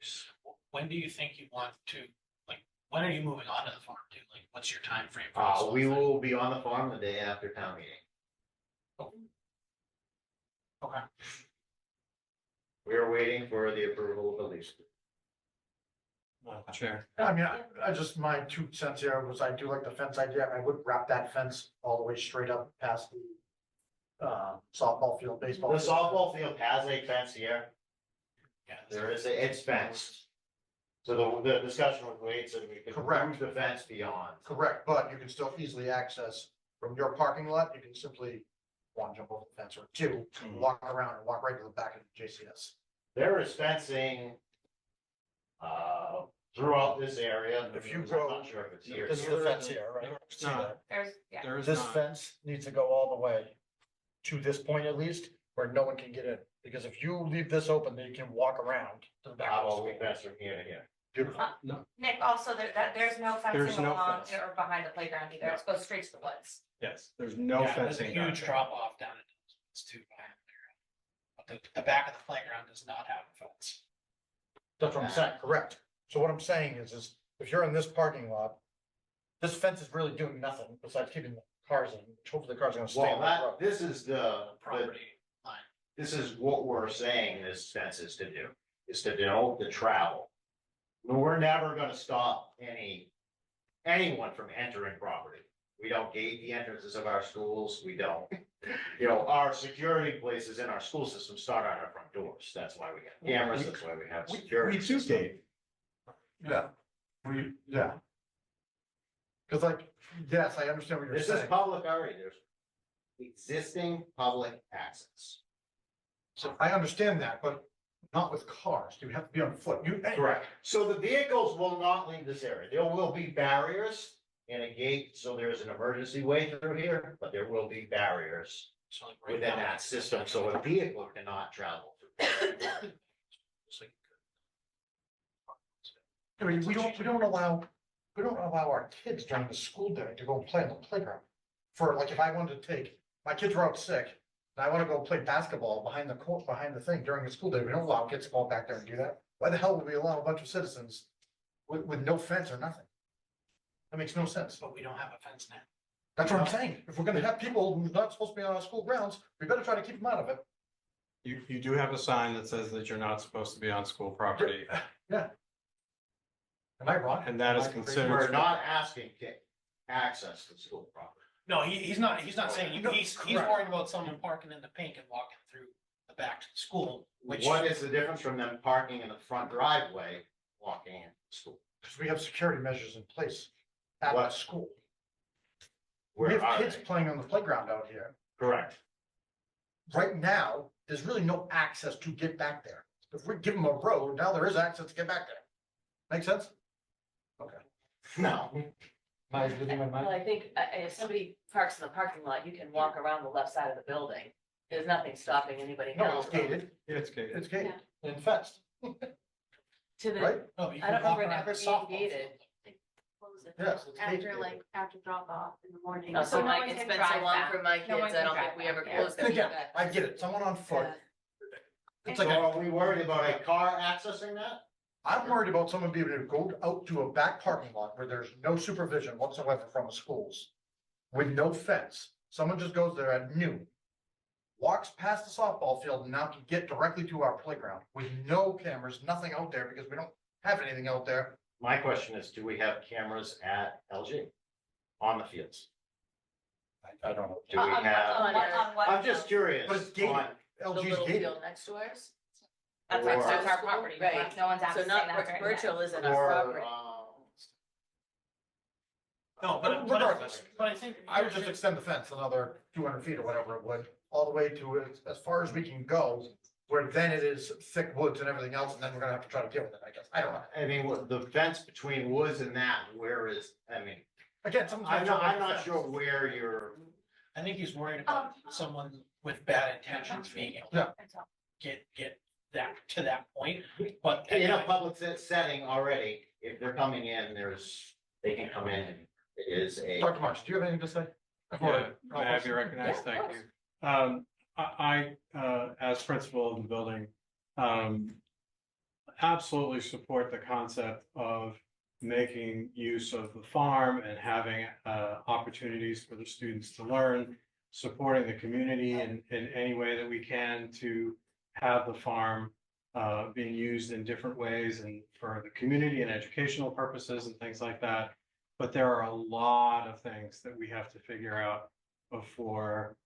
use. When do you think you want to, when are you moving on to the farm to? What's your time frame for this whole We thing? will be on the farm the day after town meeting. Okay. We are waiting for the approval of the lease. Sure. I mean, I just, my 2 cents here was I do like the fence idea. I would wrap that fence all the way straight up past the softball field, baseball. The field. softball field has a fence here. Yeah. There is it's fenced. So the discussion was wait, so we could Correct. move the fence beyond. Correct, but you can still easily access from your parking lot. You can simply one, jump over the fence, or two, walk around and walk right to the back of the JCS. There is fencing throughout this area. If you I'm go- not sure if it's here. This is the fence here, right? See that? There's, yeah. There is This not. fence needs to go all the way to this point at least, where no one can get in. Because if you leave this open, they can walk around to the back How of the about we school. fence from here to here? Beautiful. Nick, also, there's no There's fencing no along fence. or behind the playground either. It goes straight to the woods. Yes, there's no Yeah, there's a fencing. down huge there. drop off down at it's too behind the playground. But the back of the playground does not have a fence. That's what I'm saying, correct. So what I'm saying is if you're in this parking lot, this fence is really doing nothing besides keeping the cars in, which hopefully the cars are gonna stay Well, on that road. this is the Property line. this is what we're saying this fence is to do, is to denote the travel. We're never gonna stop anyone from entering property. We don't gate the entrances of our schools, we don't. Our security places in our school system start on our front doors, that's why we have cameras, that's why we have security. We do system. gate. Yeah. Yeah. Cause yes, I understand what you're This is saying. public already, there's existing public access. So I understand that, but not with cars. You have to be on foot. Correct. So the vehicles will not leave this area. There will be barriers and a gate, so there's an emergency way through here, but there will be barriers So right within now, that system, so a vehicle cannot travel through. it's like- I mean, we don't allow our kids during the school day to go play on the playground. For like, if I wanted to take, my kids were out sick, and I wanna go play basketball behind the court, behind the thing during the school day, we don't allow kids to go back there and do that. Why the hell would we allow a bunch of citizens with no fence or nothing? That makes no sense. But we don't have a fence now. That's what I'm saying. If we're gonna have people who's not supposed to be on our school grounds, we better try to keep them out of it. You do have a sign that says that you're not supposed to be on school property, Am I wrong? and that is Am I crazy? considered. We're not asking access to school property. No, he's not saying, No, he's correct. worried about someone parking in the pink and walking through the back to the school, which. What is the difference from them parking in the front driveway, walking in school? Because we have security measures in place at the What? school. Where We have are kids they? playing on the playground out here. Correct. Right now, there's really no access to get back there. If we give them a road, now there is access to get back there. Make sense? Okay. No. Am I losing my mind? Well, I think if somebody parks in the parking lot, you can walk around the left side of the building. There's nothing stopping anybody No, else. it's gated. It's gated. It's gated and fenced, To the, right? No, you I can don't walk remember it around ever the being softball gated. field. Yes, it's gated. after drop off in the morning. No, so no Mike, one it's can been so drive long back. for my No one kids, I can don't drive think we back, ever yeah. closed And it. again, I get it, someone on foot. It's like, So are we worried about a car accessing that? I'm worried about someone being able to go out to a back parking lot where there's no supervision whatsoever from the schools. With no fence, someone just goes there at noon. Walks past the softball field and now can get directly to our playground with no cameras, nothing out there because we don't have anything out there. My question is, do we have cameras at LG on the fields? I don't know. Do we have? On what? I'm just curious. But it's gated. LG's gated. next to ours? That's Or- our property, Right. no one's So asking not, that very much. Virtual isn't Or, our property. No, Regardless, but I think. I would just extend the fence another 200 feet or whatever it would, all the way to as far as we can go. Where then it is thick woods and everything else, and then we're gonna have to try to deal with it, I guess. I don't know. I mean, what the fence between woods and that, where is, I mean, Again, I'm sometimes. I'm not sure where you're. I think he's worried about someone with bad intentions being able Yeah. to get that to that point, but. In a public setting already, if they're coming in, they can come in and it is a. Dr. March, do you have anything to say? Yeah, may I be recognized? Thank you. As principal of the building, absolutely support the concept of making use of the farm and having opportunities for the students to learn, supporting the community in any way that we can to have the farm being used in different ways and for the community and educational purposes and things like that. But there are a lot of things that we have to figure out before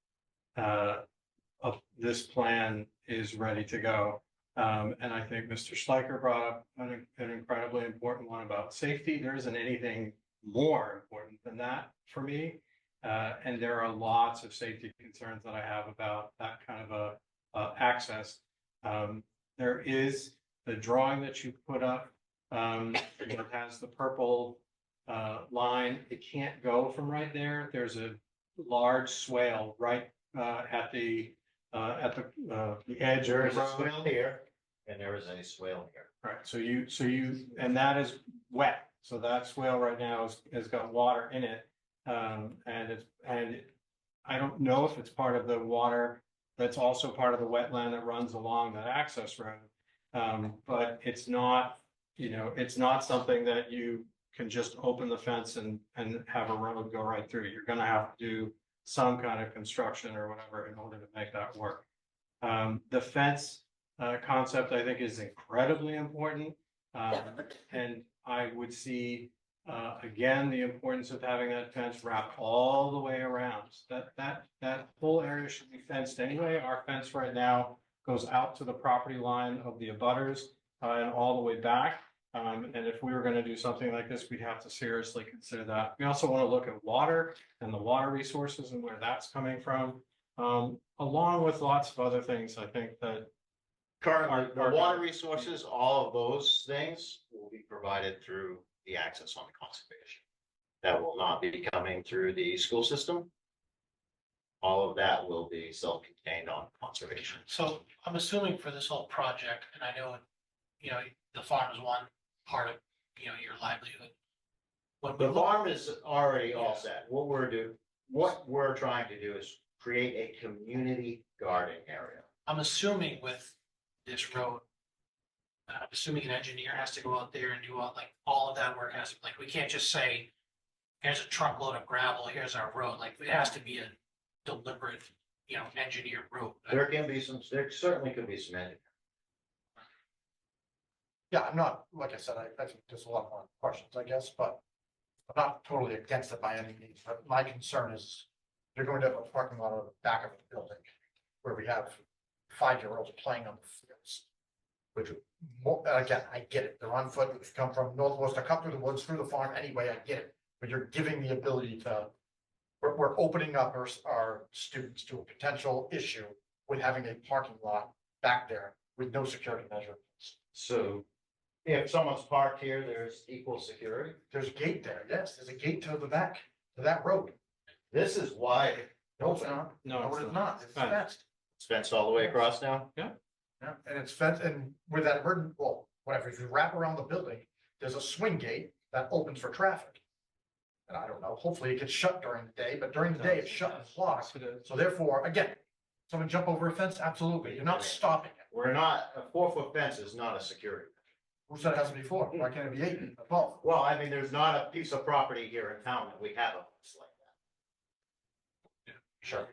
this plan is ready to go. And I think Mr. Schleicher brought up an incredibly important one about safety. There isn't anything more important than that for me. And there are lots of safety concerns that I have about that kind of access. There is the drawing that you put up. It has the purple line. It can't go from right there. There's a large swale right at the edge of There is the a road. swale here and there is a swale here. Right, so and that is wet, so that swale right now has got water in it. And I don't know if it's part of the water, that's also part of the wetland that runs along that access road. But it's not, it's not something that you can just open the fence and have a road go right through. You're gonna have to do some kind of construction or whatever in order to make that work. The fence concept, I think, is incredibly important. And I would see, again, the importance of having that fence wrapped all the way around. That whole area should be fenced anyway. Our fence right now goes out to the property line of the abutters and all the way back. And if we were going to do something like this, we'd have to seriously consider that. We also want to look at water and the water resources and where that's coming from, along with lots of other things. I think that Currently, the water resources, all of those things will be provided through the access on the conservation. That will not be coming through the school system. All of that will be self-contained on conservation. So I'm assuming for this whole project, and I know, the farm is one part of, your livelihood. When we The look- farm is already all set. What we're trying to do is create a community garden area. I'm assuming with this road, I'm assuming an engineer has to go out there and do all of that work has to, we can't just say, here's a truckload of gravel, here's our road, it has to be a deliberate, engineered road. There certainly could be some engineering. Yeah, I'm not, like I said, I think there's a lot more questions, I guess, but I'm not totally against it by any means, but my concern is you're going to have a parking lot on the back of the building where we have 5-year-olds playing on the fields. Which, again, I get it, they're on foot, they've come from Northwest, to cut through the woods, through the farm, anyway, I get it. But you're giving the ability to, we're opening up our students to a potential issue with having a parking lot back there with no security measures. So if someone's parked here, there's equal security. There's a gate there, yes, there's a gate to the back, to that road. This is wide. No, it's not. No, No, it's not, it's fenced. It's fenced all the way across now. Yeah, and it's fenced, and with that, well, whatever, if you wrap around the building, there's a swing gate that opens for traffic. And I don't know, hopefully it gets shut during the day, but during the day it's shut and locked. So therefore, again, someone jump over a fence, absolutely, you're not stopping it. We're not, a 4-foot fence is not a security. Who said it has to be 4? Why can't it be 8, 12? Well, I mean, there's not a piece of property here in town that we have a fence like that. Sure.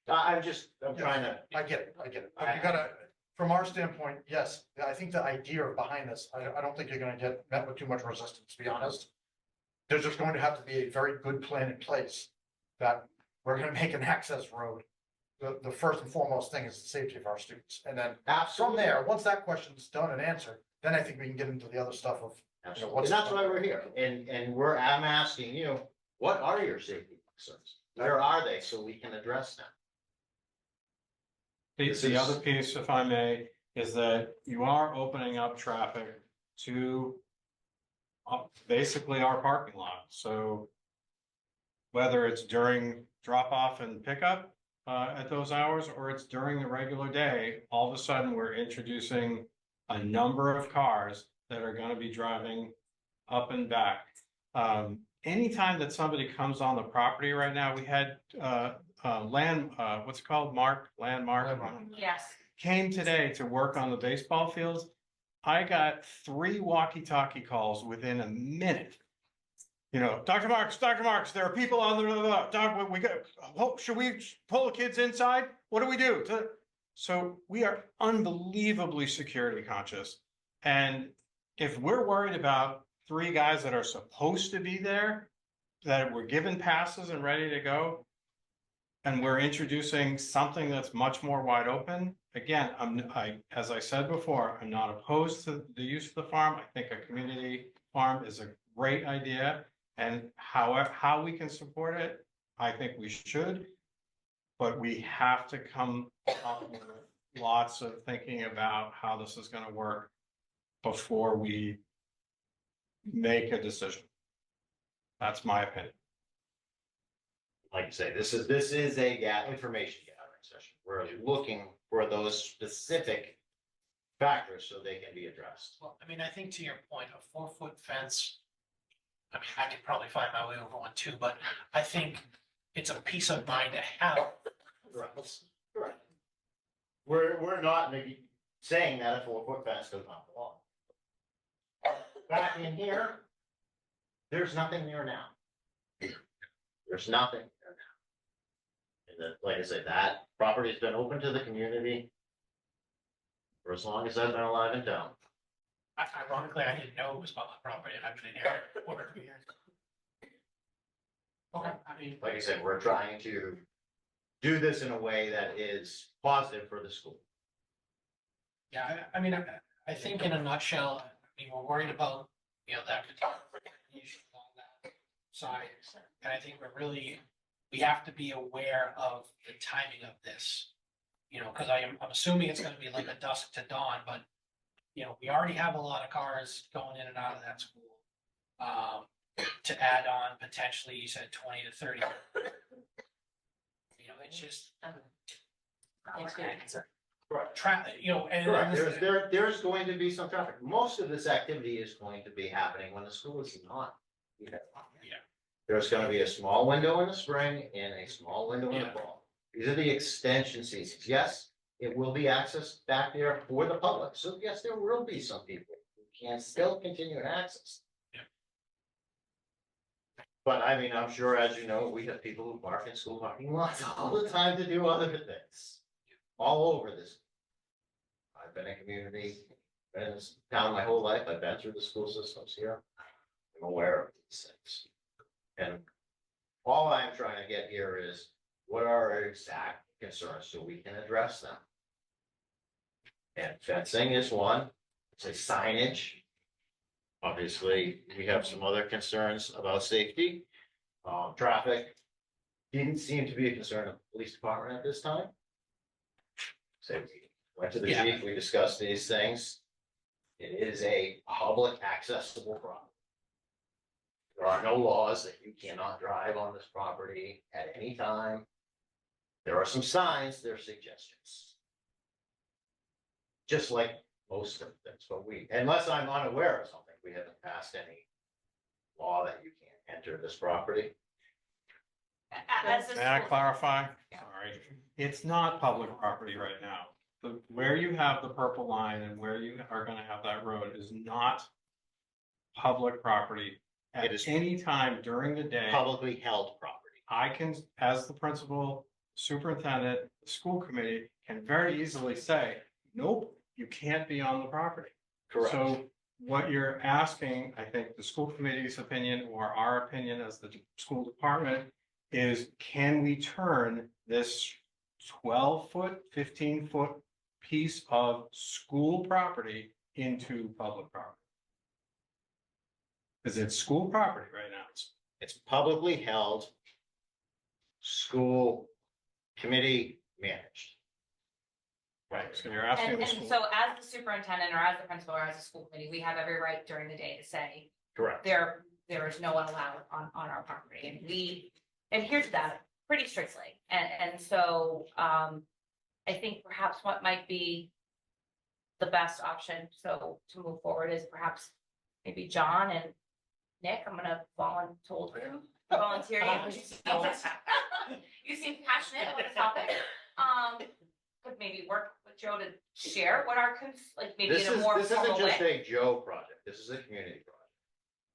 I'm trying to. I get it. But you gotta, from our standpoint, yes, I think the idea behind this, I don't think you're gonna get met with too much resistance, to be honest. There's just going to have to be a very good plan in place that we're gonna make an access road the first and foremost thing is the safety of our students. And then from Absolutely. there, once that question's done and answered, then I think we can get into the other stuff of, Absolutely. And that's why we're here. And I'm asking you, what are your safety concerns? Where are they so we can address them? The other piece, if I may, is that you are opening up traffic to basically our parking lot. So whether it's during drop off and pickup at those hours, or it's during the regular day, all of a sudden we're introducing a number of cars that are going to be driving up and back. Anytime that somebody comes on the property right now, we had what's it called? Landmark. Yes. Came today to work on the baseball fields. I got 3 walkie-talkie calls within a minute. You know, Dr. Marks, there are people on the doc, we got, should we pull the kids inside? What do we do? So we are unbelievably security conscious. And if we're worried about 3 guys that are supposed to be there, that were given passes and ready to go, and we're introducing something that's much more wide open, again, as I said before, I'm not opposed to the use of the farm. I think a community farm is a great idea. And how we can support it, I think we should. But we have to come up with lots of thinking about how this is going to work before we make a decision. That's my opinion. Like you say, this is a information gathering session. We're looking for those specific factors so they can be addressed. Well, I mean, I think to your point, a 4-foot fence. I mean, I could probably find my way over one too, but I think it's a peace of mind to have. Correct. We're not saying that a 4-foot fence does not belong. Back in here, there's nothing there now. There's nothing there now. And then, like I said, that property's been open to the community for as long as I've been alive in town. Ironically, I didn't know it was public property, and I've been in here for over 2 years. Okay, I mean. Like I said, we're trying to do this in a way that is positive for the school. Yeah, I mean, I think in a nutshell, I mean, we're worried about, you know, that issue on that side. And I think we have to be aware of the timing of this. You know, because I'm assuming it's gonna be like a dusk to dawn, but, you know, we already have a lot of cars going in and out of that school. To add on potentially, you said 20 to 30. You know, it's just. Traffic, you know, and. Correct, there's going to be some traffic. Most of this activity is going to be happening when the school is not. Yeah. There's gonna be a small window in the spring and a small window in the fall. These are the extension seasons. Yes, it will be accessed back there for the public. So yes, there will be some people who can still continue to access. But I mean, I'm sure, as you know, we have people who park in school parking lots all the time to do other things. All over this. I've been in community, been in this town my whole life. I've been through the school systems here. I'm aware of these things. And all I'm trying to get here is what are our exact concerns so we can address them. And fencing is one, it's a signage. Obviously, we have some other concerns about safety. Traffic didn't seem to be a concern of the police department at this time. So we went to the chief, we discussed these things. It is a public accessible property. There are no laws that you cannot drive on this property at any time. There are some signs, there are suggestions. Just like most of things, but unless I'm unaware of something, we haven't passed any law that you can't enter this property. May I clarify? Sorry, it's not public property right now. Where you have the purple line and where you are gonna have that road is not public property. At any time during the day. Publicly held property. I can, as the principal, superintendent, the school committee can very easily say, nope, you can't be on the property. Correct. So what you're asking, I think the school committee's opinion or our opinion as the school department is, can we turn this 12-foot, 15-foot piece of school property into public property? Because it's school property right now. It's publicly held, school committee managed. Right, so you're asking the And school. so as the superintendent or as the principal or as a school committee, we have every right during the day to say, Correct. there is no one allowed on our property, and we adhere to that pretty strictly. And so, I think perhaps what might be the best option, so to move forward, is perhaps maybe John and Nick, I'm gonna volunteer you. You seem passionate about the topic. Could maybe work with Joe to share what our, like, maybe in a more This isn't formal just way. a Joe project. This is a community project.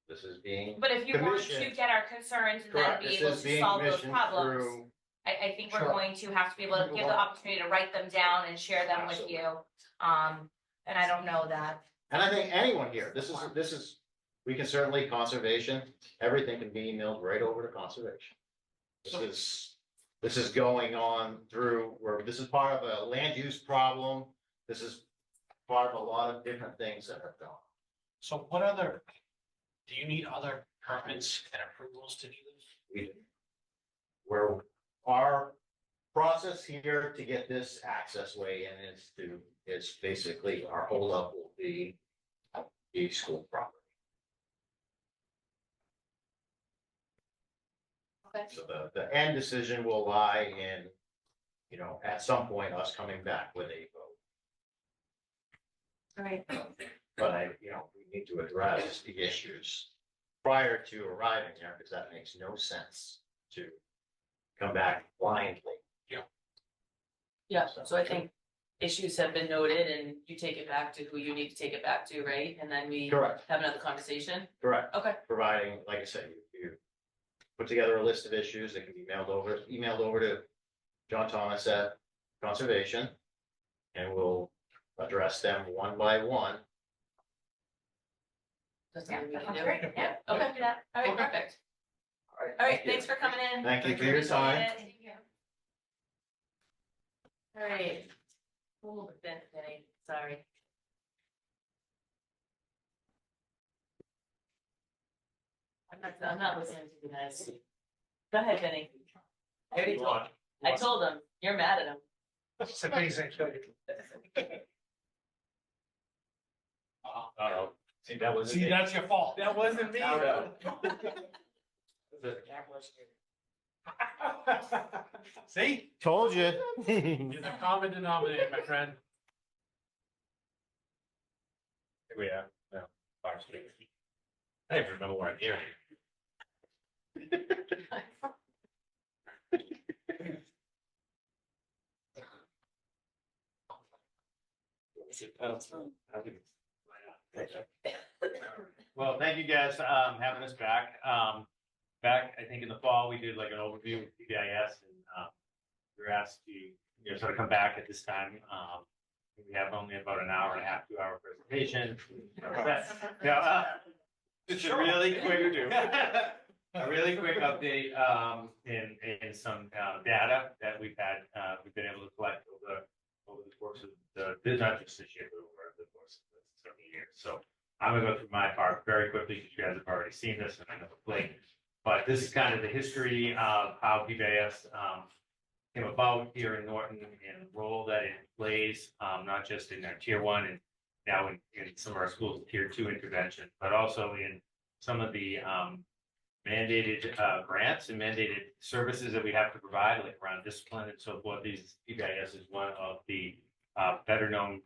This is being. But if you want to commissioned- get our concerns and then Correct. be This able is to being solve those commissioned problems, through- I think we're Sure. going to have to be able to give the opportunity to write them down and share them with you. And I don't know that. And I think anyone here, this is, we can certainly conservation, everything can be emailed right over to conservation. This is going on through, where this is part of a land use problem. This is part of a lot of different things that have gone. So what other, do you need other permits and approvals to do this? We do. Where our process here to get this access way in is basically our holdup will be the school property. Okay. So the end decision will lie in, at some point, us coming back with a vote. All right. But we need to address the issues prior to arriving there, because that makes no sense to come back blindly. Yeah, so I think issues have been noted and you take it back to who you need to take it back to, right? And then we Correct. have another conversation. Correct. Okay. Providing, like I said, you put together a list of issues that can be emailed over to John Thomas at Conservation, and we'll address them one by one. That's Yeah, something we that can sounds do. great. Yeah, okay, do that. All right, perfect. All right, thanks for coming in. Thank you for your time. Appreciate it. All right. Ooh, Benny, sorry. I'm not listening to you guys. Go ahead, Benny. I told him, you're mad at him. It's amazing. Oh, see, that was. See, that's your fault. That wasn't me. See, Told you. you're the common denominator, my friend. Here we are, no, Park Street. I don't even remember where I'm here. Well, thank you guys, having us back. Back, I think in the fall, we did like an overview of PBIS and, we were asked to, sort of come back at this time. We have only about an hour and a half, 2-hour presentation. Yeah, just a really quick, a really quick update, in some, data that we've been able to collect over the course of not just this year, but over the course of several years. So I'm gonna go through my part very quickly, because you guys have already seen this and I know the link. But this is kind of the history of how PBIS came about here in Norton and the role that it plays, not just in our tier 1 and now in some of our schools, tier 2 intervention, but also in some of the mandated grants and mandated services that we have to provide, like around discipline and so forth. PBIS is one of the better known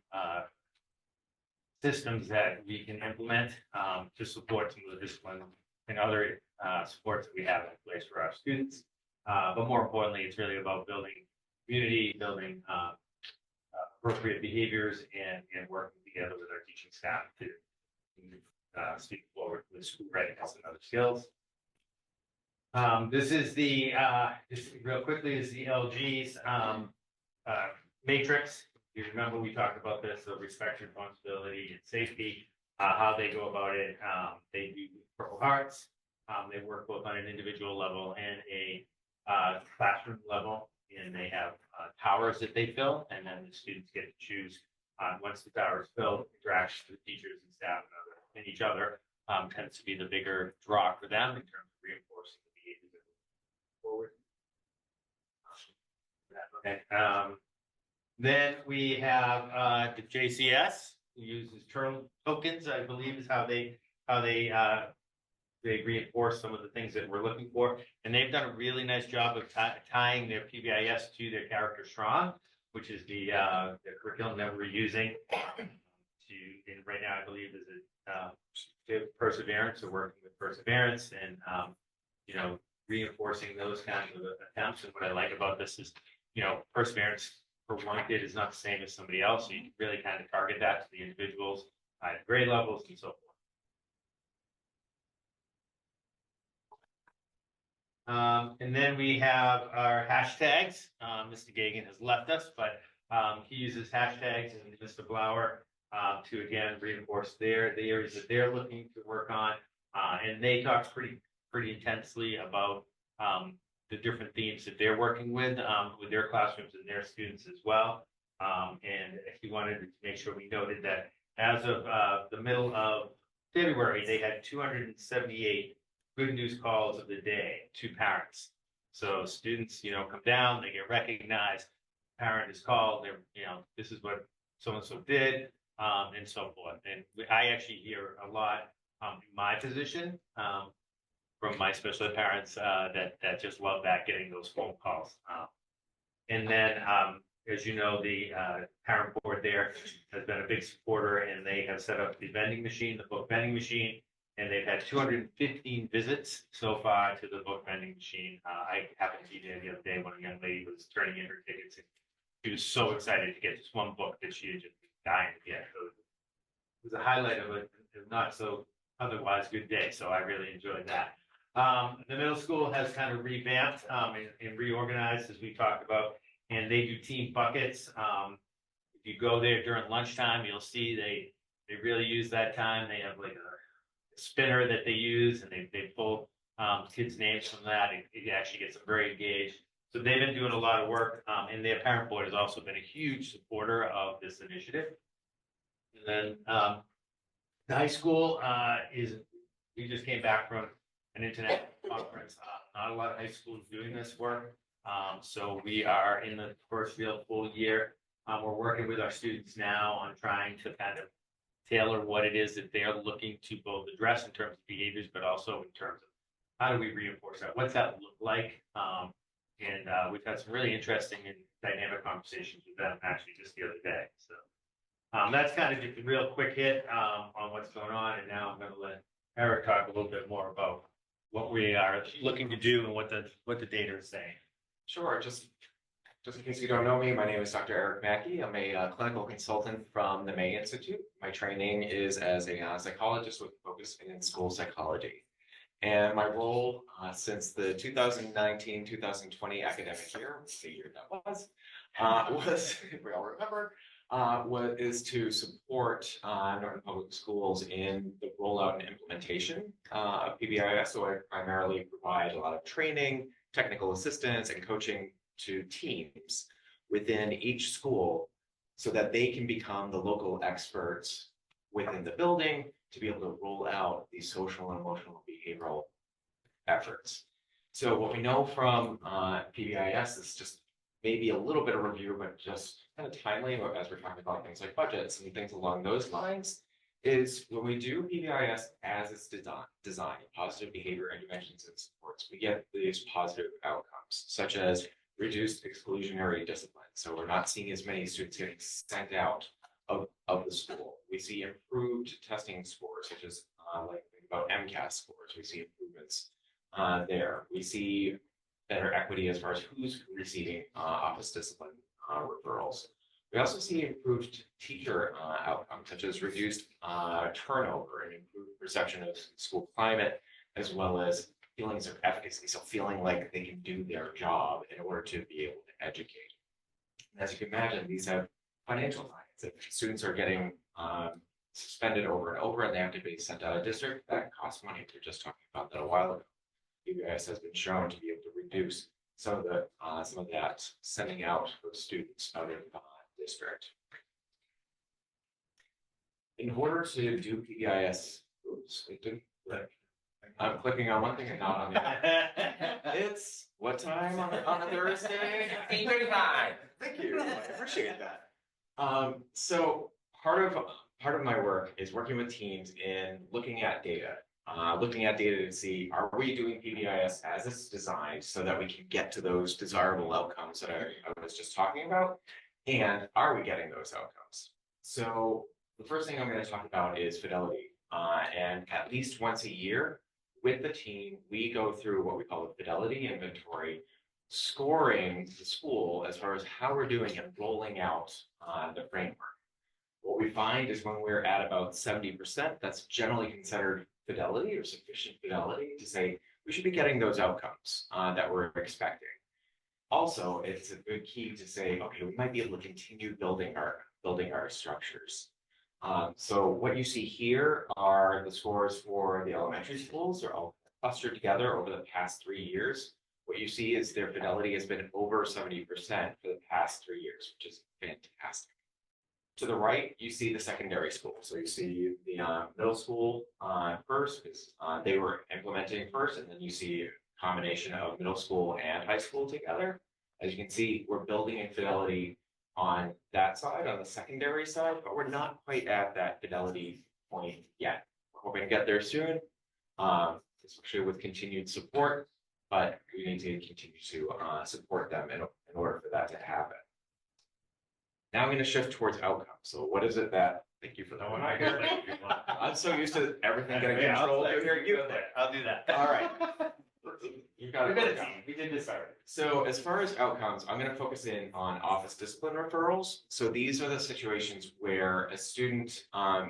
systems that we can implement to support some of the discipline and other supports that we have in place for our students. But more importantly, it's really about building community, building appropriate behaviors and working together with our teaching staff to move students forward with school readiness and other skills. This is just real quickly, is the LG's matrix. You remember we talked about this, so respect, responsibility, and safety, how they go about it. They do Purple Hearts. They work both on an individual level and a classroom level, and they have towers that they fill, and then the students get to choose, once the tower is filled, interactions with teachers and staff and each other, tends to be the bigger draw for them in terms of reinforcing the behaviors that move forward. Okay, then we have, the JCS, who uses turtle tokens, I believe is how they reinforce some of the things that we're looking for. And they've done a really nice job of tying their PBIS to their Character Strong, which is the curriculum that we're using and right now, I believe is Perseverance, so working with Perseverance and, reinforcing those kinds of attempts. And what I like about this is, Perseverance for one kid is not the same as somebody else. So you can really kind of target that to the individuals at grade levels and so forth. And then we have our hashtags. Mr. Gagan has left us, but he uses hashtags and Mr. Blauer to again reinforce the areas that they're looking to work on. And they talked pretty intensely about the different themes that they're working with their classrooms and their students as well. And he wanted to make sure we noted that as of the middle of February, they had 278 good news calls of the day to parents. So students, come down, they get recognized, parent is called, they're, this is what so-and-so did, and so forth. And I actually hear a lot in my position from my special ed parents that just love that, getting those phone calls. And then, as you know, the parent board there has been a big supporter, and they have set up the vending machine, the book vending machine. And they've had 215 visits so far to the book vending machine. I happened to be there the other day when a young lady was turning in her tickets, and she was so excited to get this one book that she had just been dying to get. So it was a highlight of a not so otherwise good day. So I really enjoyed that. The middle school has kind of revamped and reorganized, as we talked about, and they do team buckets. If you go there during lunchtime, you'll see they really use that time. They have like a spinner that they use, and they pull kids' names from that. It actually gets them very engaged. So they've been doing a lot of work, and their parent board has also been a huge supporter of this initiative. And then the high school we just came back from an international conference. Not a lot of high schools doing this work. So we are in the first real full year. We're working with our students now on trying to kind of tailor what it is that they're looking to both address in terms of behaviors, but also in terms of how do we reinforce that? What's that look like? And we've had some really interesting and dynamic conversations with them actually just the other day. So that's kind of just a real quick hit on what's going on. And now I'm going to let Eric talk a little bit more about what we are looking to do and what the data is saying. Sure, just in case you don't know me, my name is Dr. Eric Mackey. I'm a clinical consultant from the May Institute. My training is as a psychologist with focus in school psychology. And my role since the 2019-2020 academic year, the year that was, if we all remember, is to support Norton Public Schools in the rollout and implementation of PBIS. So I primarily provide a lot of training, technical assistance, and coaching to teams within each school so that they can become the local experts within the building to be able to roll out these social and emotional behavioral efforts. So what we know from PBIS is just maybe a little bit of review, but just kind of timely as we're talking about things like budgets and things along those lines, is when we do PBIS as it's designed, positive behavior interventions and supports, we get these positive outcomes, such as reduced exclusionary discipline. So we're not seeing as many students getting sent out of the school. We see improved testing scores, such as like think about MCAS scores. We see improvements there. We see better equity as far as who's receiving office discipline referrals. We also see improved teacher outcomes, such as reduced turnover and improved perception of school climate, as well as feelings of efficacy. So feeling like they can do their job in order to be able to educate. And as you can imagine, these have financial fines. If students are getting suspended over and over and they have to be sent out of district, that costs money. We were just talking about that a while ago. PBIS has been shown to be able to reduce some of that sending out for students out of district. In order to do PBIS, oops, it didn't click. I'm clicking on one thing and not on the other. It's what time on a Thursday? 8:35. Thank you. I appreciate that. So part of my work is working with teams in looking at data. Looking at data to see, are we doing PBIS as it's designed so that we can get to those desirable outcomes that I was just talking about? And are we getting those outcomes? So the first thing I'm going to talk about is fidelity. And at least once a year with the team, we go through what we call a fidelity inventory, scoring the school as far as how we're doing and rolling out the framework. What we find is when we're at about 70%, that's generally considered fidelity or sufficient fidelity to say we should be getting those outcomes that we're expecting. Also, it's a good key to say, okay, we might be able to continue building our structures. So what you see here are the scores for the elementary schools. They're all clustered together over the past 3 years. What you see is their fidelity has been over 70% for the past 3 years, which is fantastic. To the right, you see the secondary school. So you see the middle school first, because they were implementing first, and then you see a combination of middle school and high school together. As you can see, we're building in fidelity on that side, on the secondary side, but we're not quite at that fidelity point yet. We're hoping to get there soon, especially with continued support, but we need to continue to support them in order for that to happen. Now I'm going to shift towards outcomes. So what is it that, thank you for that one. I'm so used to everything getting controlled through here. You I'll do that. all right. You've got We're it. good at team. We did this already. So as far as outcomes, I'm going to focus in on office discipline referrals. So these are the situations where a student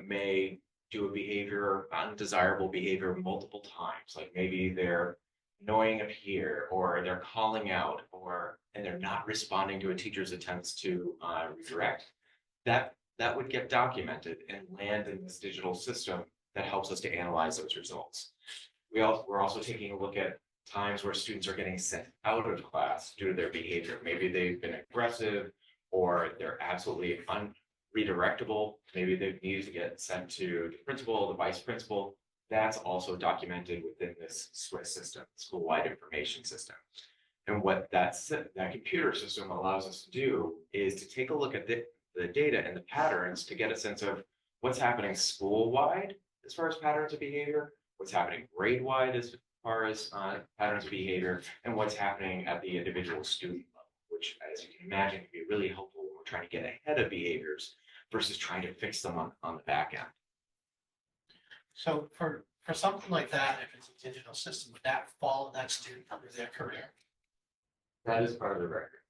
may do a behavior, undesirable behavior multiple times. Like maybe they're annoying a peer, or they're calling out, and they're not responding to a teacher's attempts to redirect. That would get documented and land in this digital system that helps us to analyze those results. We're also taking a look at times where students are getting sent out of class due to their behavior. Maybe they've been aggressive, or they're absolutely unredirectable. Maybe they've needed to get sent to the principal, the vice principal. That's also documented within this SWIS system, school-wide information system. And what that computer system allows us to do is to take a look at the data and the patterns to get a sense of what's happening school-wide as far as patterns of behavior, what's happening grade-wide as far as patterns of behavior, and what's happening at the individual student level, which, as you can imagine, can be really helpful when we're trying to get ahead of behaviors versus trying to fix them on the back end. So for something like that, if it's a digital system, would that fall in that student under their career? That is part of the record.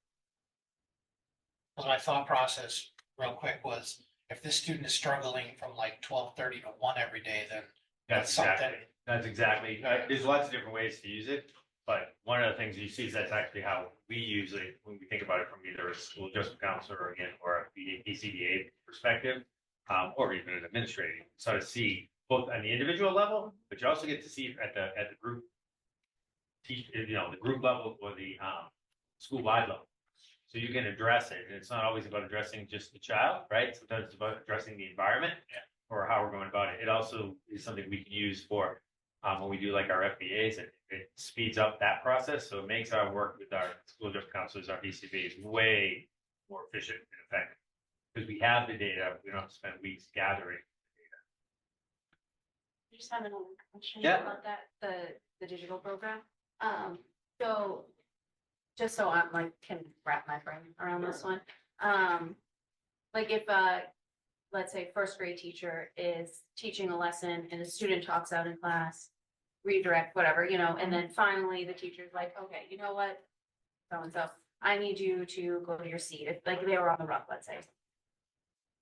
Because my thought process, real quick, was if this student is struggling from like 12:30 to 1 every day, then That's something. exactly, there's lots of different ways to use it, but one of the things you see is that's actually how we use it when we think about it from either a school adjustment counselor or a BCBA perspective, or even an administrator. So to see both on the individual level, but you also get to see at the group, the group level or the school-wide level. So you can address it, and it's not always about addressing just the child, right? Sometimes it's about addressing the environment or how we're going about it. It also is something we can use for when we do like our FBAs. It speeds up that process, so it makes our work with our school adjustment counselors, our BCBAs, way more efficient and effective because we have the data. We don't have to spend weeks gathering the data. I just have another question Yeah. about that, the digital program. So just so I'm like, can wrap my brain around this one. Like if let's say first grade teacher is teaching a lesson and a student talks out in class, redirect, whatever, and then finally the teacher's like, okay, you know what? So-and-so, I need you to go to your seat. If like they were on the run, let's say.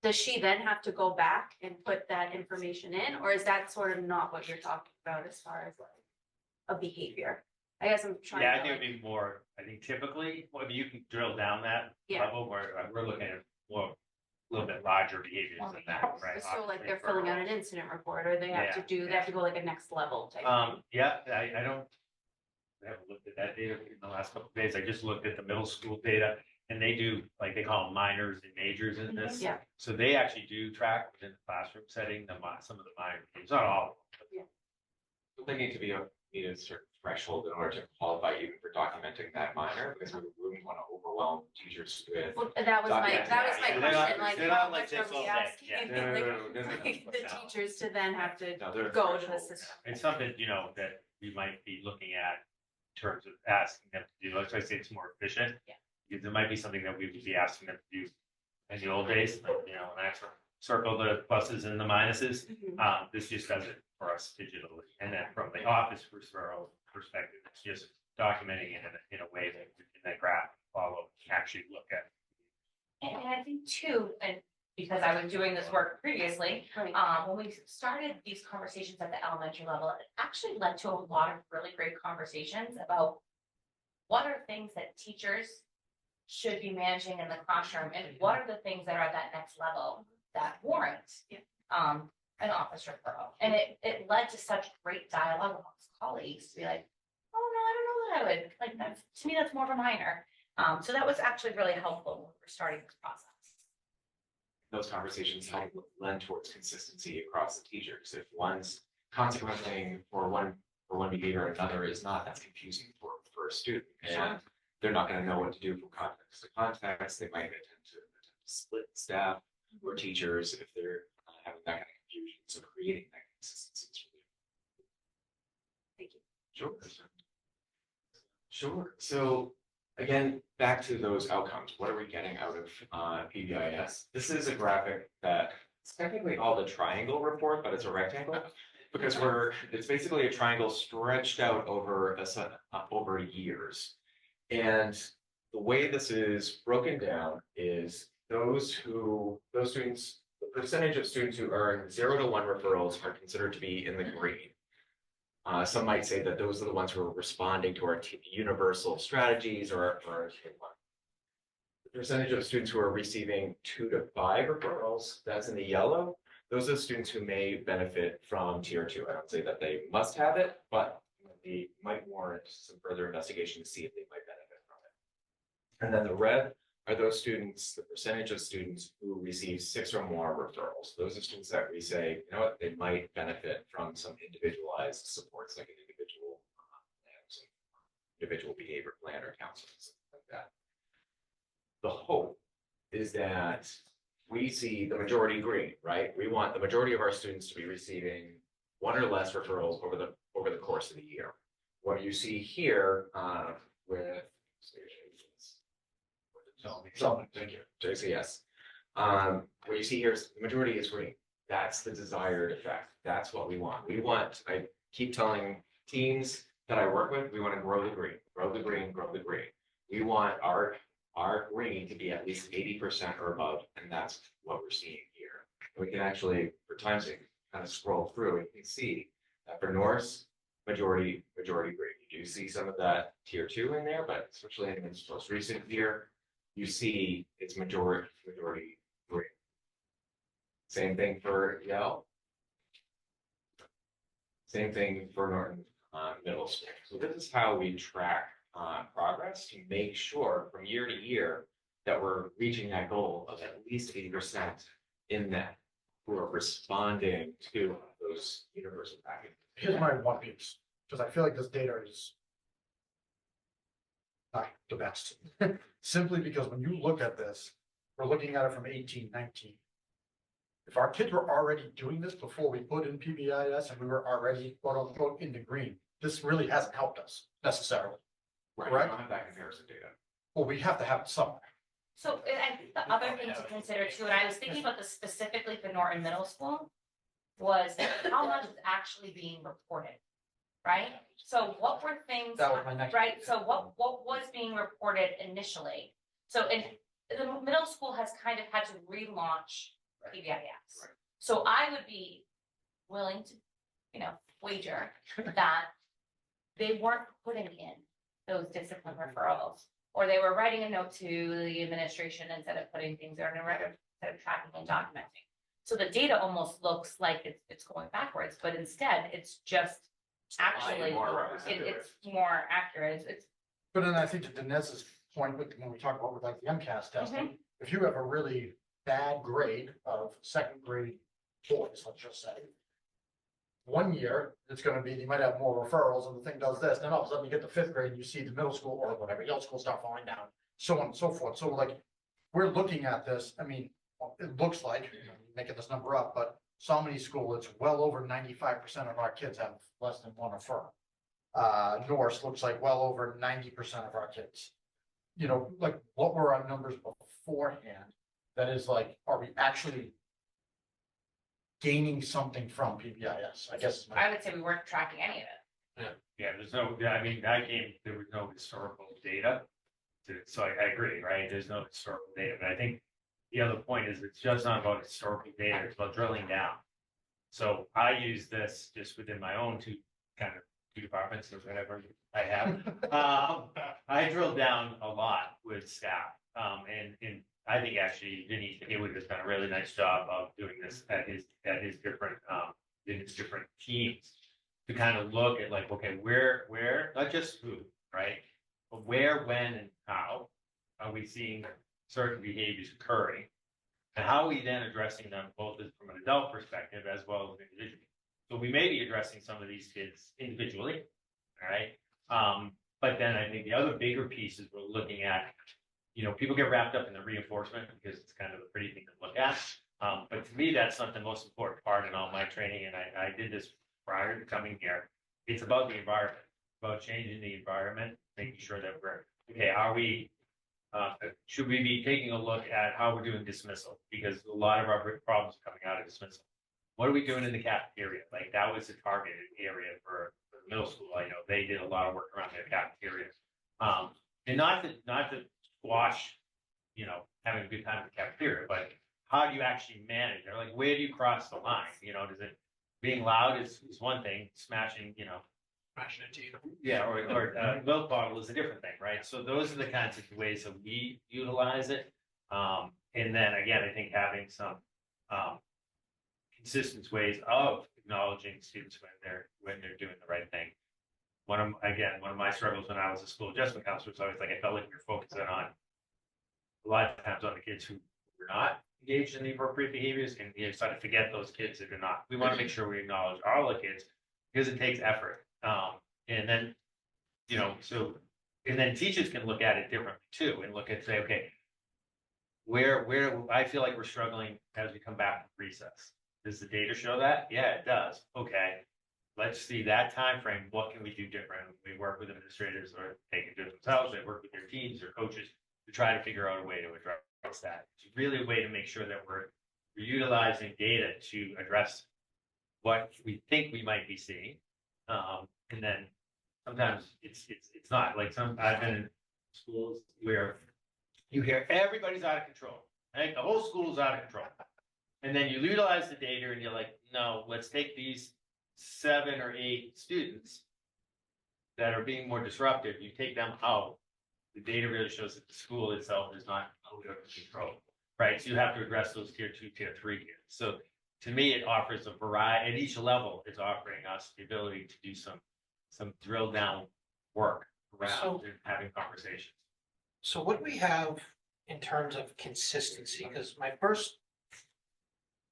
Does she then have to go back and put that information in, or is that sort of not what you're talking about as far as like a behavior? I guess I'm trying Yeah, I to. think it'd be more, I think typically, well, you can drill down that Yeah. level where we're looking at more, a little bit larger behaviors than that, right? So like they're filling out an incident report, or they have to Yeah, they have to go like a next level type. Yeah, I don't, haven't looked at that data in the last couple of days. I just looked at the middle school data. And they do, like, they call them minors and majors in this. Yeah. So they actually do track within the classroom setting, some of the minor, it's not all. But they need to meet a certain threshold in order to qualify even for documenting that minor, because we wouldn't want to overwhelm teachers with. Well, that was my They're not- question, like, they're how not like much are this we all day. asking, Yeah. like, the teachers to then have to No, there are go to the thresholds. system? It's something, that we might be looking at in terms of asking them to do. That's why I say it's more efficient. Yeah. Because it might be something that we would be asking them to do in the old days, like, an actual circle the pluses and the minuses. This just does it for us digitally. And then from the office referral perspective, it's just documenting it in a way that we can then graph, follow, actually look at. And I think too, and because I was doing this work previously, when we started these conversations at the elementary level, it actually led to a lot of really great conversations about what are things that teachers should be managing in the classroom, and what are the things that are at that next level that warrant an office referral. And it led to such great dialogue amongst colleagues to be like, oh, no, I don't know that I would, like, that's, to me, that's more of a minor. So that was actually really helpful when we were starting this process. Those conversations help lend towards consistency across the teachers. If one's consequencing for one behavior or another is not, that's confusing for a student. And they're not going to know what to do from context to context. They might attempt to split staff or teachers if they're having that kind of confusion. So creating that consistency is really important. Thank you. Sure. So again, back to those outcomes. What are we getting out of PBIS? This is a graphic that it's technically called a triangle report, but it's a rectangle because it's basically a triangle stretched out over over years. And the way this is broken down is the percentage of students who earn 0 to 1 referrals are considered to be in the green. Some might say that those are the ones who are responding to our universal strategies or our the percentage of students who are receiving 2 to 5 referrals, that's in the yellow. Those are the students who may benefit from tier 2. I don't say that they must have it, but they might warrant some further investigation to see if they might benefit from it. And then the red are those students, the percentage of students who receive 6 or more referrals. Those are students that we say, you know what, they might benefit from some individualized supports, like an individual behavior plan or counseling, something like that. The hope is that we see the majority green, right? We want the majority of our students to be receiving 1 or less referrals over the course of the year. What you see here with thank you, JCS. What you see here is the majority is green. That's the desired effect. That's what we want. I keep telling teams that I work with, we want to grow the green, grow the green, grow the green. We want our green to be at least 80% or above, and that's what we're seeing here. We can actually, for time's sake, kind of scroll through and you can see that for Norse, majority green. You do see some of that tier 2 in there, but especially in this most recent year, you see it's majority green. Same thing for Yale. Same thing for Norton Middle School. So this is how we track progress to make sure from year to year that we're reaching that goal of at least 80% in that who are responding to those universal packages. Here's my one piece, because I feel like this data is not the best. Simply because when you look at this, we're looking at it from 18-19. If our kids were already doing this before we put in PBIS and we were already quote unquote in the green, this really hasn't helped us necessarily. Right, Right? we don't have that comparison data. Well, we have to have it somewhere. So I think the other thing to consider too, and I was thinking about this specifically for Norton Middle School, was how much is actually being reported, right? So what were things, That was my next. right? So what was being reported initially? So the middle school has kind of had to relaunch PBIS. So I would be willing to, wager that they weren't putting in those discipline referrals, or they were writing a note to the administration instead of putting things there instead of tracking and documenting. So the data almost looks like it's going backwards, but instead it's just actually, it's more accurate, it's. But then I think to Dinesh's point, with when we talk about with like the MCAS testing, if you have a really bad grade of second grade boys, let's just say. One year, it's gonna be, you might have more referrals and the thing does this, then all of a sudden you get to fifth grade, and you see the middle school or whatever, yellow school start falling down, so on and so forth. So like, we're looking at this, I mean, it looks like, making this number up, but Salmony School, it's well over 95% of our kids have less than one referral. Norris looks like well over 90% of our kids. You know, like, what were our numbers beforehand? That is like, are we actually gaining something from PBIS? I guess. I would say we weren't tracking any of it. Yeah, there's no, I mean, there was no historical data. So I agree, right? There's no historical data, but I think the other point is it's just not about historical data, it's about drilling down. So I use this just within my own two departments or whatever I have. I drilled down a lot with staff. And I think actually Vinny Haywood has done a really nice job of doing this at his different in his different teams to kind of look at like, okay, where, not just who, right? But where, when, and how are we seeing certain behaviors occurring? And how are we then addressing them both as from an adult perspective as well as individually? So we may be addressing some of these kids individually, all right? But then I think the other bigger piece is we're looking at, you know, people get wrapped up in the reinforcement because it's kind of a pretty thing to look at. But to me, that's not the most important part in all my training. And I did this prior to coming here. It's about the environment, about changing the environment, making sure that we're, okay, are we, should we be taking a look at how we're doing dismissal? Because a lot of our big problems are coming out of dismissal. What are we doing in the cafeteria? Like that was a targeted area for the middle school. I know they did a lot of work around their cafeteria. And not to squash, you know, having a good time in the cafeteria, but how do you actually manage it? Like, where do you cross the line? You know, does it, being loud is one thing, smashing, you know. Smashing a tea. Yeah, or milk bottle is a different thing, right? So those are the kinds of ways that we utilize it. And then again, I think having some consistent ways of acknowledging students when they're doing the right thing. One of my struggles when I was a school adjustment counselor was always like, I felt like we were focusing on a lot of times on the kids who were not engaged in the appropriate behaviors, and you start to forget those kids that are not. We want to make sure we acknowledge all the kids because it takes effort. And then, you know, and then teachers can look at it differently too, and look at, say, okay, where I feel like we're struggling as we come back from recess. Does the data show that? Yeah, it does. Okay. Let's see that time frame. What can we do different? We work with administrators, or they can do it themselves. They work with their teams or coaches to try to figure out a way to address that. It's really a way to make sure that we're utilizing data to address what we think we might be seeing. And then sometimes it's not like I've been in schools where you hear everybody's out of control, right? The whole school's out of control. And then you utilize the data and you're like, no, let's take these 7 or 8 students that are being more disruptive, you take them out. The data really shows that the school itself is not under control, right? So you have to address those tier 2, tier 3 kids. So to me, it offers a variety. At each level, it's offering us the ability to do some drill down work around having conversations. So what do we have in terms of consistency? Because my first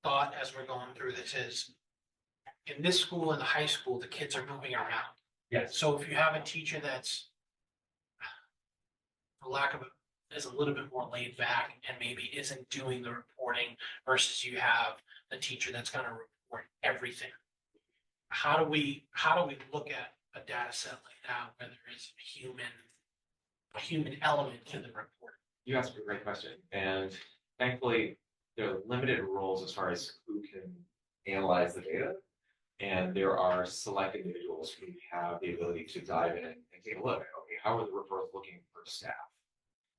thought as we're going through this is, in this school, in the high school, the kids are moving around. Yes. So if you have a teacher that's, for lack of is a little bit more laid back and maybe isn't doing the reporting versus you have the teacher that's gonna report everything. How do we look at a data set like that where there is a human element to the report? You asked a great question, and thankfully there are limited rules as far as who can analyze the data, and there are select individuals who have the ability to dive in and take a look at, okay, how are the referrals looking for staff?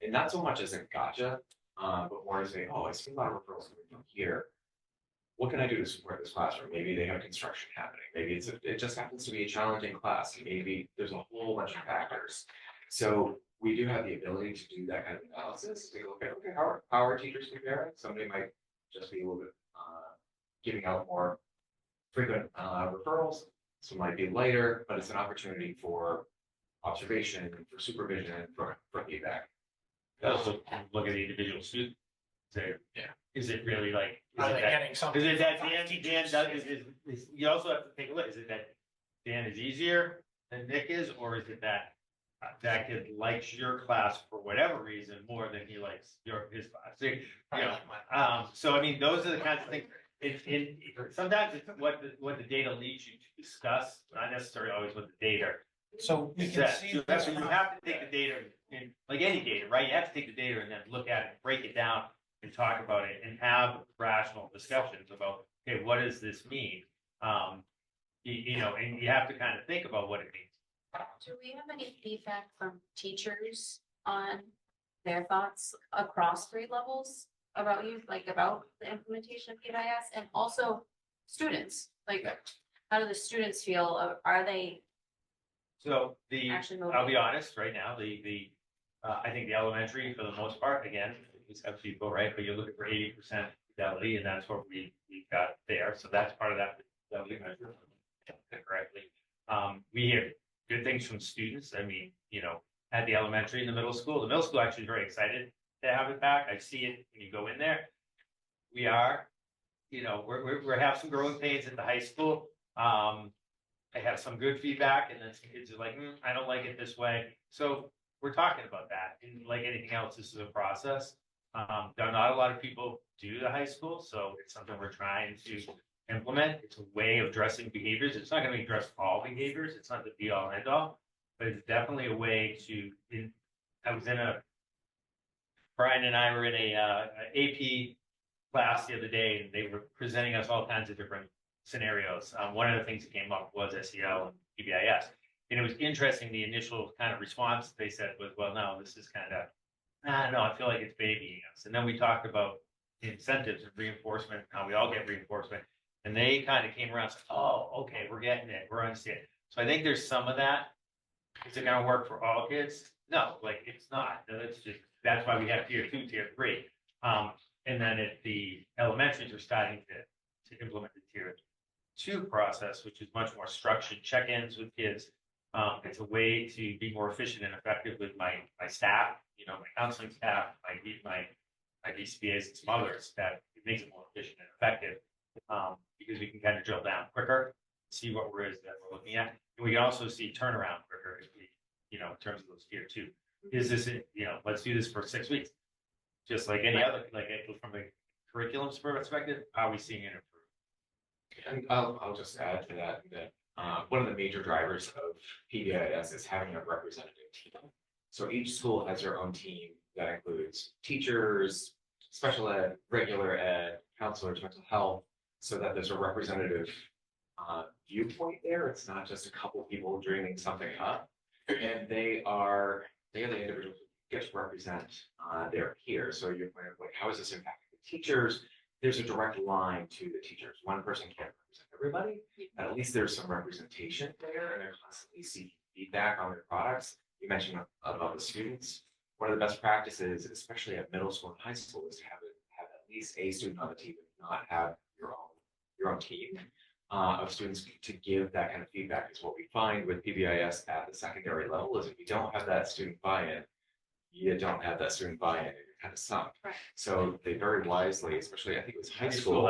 And not so much as a gotcha, but more as a, oh, I see a lot of referrals coming from here. What can I do to support this classroom? Maybe they have construction happening. Maybe it just happens to be a challenging class. Maybe there's a whole bunch of factors. So we do have the ability to do that kind of analysis. Take a look at, okay, how are teachers comparing? Somebody might just be a little bit giving out more frequent referrals. So it might be lighter, but it's an opportunity for observation, for supervision, for feedback. Also, look at the individual student. Say, Yeah. is it really like? Are they getting something? Is it that from Dan teachers? does, you also have to take a look, is it that Dan is easier than Nick is, or is it that that kid likes your class for whatever reason more than he likes his class? So, you know, so I mean, those are the kinds of things, sometimes it's what the data leads you to discuss, not necessarily always what the data So we can says. see. You have to take the data, in like any data, right? You have to take the data and then look at it, break it down, and talk about it, and have rational discussions about, okay, what does this mean? You know, and you have to kind of think about what it means. Do we have any feedback from teachers on their thoughts across 3 levels about you, like about the implementation of PBIS, and also students? Like, how do the students feel? Are they So actually I'll be motivated? honest, right now, I think the elementary, for the most part, again, it's up to people, right? But you're looking for 80% fidelity, and that's what we got there. So that's part of that fidelity measure, correctly. We hear good things from students. I mean, you know, at the elementary and the middle school actually is very excited to have it back. I see it when you go in there. We are, you know, we're have some growing pains at the high school. I have some good feedback, and then some kids are like, I don't like it this way. So we're talking about that. And like anything else, this is a process. Not a lot of people do the high school, so it's something we're trying to implement. It's a way of addressing behaviors. It's not going to address all behaviors. It's not the be all and end all, but it's definitely a way to. Brian and I were in a AP class the other day, and they were presenting us all kinds of different scenarios. One of the things that came up was SEL and PBIS. And it was interesting, the initial kind of response they said was, well, no, this is kind of, no, I feel like it's babying us. And then we talked about incentives and reinforcement, how we all get reinforcement. And they kind of came around and said, oh, okay, we're getting it, we're understanding. So I think there's some of that. Is it gonna work for all kids? No, like it's not. That's why we have tier 2, tier 3. And then at the elementaries, we're starting to implement the tier 2 process, which is much more structured check-ins with kids. It's a way to be more efficient and effective with my staff, you know, my counseling staff, my DCBAs and some others, that it makes it more efficient and effective. Because we can kind of drill down quicker, see what it is that we're looking at. And we can also see turnaround quicker, if we, you know, in terms of those tier 2. Is this, you know, let's do this for 6 weeks. Just like any other, like from a curriculum perspective, how are we seeing it improve? And I'll just add to that, one of the major drivers of PBIS is having a representative team. So each school has their own team that includes teachers, special ed, regular ed, counselors, mental health, so that there's a representative viewpoint there. It's not just a couple of people dreaming something up. And they are the individuals who get to represent their peers. So you're like, how is this impacting the teachers? There's a direct line to the teachers. One person can't represent everybody, but at least there's some representation there, and they're constantly seeking feedback on their products. You mentioned about the students. One of the best practices, especially at middle school and high school, is to have at least a student on the team, and not have your own team of students to give that kind of feedback. Is what we find with PBIS at the secondary level is if you don't have that student buy-in, you don't have that student buy-in, and you're kind of sunk. Right. So they very wisely, especially I think it was high school,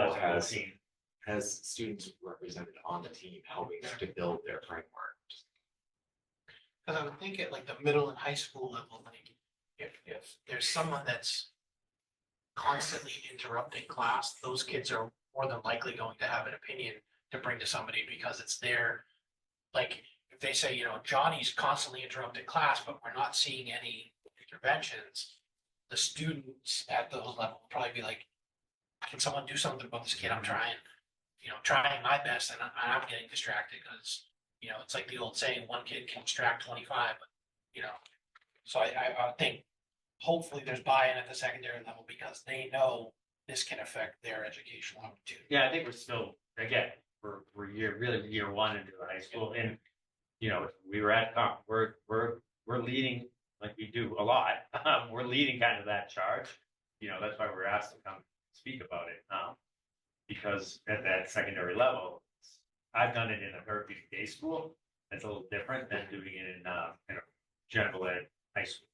has students represented on the team, helping them to build their framework. Because I would think at like the middle and high school level, like if there's someone that's constantly interrupting class, those kids are more than likely going to have an opinion to bring to somebody because it's their, like, if they say, you know, Johnny's constantly interrupting class, but we're not seeing any interventions, the students at those levels will probably be like, can someone do something about this kid? I'm trying my best, and I'm getting distracted because, you know, it's like the old saying, one kid can distract 25, but, you know, so I think hopefully there's buy-in at the secondary level because they know this can affect their educational opportunity. Yeah, I think we're still, again, we're year 1 into the high school, and you know, we were at we're leading like we do a lot. We're leading kind of that charge. You know, that's why we're asked to come speak about it. Because at that secondary level, I've done it in a therapeutic day school. That's a little different than doing it in a general ed high school.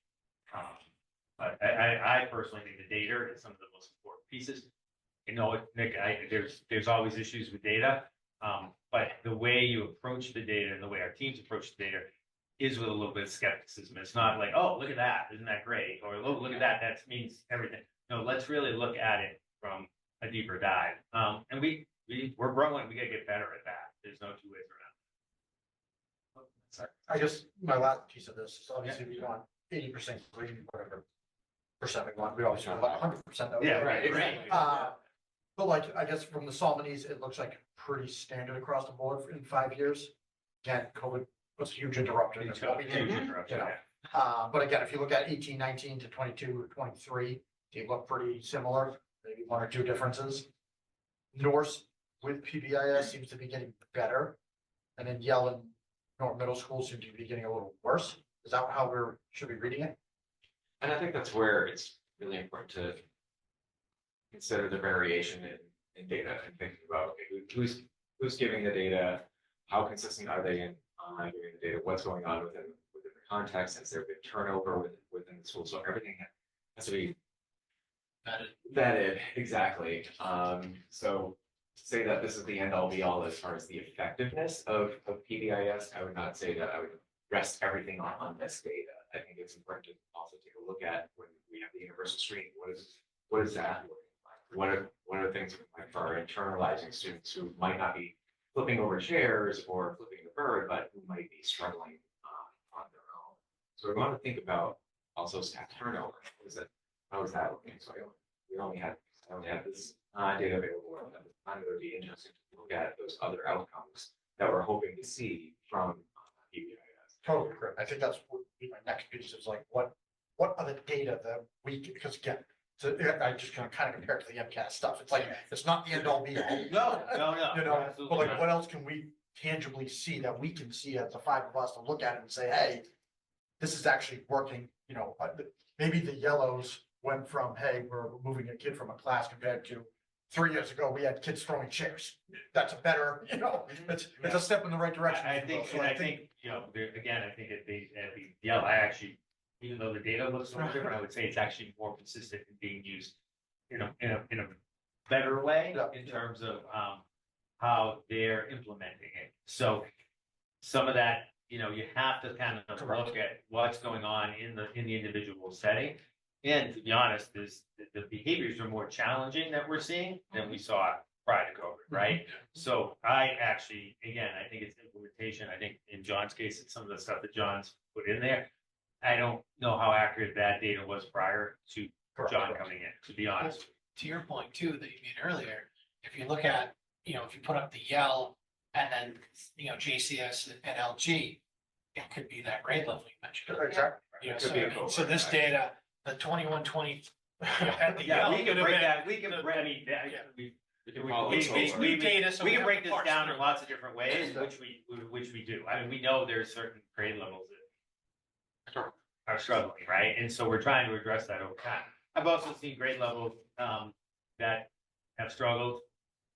But I personally think the data is some of the most important pieces. You know, Nick, there's always issues with data. But the way you approach the data and the way our teams approach the data is with a little bit of skepticism. It's not like, oh, look at that, isn't that great? Or oh, look at that, that means everything. No, let's really look at it from a deeper dive. And we're growing, we gotta get better at that. There's no two ways around. Sorry, I guess my last piece of this is obviously we want 80% green, whatever percent we want, we always want 100%. Yeah, right. But like, I guess from the Solomons, it looks like pretty standard across the board in 5 years. Again, COVID was a huge interruption. Huge That's what we did, interruption, you know. yeah. But again, if you look at 18, 19 to 22 or 23, they look pretty similar, maybe one or two differences. Norse with PBIS seems to be getting better. And then Yale and Norton Middle School seem to be getting a little worse. Is that how should be reading it? And I think that's where it's really important to consider the variation in data and thinking about, okay, who's giving the data, how consistent are they in giving the data, what's going on within the context, has there been turnover within the school, so everything has to be vetted, exactly. So to say that this is the end all be all as far as the effectiveness of PBIS, I would not say that I would rest everything on this data. I think it's important to also take a look at when we have the universal screen, what is that looking like? What are things like for our internalizing students who might not be flipping over chairs or flipping the bird, but who might be struggling on their own. So we want to think about also staff turnover. How is that looking? So I only had this data available at the time. It would be interesting to look at those other outcomes that we're hoping to see from PBIS. Totally correct. I think that's what my next piece is like, what are the data that we, because again, so I just kind of compare it to the MCAS stuff. It's like, it's not the end all be all. No. You know, Absolutely but like, not. what else can we tangibly see that we can see as the five of us to look at it and say, hey, this is actually working, you know, maybe the yellows went from, hey, we're moving a kid from a class compared to 3 years ago, we had kids throwing chairs. That's a better, you know, it's a step in the right direction. I think, So and I think, you know, again, I think at the yellow, I actually, even though the data looks a little different, I would say it's actually more consistent in being used in a better way in terms of how they're implementing it. So some of that, you know, you have to kind of look at what's going on in the individual setting. And to be honest, the behaviors are more challenging that we're seeing than we saw prior to COVID, right? So I actually, again, I think it's implementation. I think in John's case, it's some of the stuff that John's put in there. I don't know how accurate that data was prior to John coming in, to be honest. To your point too, that you made earlier, if you look at, you know, if you put up the Yale and then, you know, JCS and LG, it could be that grade level you mentioned. Exactly. You know, Could so, be a I mean, cohort, so this right. data, the 21-20 at the Yeah, Yale we can could have break been- that, we can, I mean, We can follow we this over. we data, so we we can have break this parts down through. in lots of different ways, which we do. I mean, we know there's certain grade levels that are struggling, right? And so we're trying to address that over time. I've also seen grade levels that have struggled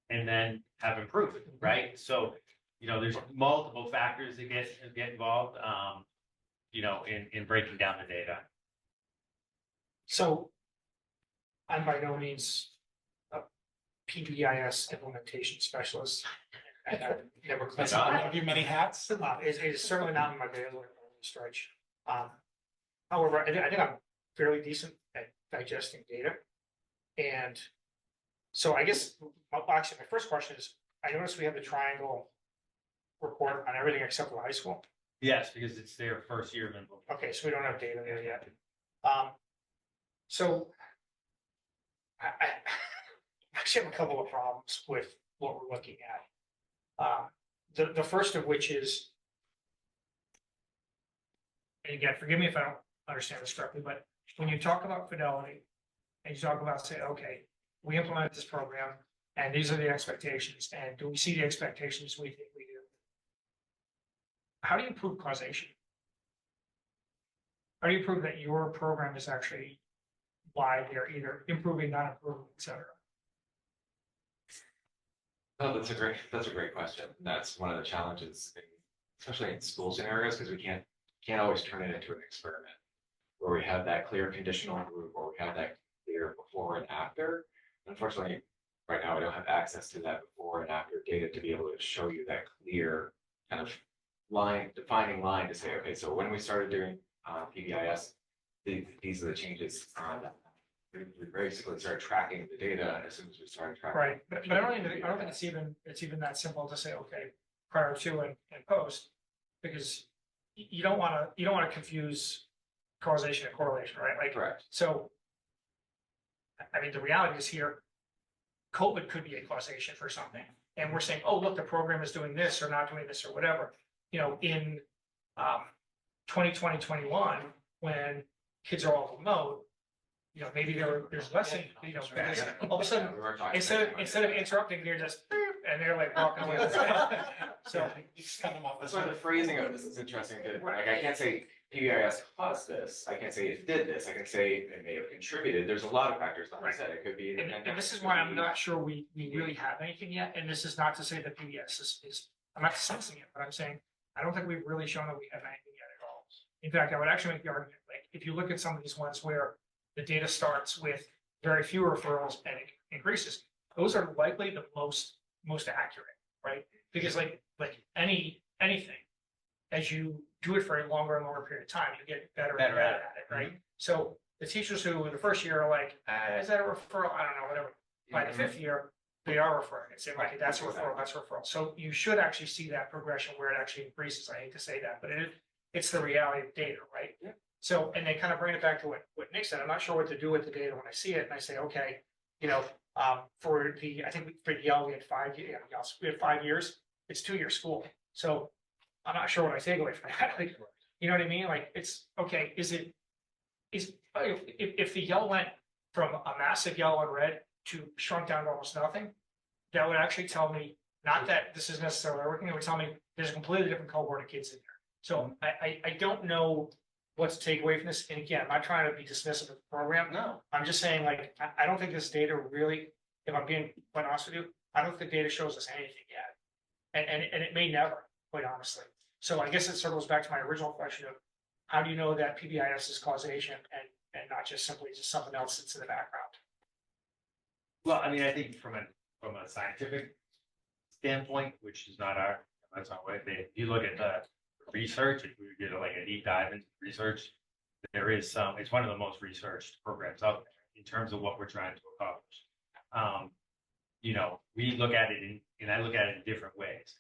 and then have improved, right? So, you know, there's multiple factors that get involved, you know, in breaking down the data. So I'm by no means a PBIS implementation specialist. And I've never claimed to give many hats. It's certainly not in my bailiwick by any stretch. However, I think I'm fairly decent at digesting data. And so I guess, actually, my first question is, I noticed we have the triangle report on everything except for the high school. Yes, because it's their first year of implementation. Okay, so we don't have data there yet. So I actually have a couple of problems with what we're looking at. The first of which is, and again, forgive me if I don't understand this correctly, but when you talk about fidelity and you talk about, say, okay, we implement this program and these are the expectations, and do we see the expectations we think we do? How do you prove causation? How do you prove that your program is actually why they're either improving, not improving, et cetera? Oh, that's a great question. That's one of the challenges, especially in school scenarios, because we can't always turn it into an experiment where we have that clear conditional group or we have that clear before and after. Unfortunately, right now I don't have access to that before and after data to be able to show you that clear kind of defining line to say, okay, so when we started doing PBIS, these are the changes. We basically started tracking the data as soon as we started tracking. Right, but I don't think it's even that simple to say, okay, prior to and post. Because you don't wanna confuse causation and correlation, right? Like, Correct. so. I mean, the reality is here, COVID could be a causation for something. And we're saying, oh, look, the program is doing this or not doing this or whatever. You know, in 2020, 21, when kids are all remote, you know, maybe there's less, you know, because all of a sudden, instead of interrupting, they're just, and they're like walking away. So you just cut them off. That's why the phrasing of this is interesting. Like, I can't say PBIS caused this. I can't say it did this. I can say it may have contributed. There's a lot of factors, like I said, it could be. And this is why I'm not sure we really have anything yet. And this is not to say that PBS is, I'm not dismissing it, but I'm saying, I don't think we've really shown that we have anything yet at all. In fact, I would actually make the argument, like, if you look at some of these ones where the data starts with very few referrals and it increases, those are likely the most accurate, right? Because like anything, as you do it for a longer and longer period of time, you get better and better at it, right? So the teachers who in the first year are like, is that a referral? I don't know, whatever. By the fifth year, they are referring and saying, okay, that's a referral, that's a referral. So you should actually see that progression where it actually increases. I hate to say that, but it's the reality of data, right? Yeah. So, and they kind of bring it back to what Nick said. I'm not sure what to do with the data when I see it, and I say, okay, you know, I think for Yale, we had 5 years. We had 5 years. It's 2-year school, so I'm not sure what I take away from that. Like, you know what I mean? Like, it's okay. If the yellow went from a massive yellow and red to shrunk down to almost nothing, that would actually tell me not that this is necessarily working. It would tell me there's a completely different cohort of kids in there. So I don't know what to take away from this. And again, I'm not trying to be dismissive of the program. No. I'm just saying, like, I don't think this data really, if I'm being quite honest with you, I don't think data shows us anything yet. And it may never, quite honestly. So I guess it circles back to my original question of how do you know that PBIS is causation and not just simply just something else that's in the background? Well, I mean, I think from a scientific standpoint, which is that's not way, if you look at the research, if we did like a deep dive into research, there is it's one of the most researched programs out there in terms of what we're trying to accomplish. You know, we look at it and I look at it in different ways.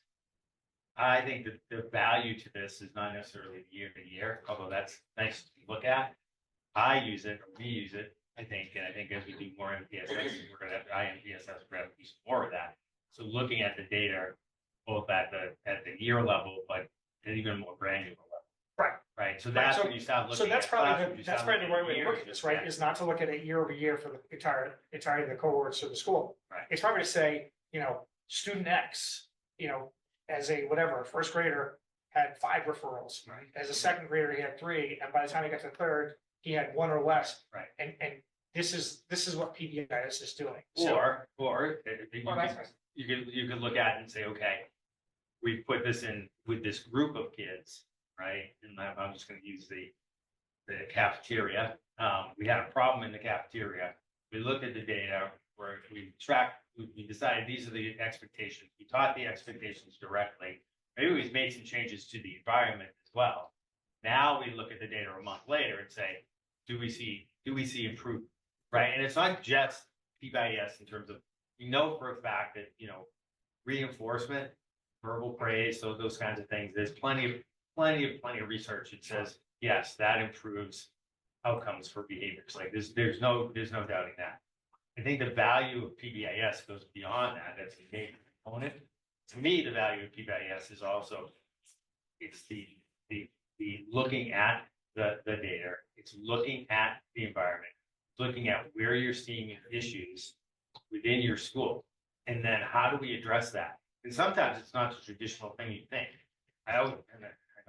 I think that the value to this is not necessarily year to year, although that's nice to look at. I use it, or we use it, I think, and I think as we do more MPSS, we're going to have IMPSS, we're going to have to use more of that. So looking at the data, both at the year level, but at even more granular level. Right. So that's when you start looking. So that's probably the right way to look at this, right? Is not to look at it year over year for the entirety of the cohorts of the school. Right. It's probably to say, you know, student X, you know, as a whatever first grader had 5 referrals. Right. As a second grader, he had 3, and by the time he got to third, he had 1 or less. Right. And this is what PBIS is doing. Or you could look at it and say, okay, we put this in with this group of kids, right? And I'm just going to use the cafeteria. We had a problem in the cafeteria. We looked at the data where we decided these are the expectations. We taught the expectations directly. Maybe we made some changes to the environment as well. Now we look at the data a month later and say, do we see improvement, right? And it's not just PBIS in terms of, we know for a fact that, you know, reinforcement, verbal praise, so those kinds of things. There's plenty of research that says, yes, that improves outcomes for behaviors. Like there's no doubting that. I think the value of PBIS goes beyond that. That's a major component. To me, the value of PBIS is also, it's the looking at the data, it's looking at the environment, looking at where you're seeing issues within your school, and then how do we address that? And sometimes it's not the traditional thing you think. I know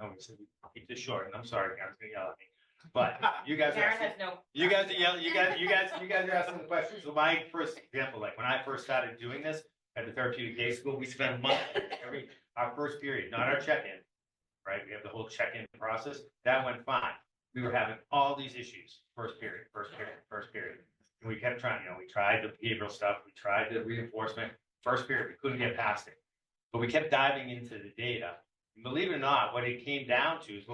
we said we keep this short, and I'm sorry, Karen's gonna yell at me. But you guys are asking, you guys are asking the questions. So my first example, like when I first started doing this, at the therapeutic day school, we spent a month our first period, not our check-in. Right, we have the whole check-in process, that went fine. We were having all these issues, first period. And we kept trying, we tried the behavioral stuff, we tried the reinforcement, first period, we couldn't get past it. But we kept diving into the data. And believe it or not, what it came down to is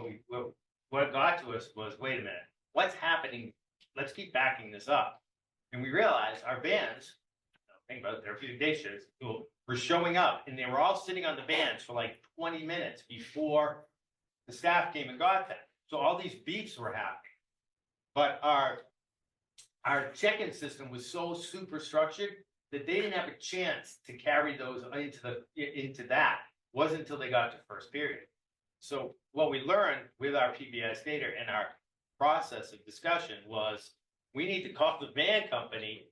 what got to us was, wait a minute, what's happening? Let's keep backing this up. And we realized our bands, think about it, therapeutic day shifts, were showing up, and they were all sitting on the bands for like 20 minutes before the staff came and got them. So all these beeps were happening. But our check-in system was so super structured that they didn't have a chance to carry those into that. It wasn't until they got to first period. So what we learned with our PBS data and our process of discussion was, we need to call the band company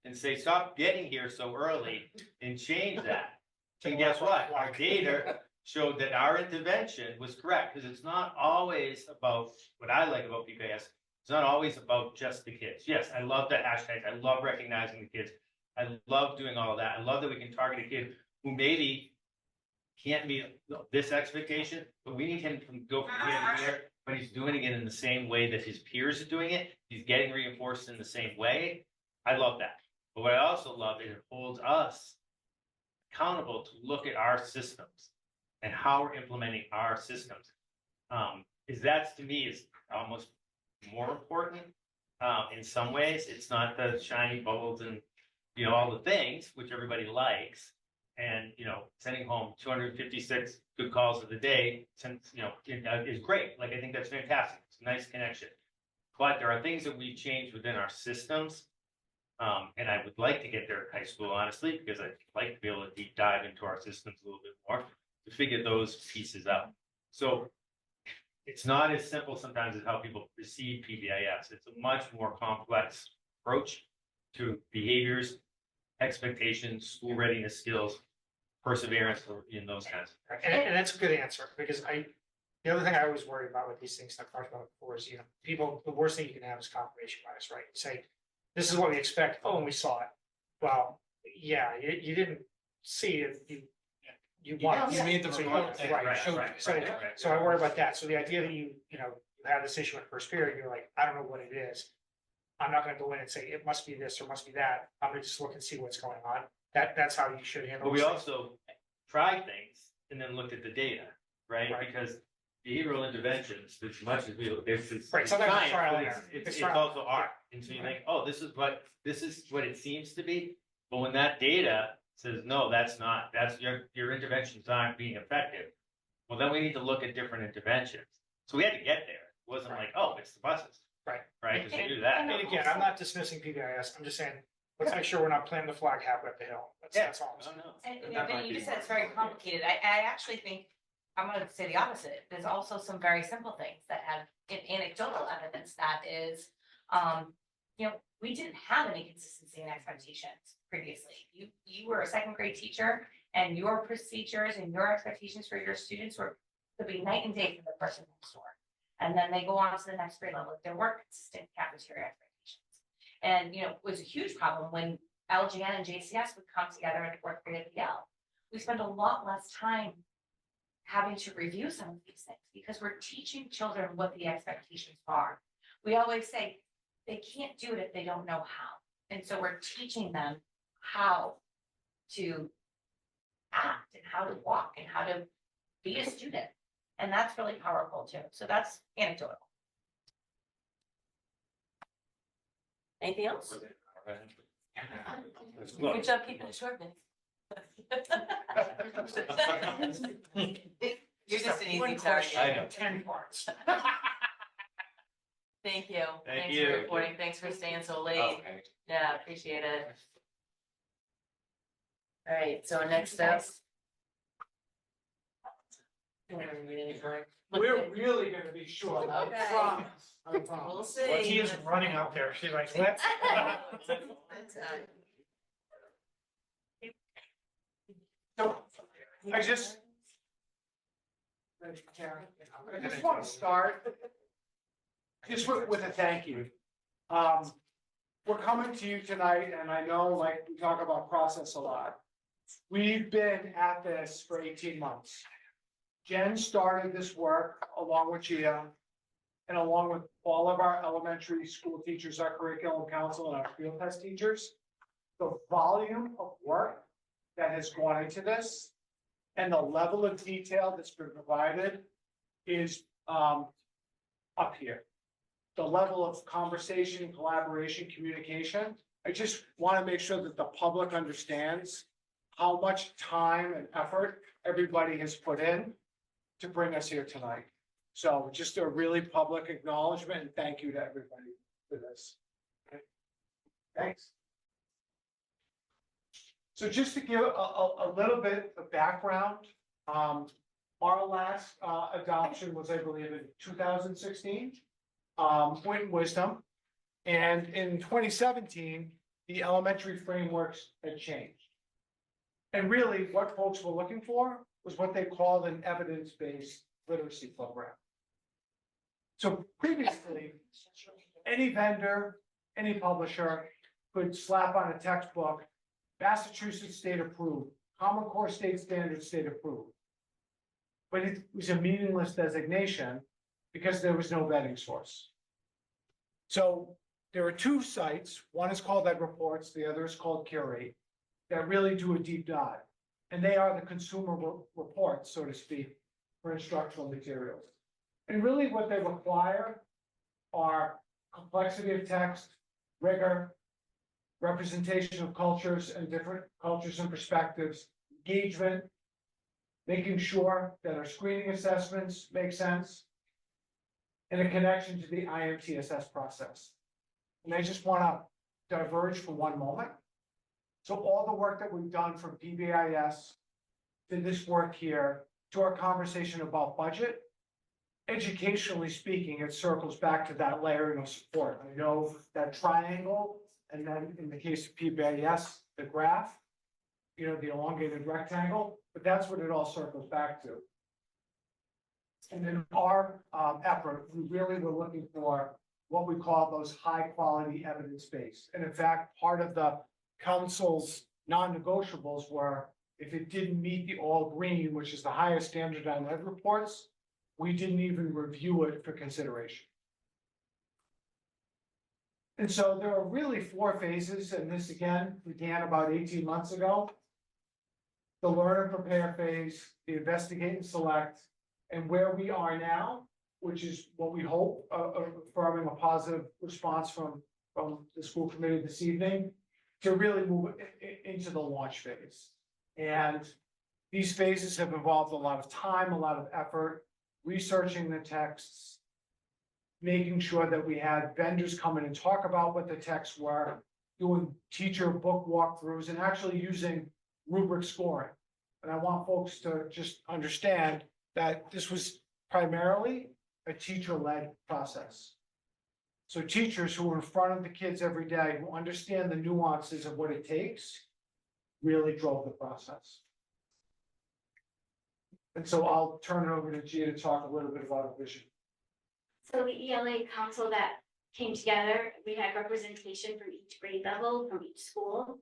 and say, stop getting here so early and change that. And guess what? Our data showed that our intervention was correct, because it's not always about, what I like about PBS, it's not always about just the kids. Yes, I love the hashtags. I love recognizing the kids. I love doing all of that. I love that we can target a kid who maybe can't meet this expectation, but we need him to go from here to here, but he's doing it in the same way that his peers are doing it. He's getting reinforced in the same way. I love that. But what I also love is it holds us accountable to look at our systems and how we're implementing our systems. Is that, to me, is almost more important. In some ways, it's not the shiny bubbles and, all the things which everybody likes. And, sending home 256 good calls of the day, since, is great. Like, I think that's fantastic. It's a nice connection. But there are things that we've changed within our systems. And I would like to get there at high school, honestly, because I'd like to be able to deep dive into our systems a little bit more to figure those pieces out. So it's not as simple sometimes as how people perceive PBIS. It's a much more complex approach to behaviors, expectations, school readiness skills, perseverance in those kinds. And that's a good answer, because the other thing I always worry about with these things, I've talked about before, is, people, the worst thing you can have is confirmation bias, right? You say, this is what we expect. Oh, and we saw it. Well, yeah, you didn't see it. You want. You made the so you report. want- right. So I worry about that. So the idea that you have this issue in first period, you're like, I don't know what it is. I'm not going to go in and say it must be this or must be that. I'm going to just look and see what's going on. That's how you should handle. But we these also tried things and then looked at the data, right? Because behavioral interventions, as much as it's Right, sometimes it's science, trial but and error. it's It's trial. also art. And so you think, oh, this is what it seems to be. But when that data says, no, that's not, that's your interventions aren't being effective. Well, then we need to look at different interventions. So we had to get there. It wasn't like, oh, it's the buses. Right. Right, because we knew that. And again, I'm not dismissing PBIS. I'm just saying, let's make sure we're not planting the flag halfway up the hill. That's all I'm saying. And Vinny, you just said it's very complicated. I actually think, I'm gonna say the opposite. There's also some very simple things that have anecdotal evidence that is, we didn't have any consistency in expectations previously. You were a second grade teacher, and your procedures and your expectations for your students could be night and day for the person next door. And then they go on to the next grade level. There weren't consistent cafeteria expectations. And, it was a huge problem when LGN and JCS would come together in the fourth grade at the L. We spend a lot less time having to review some of these things because we're teaching children what the expectations are. We always say they can't do it if they don't know how. And so we're teaching them how to act and how to walk and how to be a student. And that's really powerful too. So that's anecdotal. Anything else? Good job keeping it short, Vince. You're just an easy One target. question. I know. 10 parts. Thank you. Thank Thanks you. for reporting. Thanks for staying so late. Okay. Yeah, appreciate it. All right, so next up. We're really gonna be short. I Okay. promise. I promise. We'll see. She is running out there. She's like, let's. So, I just want to start just with a thank you. We're coming to you tonight, and I know, like, we talk about process a lot. We've been at this for 18 months. Jen started this work along with Gia and along with all of our elementary school teachers, our curriculum council, and our field test teachers. The volume of work that has gone into this and the level of detail that's been provided is up here. The level of conversation, collaboration, communication. I just want to make sure that the public understands how much time and effort everybody has put in to bring us here tonight. So just a really public acknowledgement and thank you to everybody for this. Okay. Thanks. So just to give a little bit of background, our last adoption was, I believe, in 2016, Point Wisdom. And in 2017, the elementary frameworks had changed. And really what folks were looking for was what they called an evidence-based literacy program. So previously, any vendor, any publisher could slap on a textbook, Massachusetts state approved, Common Core state standards state approved. But it was a meaningless designation because there was no vetting source. So there are two sites, one is called Ed Reports, the other is called Curate, that really do a deep dive. And they are the consumer reports, so to speak, for instructional materials. And really what they require are complexity of text, rigor, representation of cultures and different cultures and perspectives, engagement, making sure that our screening assessments make sense, and a connection to the IMTSS process. And I just want to diverge for one moment. So all the work that we've done from PBIS to this work here, to our conversation about budget, educationally speaking, it circles back to that layering of support. I know that triangle, and then in the case of PBIS, the graph, you know, the elongated rectangle, but that's what it all circles back to. And in our effort, we really were looking for what we call those high quality evidence base. And in fact, part of the council's non-negotiables were if it didn't meet the all green, which is the highest standard on Ed Reports, we didn't even review it for consideration. And so there are really four phases, and this again began about 18 months ago. The learn and prepare phase, the investigate and select, and where we are now, which is what we hope, affirming a positive response from the school committee this evening, to really move into the launch phase. And these phases have involved a lot of time, a lot of effort, researching the texts, making sure that we had vendors come in and talk about what the texts were, doing teacher book walkthroughs, and actually using rubric scoring. And I want folks to just understand that this was primarily a teacher-led process. So teachers who are in front of the kids every day, who understand the nuances of what it takes, really drove the process. And so I'll turn it over to Gia to talk a little bit about our vision. So the ELA council that came together, we had representation from each grade level, from each school,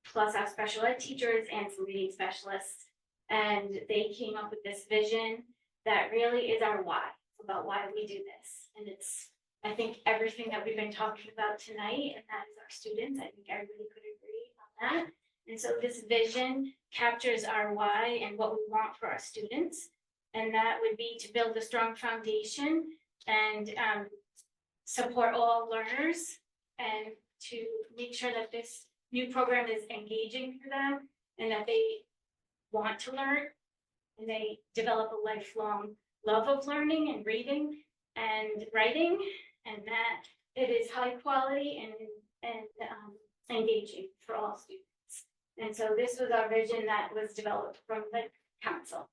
plus our special ed teachers and some reading specialists. And they came up with this vision that really is our why, about why we do this. And it's, I think, everything that we've been talking about tonight, and that is our students. I think everybody could agree on that. And so this vision captures our why and what we want for our students. And that would be to build a strong foundation and support all learners, and to make sure that this new program is engaging for them and that they want to learn and they develop a lifelong love of learning and reading and writing, and that it is high quality and engaging for all students. And so this was our vision that was developed from the council.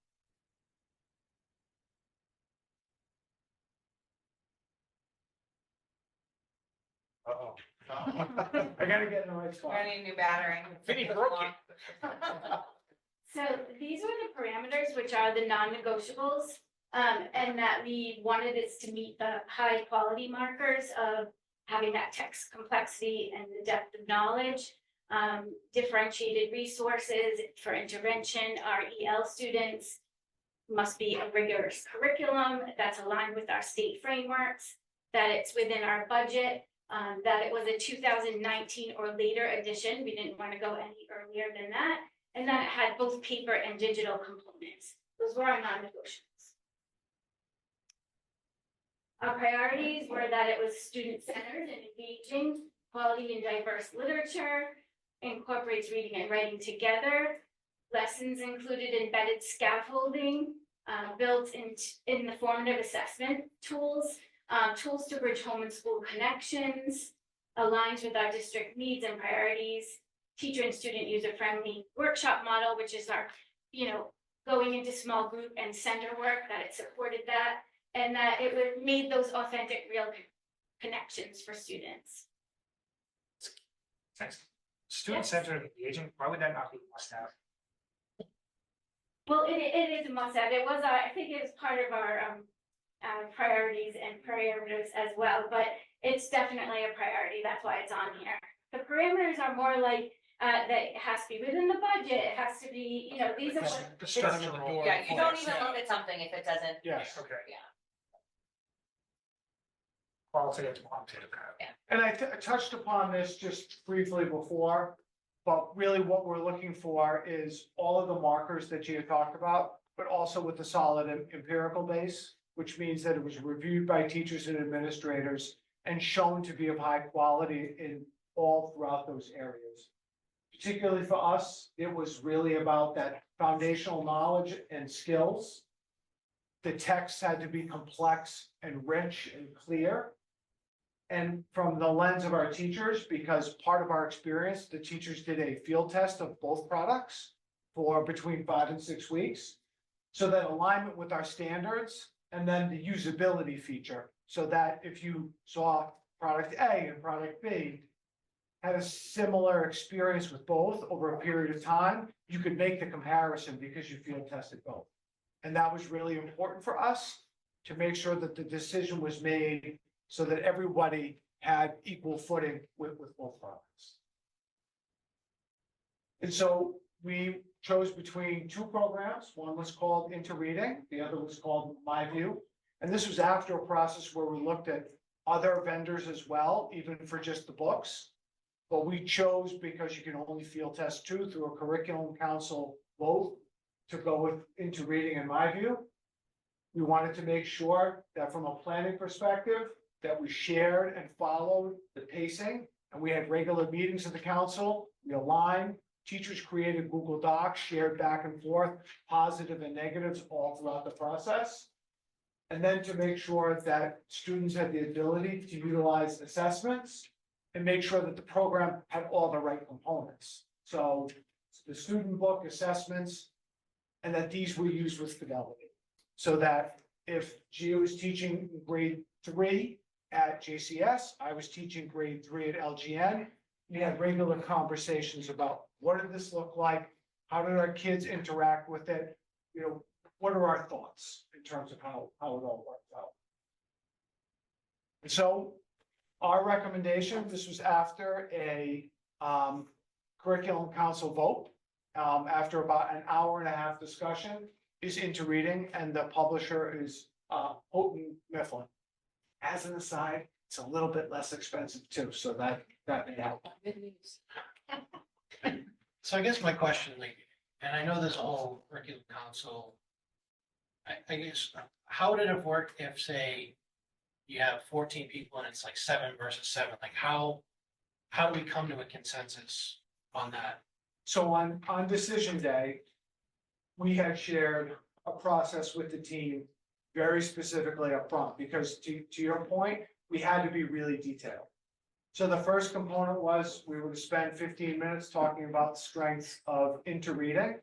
Uh-oh. I gotta get in the right spot. I need a new battery. Vinny broke it. So these are the parameters, which are the non-negotiables, and that we wanted this to meet the high quality markers of having that text complexity and the depth of knowledge, differentiated resources for intervention. Our EL students must be a rigorous curriculum that's aligned with our state frameworks, that it's within our budget, that it was a 2019 or later edition. We didn't want to go any earlier than that, and that it had both paper and digital components. Those were our non-negotiables. Our priorities were that it was student-centered and engaging, quality and diverse literature, incorporates reading and writing together. Lessons included embedded scaffolding, built in the formative assessment tools, tools to bridge home and school connections, aligns with our district needs and priorities, teacher and student user-friendly workshop model, which is our, going into small group and center work, that it supported that, and that it would made those authentic, real connections for students. Thanks. Student-centered engaging, why would that not be a must-have? Well, it is a must-have. It was, I think it was part of our priorities and parameters as well, but it's definitely a priority. That's why it's on here. The parameters are more like, that it has to be within the budget. It has to be, these are what. The structural. Yeah, you don't even look at something if it doesn't. Yes, okay. Yeah. Qualitative, quantitative kind of. And I touched upon this just briefly before, but really what we're looking for is all of the markers that you talked about, but also with the solid empirical base, which means that it was reviewed by teachers and administrators and shown to be of high quality in all throughout those areas. Particularly for us, it was really about that foundational knowledge and skills. The text had to be complex and rich and clear. And from the lens of our teachers, because part of our experience, the teachers did a field test of both products for between 5 and 6 weeks. So that alignment with our standards and then the usability feature, so that if you saw product A and product B had a similar experience with both over a period of time, you could make the comparison because you field tested both. And that was really important for us to make sure that the decision was made so that everybody had equal footing with both products. And so we chose between 2 programs. One was called Interreading, the other was called MyView. And this was after a process where we looked at other vendors as well, even for just the books. But we chose, because you can only field test 2 through a curriculum council vote, to go with Interreading and MyView. We wanted to make sure that from a planning perspective, that we shared and followed the pacing, and we had regular meetings of the council. We aligned, teachers created Google Docs, shared back and forth, positive and negatives all throughout the process. And then to make sure that students had the ability to utilize assessments and make sure that the program had all the right components. So the student book assessments, and that these were used with fidelity. So that if Gia was teaching grade 3 at JCS, I was teaching grade 3 at LGN, we had regular conversations about what did this look like? How did our kids interact with it? What are our thoughts in terms of how it all worked out? And so our recommendation, this was after a curriculum council vote, after about an hour and a half discussion, is Interreading, and the publisher is Houghton Mifflin. As an aside, it's a little bit less expensive too, so that may help. So I guess my question, and I know there's a whole curriculum council. I guess, how did it work if, say, you have 14 people and it's like 7 versus 7? Like how do we come to a consensus on that? So on decision day, we had shared a process with the team very specifically up front, because to your point, we had to be really detailed. So the first component was we were to spend 15 minutes talking about the strengths of Interreading.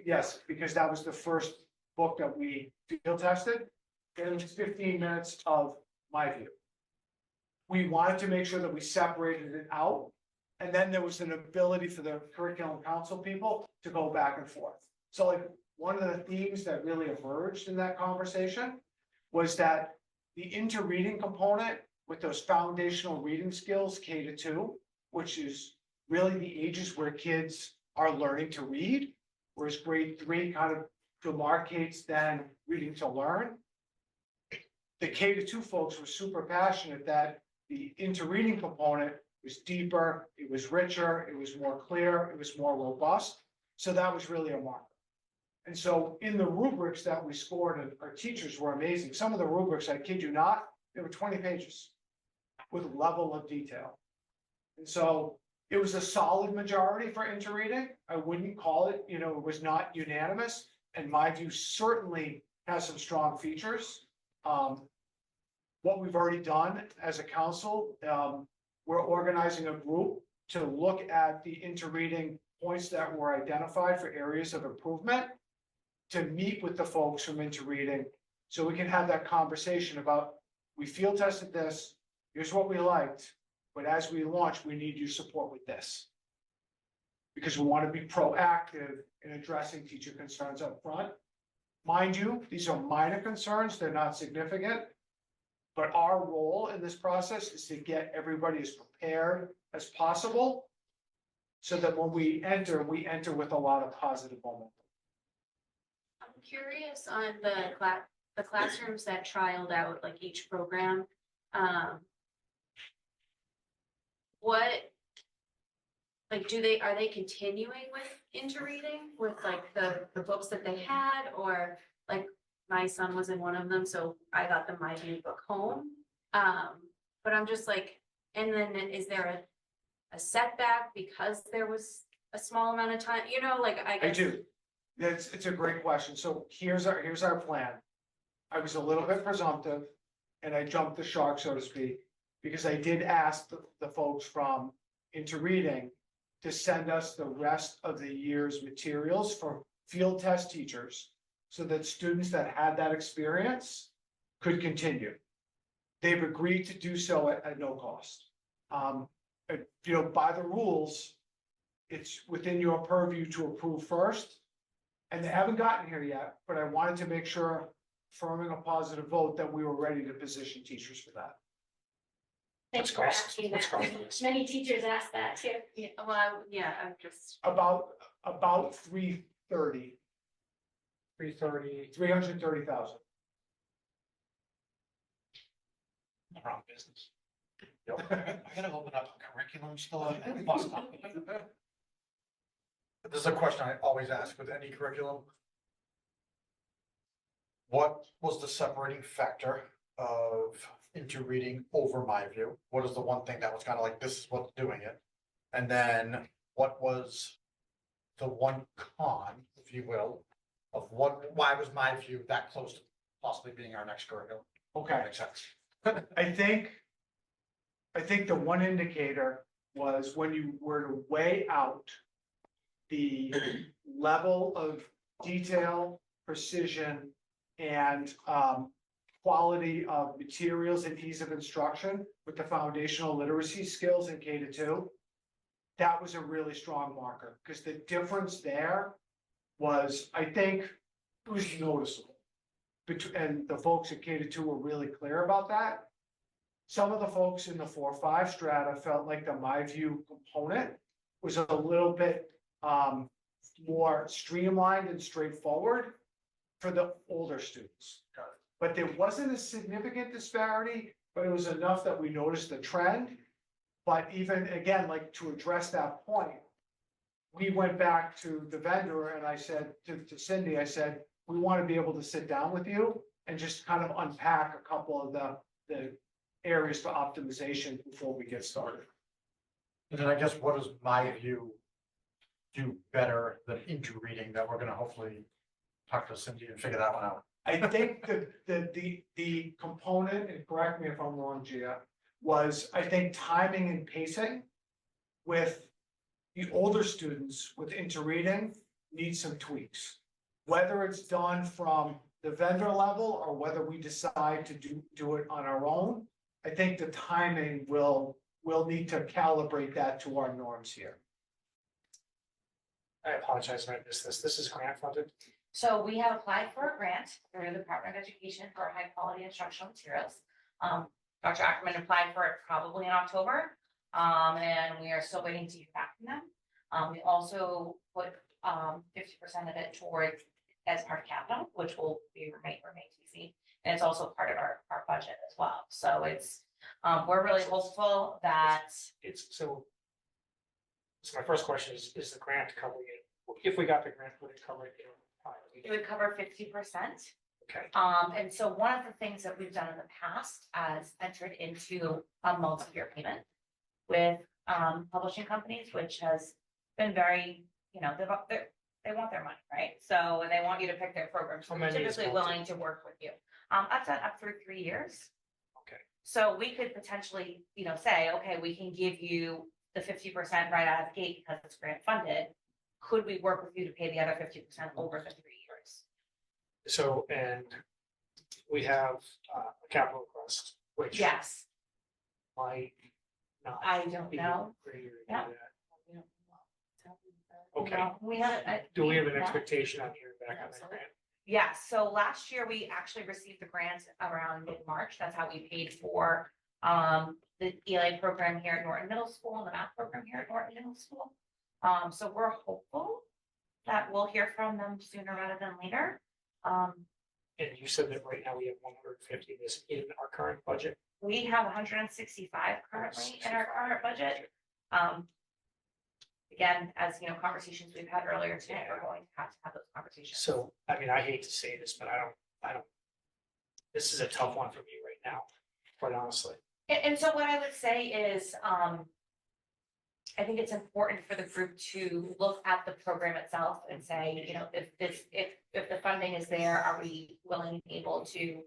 Yes, because that was the first book that we field tested. Then it was 15 minutes of MyView. We wanted to make sure that we separated it out. And then there was an ability for the curriculum council people to go back and forth. So one of the themes that really emerged in that conversation was that the Interreading component with those foundational reading skills, K-2, which is really the ages where kids are learning to read, whereas grade 3 kind of demarcates then reading to learn. The K-2 folks were super passionate that the interreading component was deeper, it was richer, it was more clear, it was more robust. So that was really a marker. And so in the rubrics that we scored, our teachers were amazing. Some of the rubrics, I kid you not, they were 20 pages with level of detail. And so it was a solid majority for interreading. I wouldn't call it, it was not unanimous. And my view certainly has some strong features. What we've already done as a council, we're organizing a group to look at the interreading points that were identified for areas of improvement, to meet with the folks from interreading, so we can have that conversation about, we field tested this, here's what we liked, but as we launch, we need your support with this. Because we want to be proactive in addressing teacher concerns up front. Mind you, these are minor concerns, they're not significant. But our role in this process is to get everybody as prepared as possible, so that when we enter with a lot of positive momentum. I'm curious on the classrooms that trialed out like each program. What, like, are they continuing with interreading with like the books that they had, or like my son was in one of them, so I got the My View book home. But I'm just like, and then is there a setback because there was a small amount of time, like I guess. I do. It's a great question. So here's our plan. I was a little bit presumptive and I jumped the shark, so to speak, because I did ask the folks from interreading to send us the rest of the year's materials for field test teachers, so that students that had that experience could continue. They've agreed to do so at no cost. By the rules, it's within your purview to approve first. And they haven't gotten here yet, but I wanted to make sure, affirming a positive vote, that we were ready to position teachers for that. Thanks for asking that. Many teachers ask that too. Yeah, well, yeah, I'm just. About 330. 330,000. Around business. I gotta open up a curriculum store at bus stop. This is a question I always ask with any curriculum. What was the separating factor of interreading over My View? What is the one thing that was kind of like, this is what's doing it? And then what was the one con, if you will, of why was My View that close to possibly being our next curriculum? Okay. Makes sense. I think the one indicator was when you were to weigh out the level of detail, precision, and quality of materials and ease of instruction with the foundational literacy skills in K-2, that was a really strong marker, because the difference there was, I think, it was noticeable. And the folks at K-2 were really clear about that. Some of the folks in the 4-5 strata felt like the My View component was a little bit more streamlined and straightforward for the older students. But there wasn't a significant disparity, but it was enough that we noticed the trend. But even again, like, to address that point, we went back to the vendor and I said to Cindy, I said, we want to be able to sit down with you and just kind of unpack a couple of the areas for optimization before we get started. And then I guess, what does My View do better than interreading that we're gonna hopefully talk to Cindy and figure that one out? I think the component, and correct me if I'm wrong, Gia, was, I think, timing and pacing with the older students with interreading need some tweaks. Whether it's done from the vendor level or whether we decide to do it on our own, I think the timing will need to calibrate that to our norms here. I apologize if I missed this. This is grant funded. So we have applied for a grant through the Department of Education for high quality instructional materials. Dr. Ackerman applied for it probably in October. And we are still waiting to hear back from them. We also put 50% of it towards as part of capital, which will be remain TC. And it's also part of our budget as well. So it's, we're really hopeful that It's so. So my first question is the grant covering it? If we got the grant, would it cover it? it would cover 50%. Okay. And so one of the things that we've done in the past is entered into a multi-year payment with publishing companies, which has been very, you know, they want their money, right? So, and they want you to pick their programs. So How they're many is typically multi? willing to work with you. I've done up through 3 years. Okay. So we could potentially, you know, say, okay, we can give you the 50% right out of the gate because it's grant funded. Could we work with you to pay the other 50% over the 3 years? So, and we have a capital request, which. Yes, Might not. I don't be know. greater than Yeah. that. Okay. We have. Do we have an yeah. expectation on hearing back on that Absolutely. grant? Yes, so last year we actually received the grant around mid-March. That's how we paid for the ELA program here at Norton Middle School and the math program here at Norton Middle School. So we're hopeful that we'll hear from them sooner rather than later. And you said that right now we have 150 this in our current budget. We have 165 currently in our current budget. Again, as you know, conversations we've had earlier today, we're going to have those conversations. So, I mean, I hate to say this, but I don't, this is a tough one for me right now, quite honestly. And so what I would say is, I think it's important for the group to look at the program itself and say, you know, if the funding is there, are we willing and able to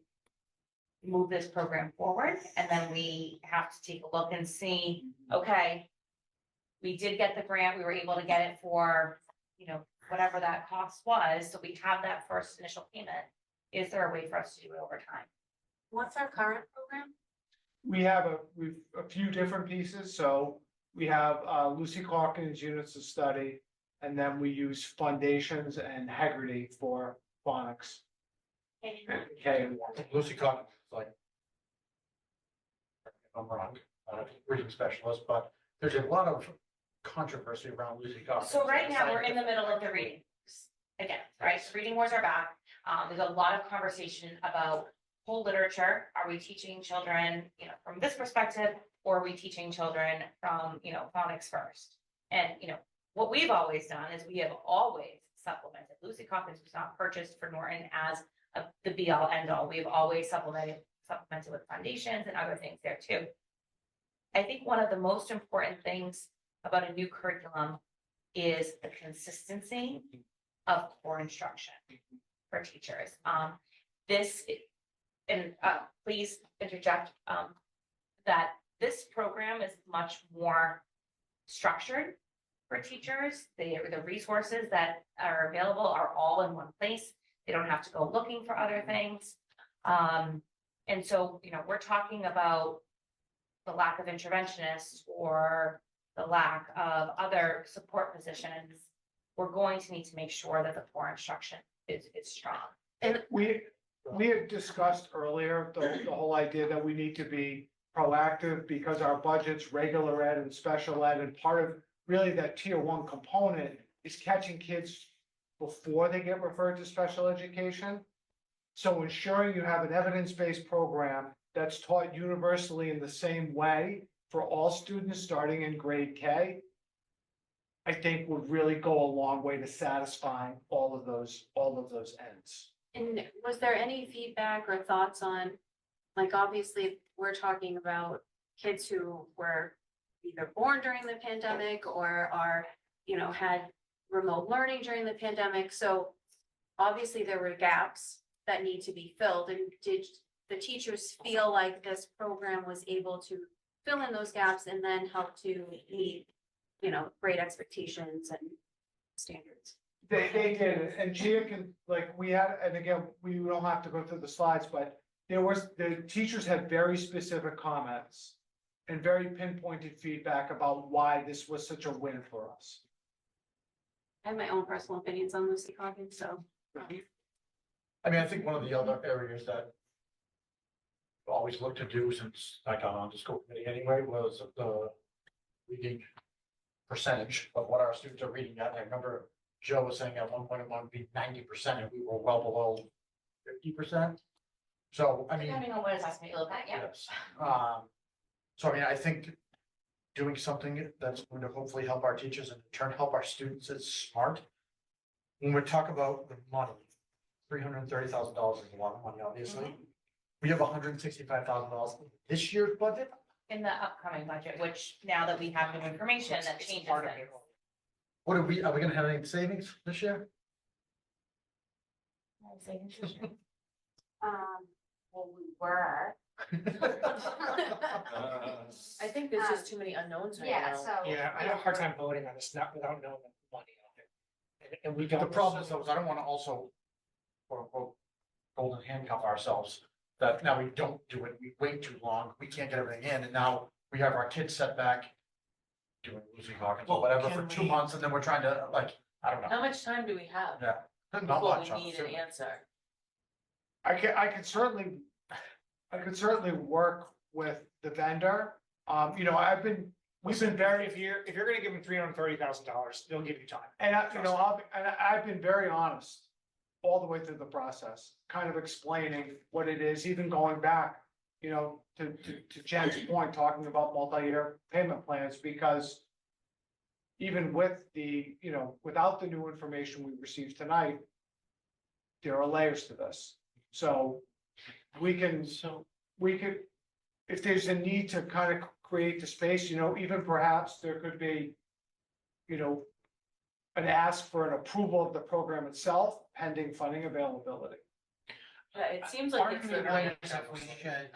move this program forward? And then we have to take a look and see, okay, we did get the grant, we were able to get it for, you know, whatever that cost was, so we have that first initial payment. Is there a way for us to do it over time? What's our current program? We have a few different pieces, so we have Lucy Calkins units of study, and then we use Foundations and Haggerty for phonics. K and one. Lucy Cox, like. If I'm wrong, reading specialist, but there's a lot of controversy around Lucy Cox. So right now, we're in the middle of the reading wars. Again, right, so reading wars are back. There's a lot of conversation about whole literature. Are we teaching children, you know, from this perspective, or are we teaching children from, you know, phonics first? And, you know, what we've always done is we have always supplemented. Lucy Calkins was not purchased for Norton as the be all end all. We've always supplemented with foundations and other things there too. I think one of the most important things about a new curriculum is the consistency of core instruction for teachers. Please interject, that this program is much more structured for teachers. The resources that are available are all in one place. They don't have to go looking for other things. And so, you know, we're talking about the lack of interventionists or the lack of other support positions. We're going to need to make sure that the core instruction is strong. And we had discussed earlier, the whole idea that we need to be proactive because our budget's regular ed and special ed, and part of really that tier one component is catching kids before they get referred to special education. So ensuring you have an evidence-based program that's taught universally in the same way for all students starting in grade K, I think would really go a long way to satisfying all of those ends. And was there any feedback or thoughts on, like, obviously, we're talking about kids who were either born during the pandemic or are, you know, had remote learning during the pandemic. So obviously there were gaps that need to be filled. And did the teachers feel like this program was able to fill in those gaps and then help to meet, you know, great expectations and standards? They did, and Gia can, like, we had, and again, we don't have to go through the slides, but the teachers had very specific comments and very pinpointed feedback about why this was such a win for us. I have my own personal opinions on Lucy Calkins, so. I mean, I think one of the other areas that I've always looked to do since I got on the school committee anyway was the reading percentage of what our students are reading at. I remember Joe was saying at one point it wanted to be 90% and we were well below 50%. So, I mean. Depending on what assessment you look at, yeah. Yes. So I mean, I think doing something that's going to hopefully help our teachers and in turn help our students is smart. When we talk about the money, $330,000 is a lot of money, obviously. We have $165,000 in this year's budget. In the upcoming budget, which now that we have new information, that changes part of things. What are we gonna have any savings this year? Well, we were. I think there's just too many unknowns right now. Yeah, so. Yeah, I have a hard time voting on this, not without knowing the money out there. And we don't. The problem is, though, is I don't wanna also, quote unquote, golden handcuff ourselves. That now we don't do it, we wait too long, we can't get everything in, and now we have our kids set back. Doing Lucy Hawkins or whatever for 2 months, and then we're trying to, like, I don't know. How much time do we have? Yeah. Not Before much, we need an honestly. answer. I could certainly work with the vendor. You know, we've been very, If you're gonna give them $330,000, they'll give you time. and I've been very honest all the way through the process, kind of explaining what it is, even going back, you know, to Jen's point, talking about multi-year payment plans, because even with the, you know, without the new information we received tonight, there are layers to this. So we could, if there's a need to kind of create the space, you know, even perhaps there could be, you know, an ask for an approval of the program itself pending funding availability. It seems like Part it's of the me right. wonders if we should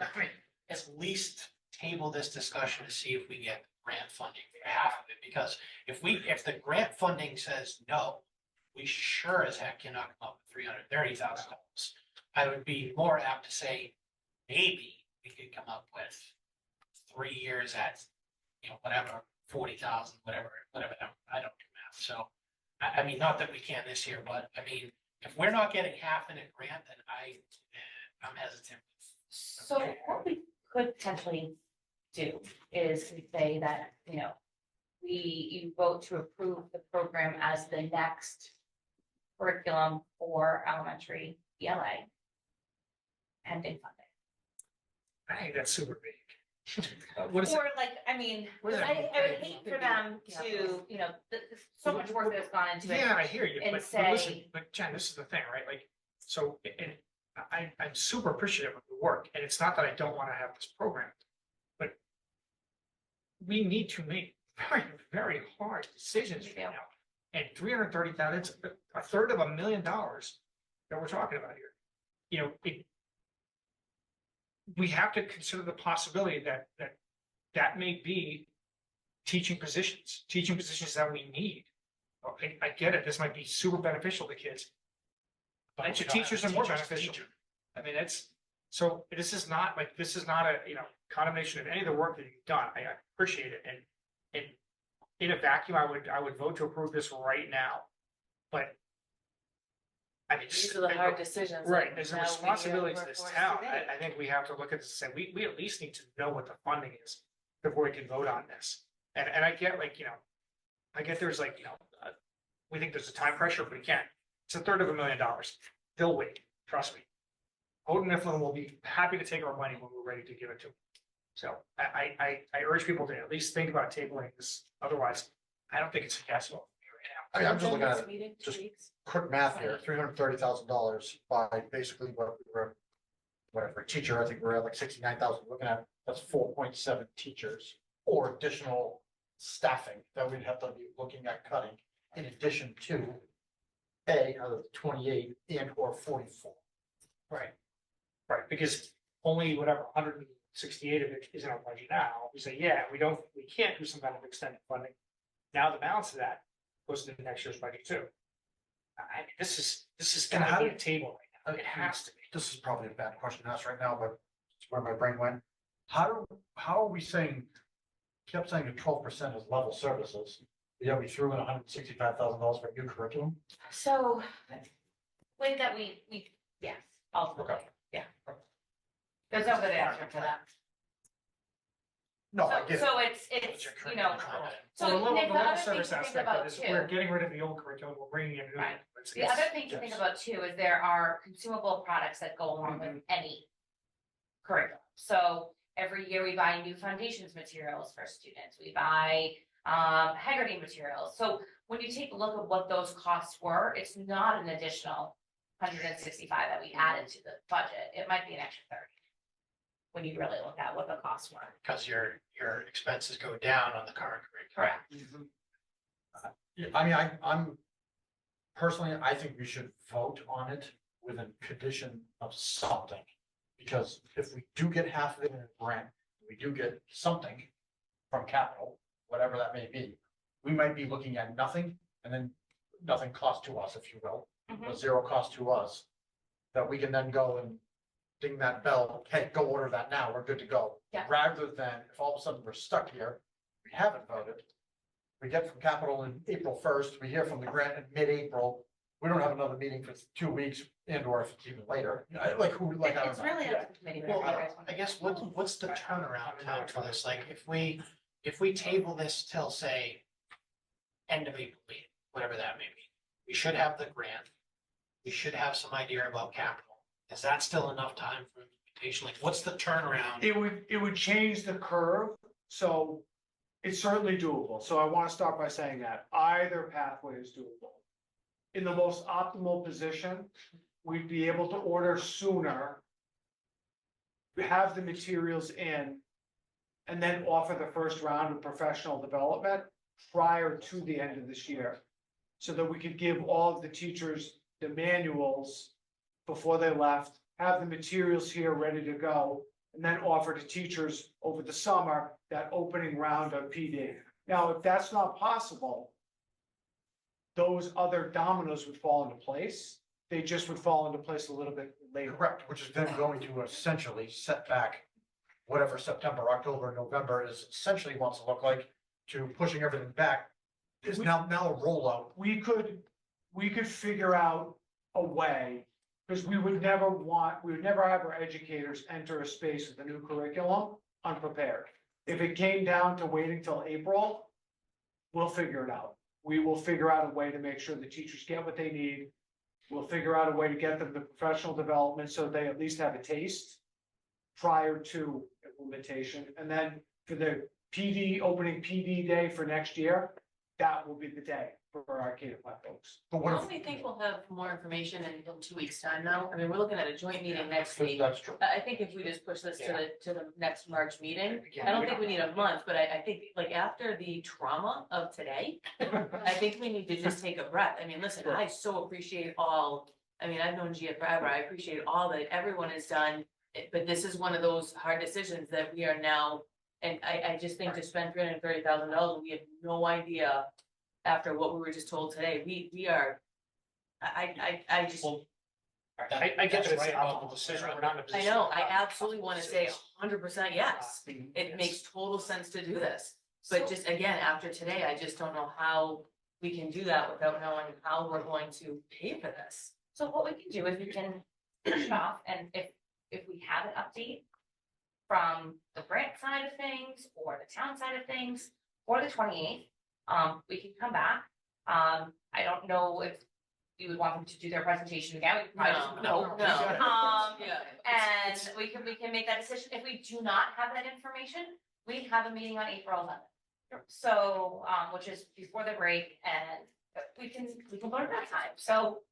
at least table this discussion to see if we get grant funding for half of it, because if the grant funding says no, we sure as heck cannot come up with $330,000. I would be more apt to say, maybe we could come up with 3 years at, you know, whatever, 40,000, whatever, I don't do math, so. I mean, not that we can this year, but I mean, if we're not getting half in a grant, then I'm hesitant. So what we could potentially do is we say that, you know, you vote to approve the program as the next curriculum for elementary ELA. Pending funding. I think that's super big. What is it? Or like, I mean, What does that I mean? would hate for them to, you know, so much work that's gone into it. Yeah, I hear you, and but say- listen, but Jen, this is the thing, right? Like, so, and I'm super appreciative of the work, and it's not that I don't wanna have this program. But we need to make very, very hard decisions right now. And 330,000, it's a third of $1 million that we're talking about here. You know, we have to consider the possibility that may be teaching positions that we need. Okay, I get it, this might be super beneficial to kids. But to teachers are more beneficial. I mean, so this is not a, you know, condemnation of any of the work that you've done. I appreciate it. And in a vacuum, I would vote to approve this right now. But I mean, These are the hard decisions. right, there's a now responsibility to we're this forced town. make. I think we have to look at this and say, we at least need to know what the funding is before we can vote on this. And I get, like, you know, I get there's like, you know, we think there's a time pressure, but we can't. It's a third of $1 million. They'll wait, trust me. Houghton Mifflin will be happy to take our money when we're ready to give it to them. So I urge people to at least think about tabling this. Otherwise, I don't think it's successful I mean, I'm just looking This at meeting, 2 just weeks? quick math here, $330,000 by basically what we were, whatever, teacher, I think we're at like 69,000, looking at, that's 4.7 teachers or additional staffing that we'd have to be looking at cutting in addition to out of the 28 and or 44. Right. Right, because only whatever, 168 of it is in our budget now. We say, yeah, we can't do some kind of extended funding. Now the balance of that goes to the next year's budget too. I mean, this is And gonna how be do- a table right now. It has to be. This is probably a bad question to ask right now, but it's where my brain went. How are we saying, kept saying that 12% is level services, yeah, we threw in $165,000 for new curriculum? So, way that we, yes, ultimately, Okay. yeah. There's no good answer to that. No, I get it. So it's, you know, so Well, the Nick, level the other thing service to think aspect about of this, too. we're getting rid of the old curriculum, we're bringing in new. Right. It's- The other it's- thing to think yes. about too is there are consumable products that go along with any curriculum. So every year we buy new foundations materials for students, we buy Haggerty materials. So when you take a look at what those costs were, it's not an additional 165 that we added to the budget. It might be an extra 30. When you really look at what the costs were. Because your expenses go down on the current curriculum. Correct. Yeah, I mean, I'm personally, I think we should vote on it with a condition of something. Because if we do get half of it in a grant, we do get something from capital, whatever that may be. We might be looking at nothing and then nothing cost to us, if you will, a zero cost to us. That we can then go and ding that bell, hey, go order that now, we're good to go. Yeah. Rather than if all of a sudden we're stuck here, we haven't voted. We get from capital in April 1st, we hear from the grant in mid-April, we don't have another meeting for 2 weeks and or if it's even later. Like who, like, I don't It's know. really Yeah. up to the committee. Well, whatever you guys want. I guess what's the turnaround time for this? Like, if we table this till, say, end of April, whatever that may be, we should have the grant. We should have some idea about capital. Is that still enough time for implementation? Like, what's the turnaround? It would change the curve, so it's certainly doable. So I want to start by saying that either pathway is doable. In the most optimal position, we'd be able to order sooner, have the materials in, and then offer the first round of professional development prior to the end of this year. So that we could give all of the teachers the manuals before they left, have the materials here ready to go, and then offer to teachers over the summer that opening round of PD. Now, if that's not possible, those other dominoes would fall into place. They just would fall into place a little bit later. Correct, which is then going to essentially set back whatever September, October, November is essentially wants to look like to pushing everything back. Is now a rollout. We could figure out a way, because we would never have our educators enter a space with a new curriculum unprepared. If it came down to waiting till April, we'll figure it out. We will figure out a way to make sure the teachers get what they need. We'll figure out a way to get them the professional development so they at least have a taste prior to implementation. And then for the opening PD day for next year, that will be the day for our K to 5 folks. But what Don't we think we'll have more information in 2 weeks' time now? I mean, we're looking at a joint meeting next week. That's true. I think if we just push this to the next March meeting, I don't think we need a month, but I think like after the trauma of today, I think we need to just take a breath. I mean, listen, I so appreciate all, I mean, I've known Gia forever. I appreciate all that everyone has done. But this is one of those hard decisions that we are now, and I just think to spend $330,000, we have no idea after what we were just told today, we are, I just. I get that it's an optimal decision. We're not in a I position. know, I absolutely want to say 100% yes. It makes total sense to do this. But just again, after today, I just don't know how we can do that without knowing how we're going to pay for this. So what we can do is we can push it off, and if we have an update from the grant side of things, or the town side of things, or the 28th, we can come back. I don't know if you would want them to do their presentation again. We can probably just- No. Yeah. And we can make that decision. If we do not have that information, we have a meeting on April 11th. So, which is before the break, and we can learn at that time. So,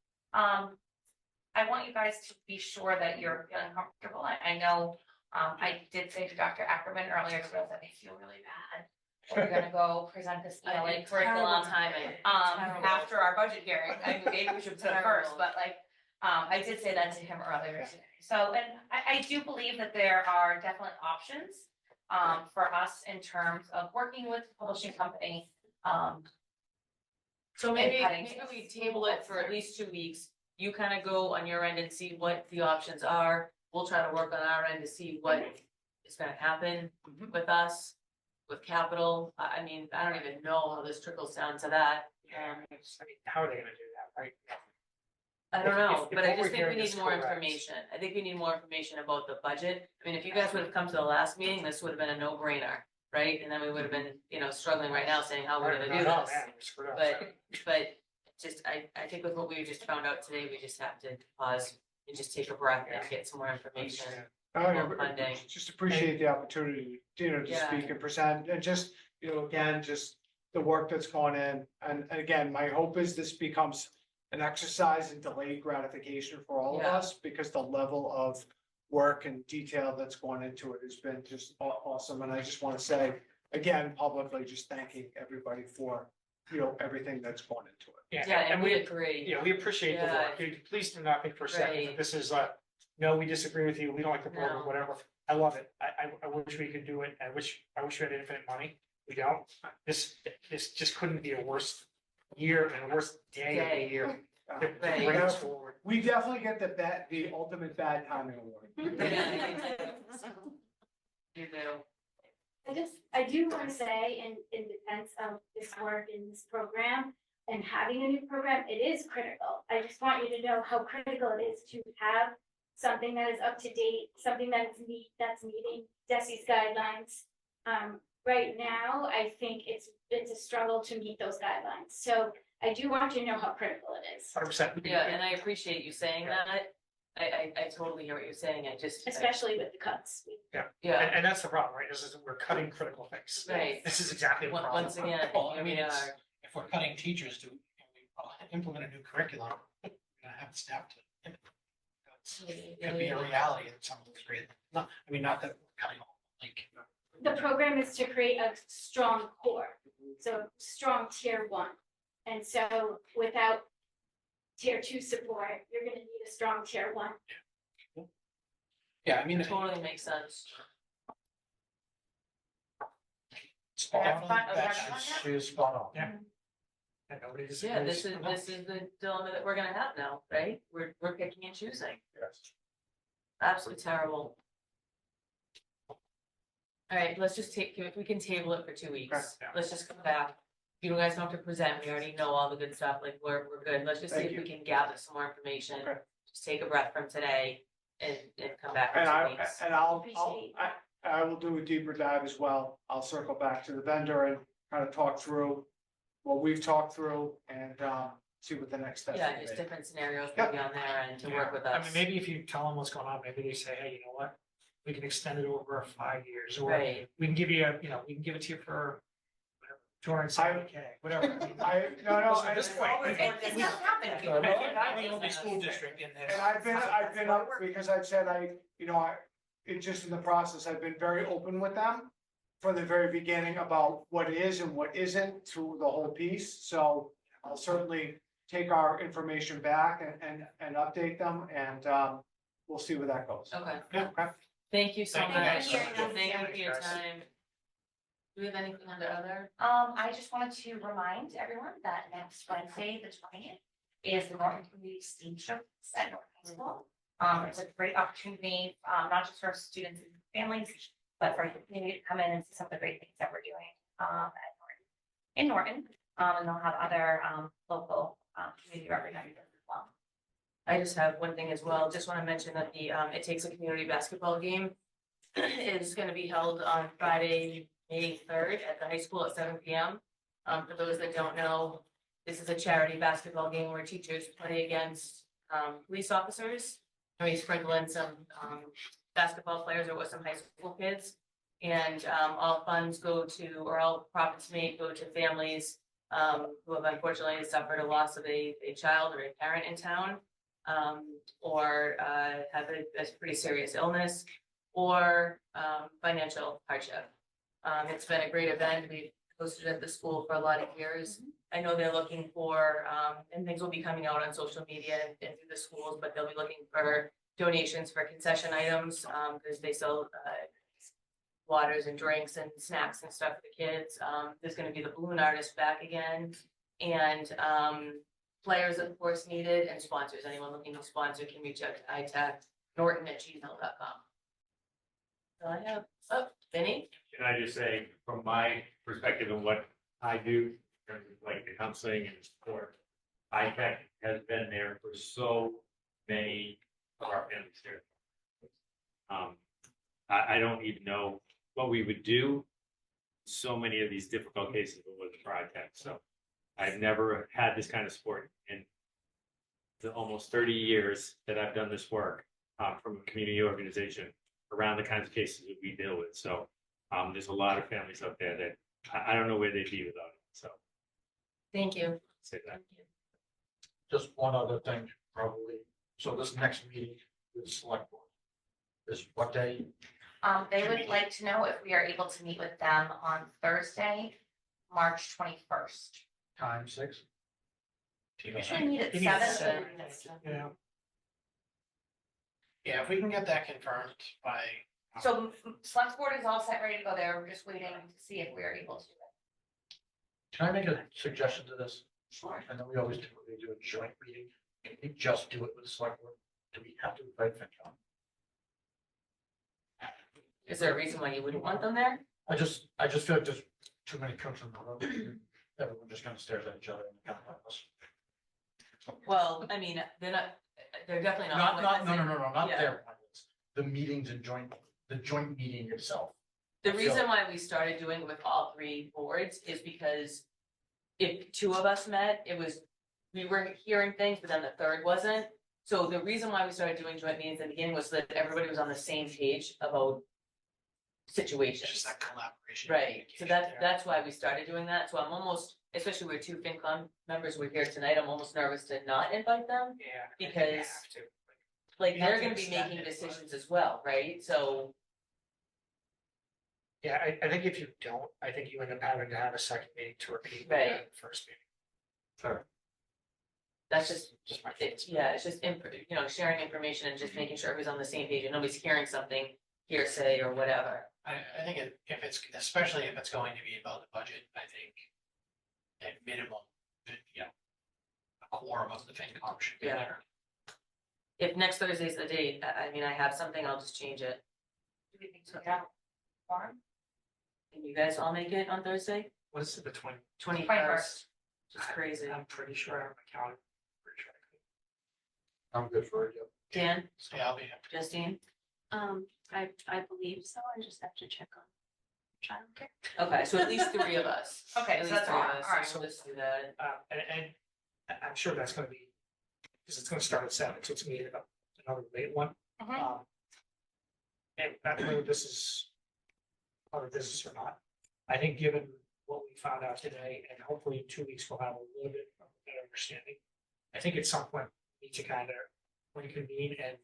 I want you guys to be sure that you're feeling comfortable. I know, I did say to Dr. Ackerman earlier today that I feel really bad. We're gonna go present this ELA curriculum timing. after our budget hearing. I mean, maybe we should put it first, but like, I did say that to him earlier today. So, and I do believe that there are definite options for us in terms of working with the publishing company. So maybe we table it for at least 2 weeks. You kind of go on your end and see what the options are. We'll try to work on our end to see what is gonna happen with us, with capital. I mean, I don't even know how this trickles down to that. How are they gonna do that, right? I don't know, If but I what just we're think we hearing need is more correct. information. I think we need more information about the budget. I mean, if you guys would have come to the last meeting, this would have been a no-brainer right? And then we would have been, struggling right now saying how we're gonna do Oh, this. man, we're screwed up. But just, I think with what we just found out today, we just have to pause and just take a breath and get some more information. Oh, More funding. just appreciate the opportunity, to Yeah. speak and present, and just, again, just the work that's gone in. And again, my hope is this becomes an exercise in delayed gratification for all of Yeah. us, because the level of work and detail that's gone into it has been just awesome. And I just want to say, again, publicly, just thanking everybody for, everything that's gone into it. Yeah, and we agree. Yeah, we appreciate the work. Please do not think for a second that Right. this is no, we disagree with you, we don't like the program, No. whatever. I love it. I wish we could do it. I wish we had infinite money. We don't. This just couldn't be a worse year and a worse day of the year. to Right. bring us forward. We definitely get the ultimate bad timing award. You do. I do want to say in defense of this work in this program and having a new program, it is critical. I just want you to know how critical it is to have something that is up to date, something that's meeting DESI's guidelines. Right now, I think it's a struggle to meet those guidelines. So I do want you to know how critical it is. 100%. Yeah, and I appreciate you saying that. I totally hear what you're saying. I just. Especially with the cuts. Yeah. And that's the problem, right? This is, we're cutting critical things. Right. This is exactly the problem. Once again, Well, I here mean, we it's, are. if we're cutting teachers to implement a new curriculum, we're gonna have to staff to. It's gonna be a reality in some of those grades. Not that we're cutting all, like. The program is to create a strong core, so strong tier 1. And so without tier 2 support, you're gonna need a strong tier 1. Yeah, I mean, Totally makes sense. spot That's on, fine. Oh, that's, that's fine, she is spot on. Yeah. And nobody disagrees. Yeah, this is the dilemma that we're gonna have now, right? We're picking and choosing. Yes. Absolutely terrible. All right, let's just if we can table it for 2 weeks. Yeah. Let's just come back. You guys don't have to present. We already know all the good stuff. Like, we're good. Let's just see Thank if we you. can gather some more information. Okay. Just take a breath from today and come back in And 2 weeks. I will do a deeper dive as well. I'll circle back to the vendor and kind of talk through what we've talked through and see what the next steps. Yeah, will just be. different scenarios Yep. maybe on there and to Yeah. work with I us. mean, maybe if you tell them what's going on, maybe they say, hey, you know what? We can extend it over 5 years, or Right. we can give you we can give it to you for whatever, 270K, whatever. No, Listen, at this point, It's not happening. I'm the only school district in this. And I've been up, because I've said it just in the process, I've been very open with them from the very beginning about what is and what isn't through the whole piece. So I'll certainly take our information back and update them, and we'll see where that goes. Okay. Yeah, okay. Thank you so Thank you much. guys. Thank you for your Guys. time. Do we have anything under other? I just wanted to remind everyone that next Wednesday, the 20th, is the Norton Community Steam Show at Norton High School. It's a great opportunity, not just for students and families, but for the community to come in and see some of the great things that we're doing in Norton. And they'll have other local community representatives as well. I just have one thing as well. Just want to mention that the It Takes a Community basketball game is going to be held on Friday, May 3rd at the high school at 7 p.m. For those that don't know, this is a charity basketball game where teachers play against police officers. And we sprinkle in some basketball players or with some high school kids. And all funds go to, or all profits made go to families who have unfortunately suffered a loss of a child or a parent in town, or have a pretty serious illness or financial hardship. It's been a great event. We've hosted at the school for a lot of years. I know they're looking for, and things will be coming out on social media and through the schools, but they'll be looking for donations for concession items, because they sell waters and drinks and snacks and stuff for the kids. There's gonna be the balloon artist back again, and players, of course, needed, and sponsors. Anyone looking to sponsor can reach out to itech.norton@gmail.com. So I have, Vinny? Can I just say, from my perspective and what I do, in terms of like the counseling and support, ITech has been there for so many of our families here. I don't even know what we would do so many of these difficult cases with Tech. So I've never had this kind of support in the almost 30 years that I've done this work from a community organization around the kinds of cases that we deal with. So there's a lot of families out there that I don't know where they'd be without it. So Thank you. say that. Just one other thing, probably. So this next meeting with the select board is what day? They would like to know if we are able to meet with them on Thursday, March 21st. Time 6? We should meet at You need to 7. Yeah. Yeah, if we can get that confirmed by. So select board is all set, ready to go there. We're just waiting to see if we are able to do it. Can I make a suggestion to this? Sure. I know we always typically do a joint meeting. Can we just do it with the select board? Do we have to invite FinCom? Is there a reason why you wouldn't want them there? I just feel like there's too many cooks in the room. Everyone just kind of stares at each other and kind of like us. Well, I mean, they're definitely not. Not Yeah. their appointments. The meetings and the joint meeting itself. The reason why we started doing it with all 3 boards is because if 2 of us met, we were hearing things, but then the 3rd wasn't. So the reason why we started doing joint meetings in the beginning was that everybody was on the same page about situations. Just that collaboration. Right, so communication there. that's why we started doing that, so I'm almost, especially where 2 FinCom members were here tonight, I'm almost nervous to not invite them. Yeah. I think we Because- have to. Like, We have they're to gonna be extend making it, but- decisions as well, right, so. Yeah, I think if you don't, I think you end up having to have a second meeting to repeat Right. the first meeting. Fair. That's just, Just my it's, yeah, it's just, sharing information and just making sure everybody's on the same page and nobody's hearing something hearsay or whatever. I think if it's, especially if it's going to be about the budget, I think at minimum, a quorum of the FinCom should be Yeah. there. If next Thursday's the date, I mean, I have something, I'll just change it. Do we think so? Yeah. Farm? Can you guys all make it on Thursday? What is it, the 21st? 21st. It's crazy. I'm pretty sure I have my calendar. Pretty sure I could. I'm good for it, yeah. Dan, So yeah, I'll be. Justine? I believe so. I just have to check on childcare. Okay, so at least 3 of us. Okay, At so least that's 3 of all, us, all right. so we'll just do that. And I'm sure that's gonna be, because it's gonna start at 7, so it's gonna be another late one. Mhm. And I don't know if this is part of business or not. I think given what we found out today, and hopefully in 2 weeks, we'll have a little bit of a better understanding. I think at some point, we need to kind of reconvene and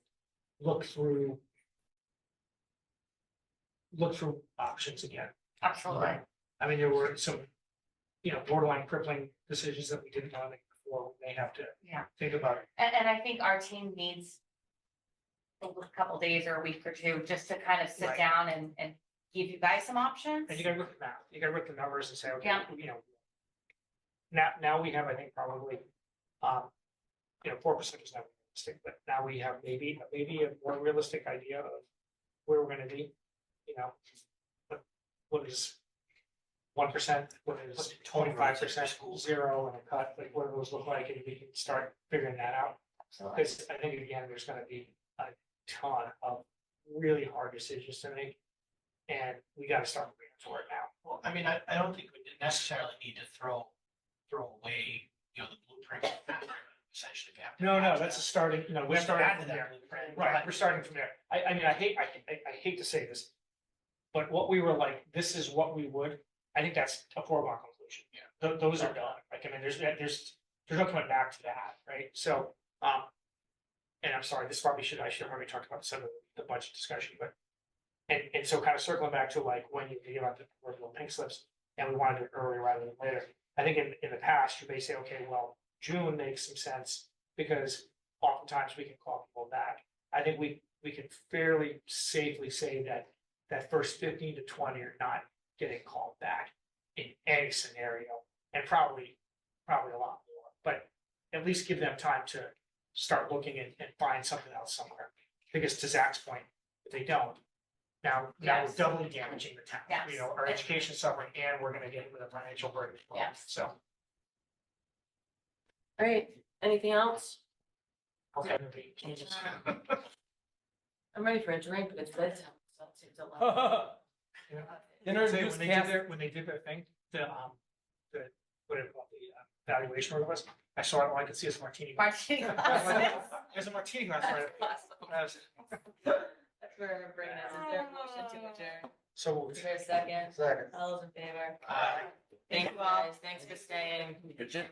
look through options again. Absolutely. I mean, there were some, borderline crippling decisions that we didn't want to make before, we may have to Yeah. think about it. And I think our team needs a couple days or a week or 2 just to kind of sit Right. down and give you guys some options. And you gotta look at that, you gotta look at the numbers and say, okay, Yeah. Now we have, I think, probably, 4% is not realistic, but now we have maybe a more realistic idea of where we're gonna be, what is 1%, what is 25%, 0 and a cut, like what do those look like, and we can start figuring that out. Absolutely. Because I think, again, there's gonna be a ton of really hard decisions to make. And we gotta start moving for it now. Well, I mean, I don't think we necessarily need to throw away, the blueprint. Essentially. we have to No, add to that's a that. starting, We we're have to starting add to from that there. blueprint. Right, we're starting from there. I mean, I hate to say this. But what we were like, this is what we would, I think that's a foregone conclusion. Yeah. Those are done. Like, I mean, there's no coming back to that, right? So, and I'm sorry, this probably I should have already talked about some of the budget discussion, but. And so kind of circling back to like when you think about the convertible pink slips, and we want to do it earlier rather than later. I think in the past, you may say, okay, well, June makes some sense because oftentimes we can call people back. I think we can fairly safely say that first 15 to 20 are not getting called back in any scenario, and probably a lot more, but at least give them time to start looking and find something else somewhere. Because to Zach's point, if they don't, now we're Yes. doubly damaging the town, Yes. our education suffering, and we're gonna get hit with a financial burden as well. Yes. So. All right, anything else? Okay. I'm ready for a drink, but it's bedtime. So it seems a lot. Yeah. In our Say, newscast, when they did their thing, what it called, the valuation or was, I saw it, all I could see is martini. Martini There's glasses. a martini glass right. That's for bringing us, is there a motion to adjourn? So. Is there a second? Second. All those in favor? Aye. Thank you guys, thanks for staying. Good shit.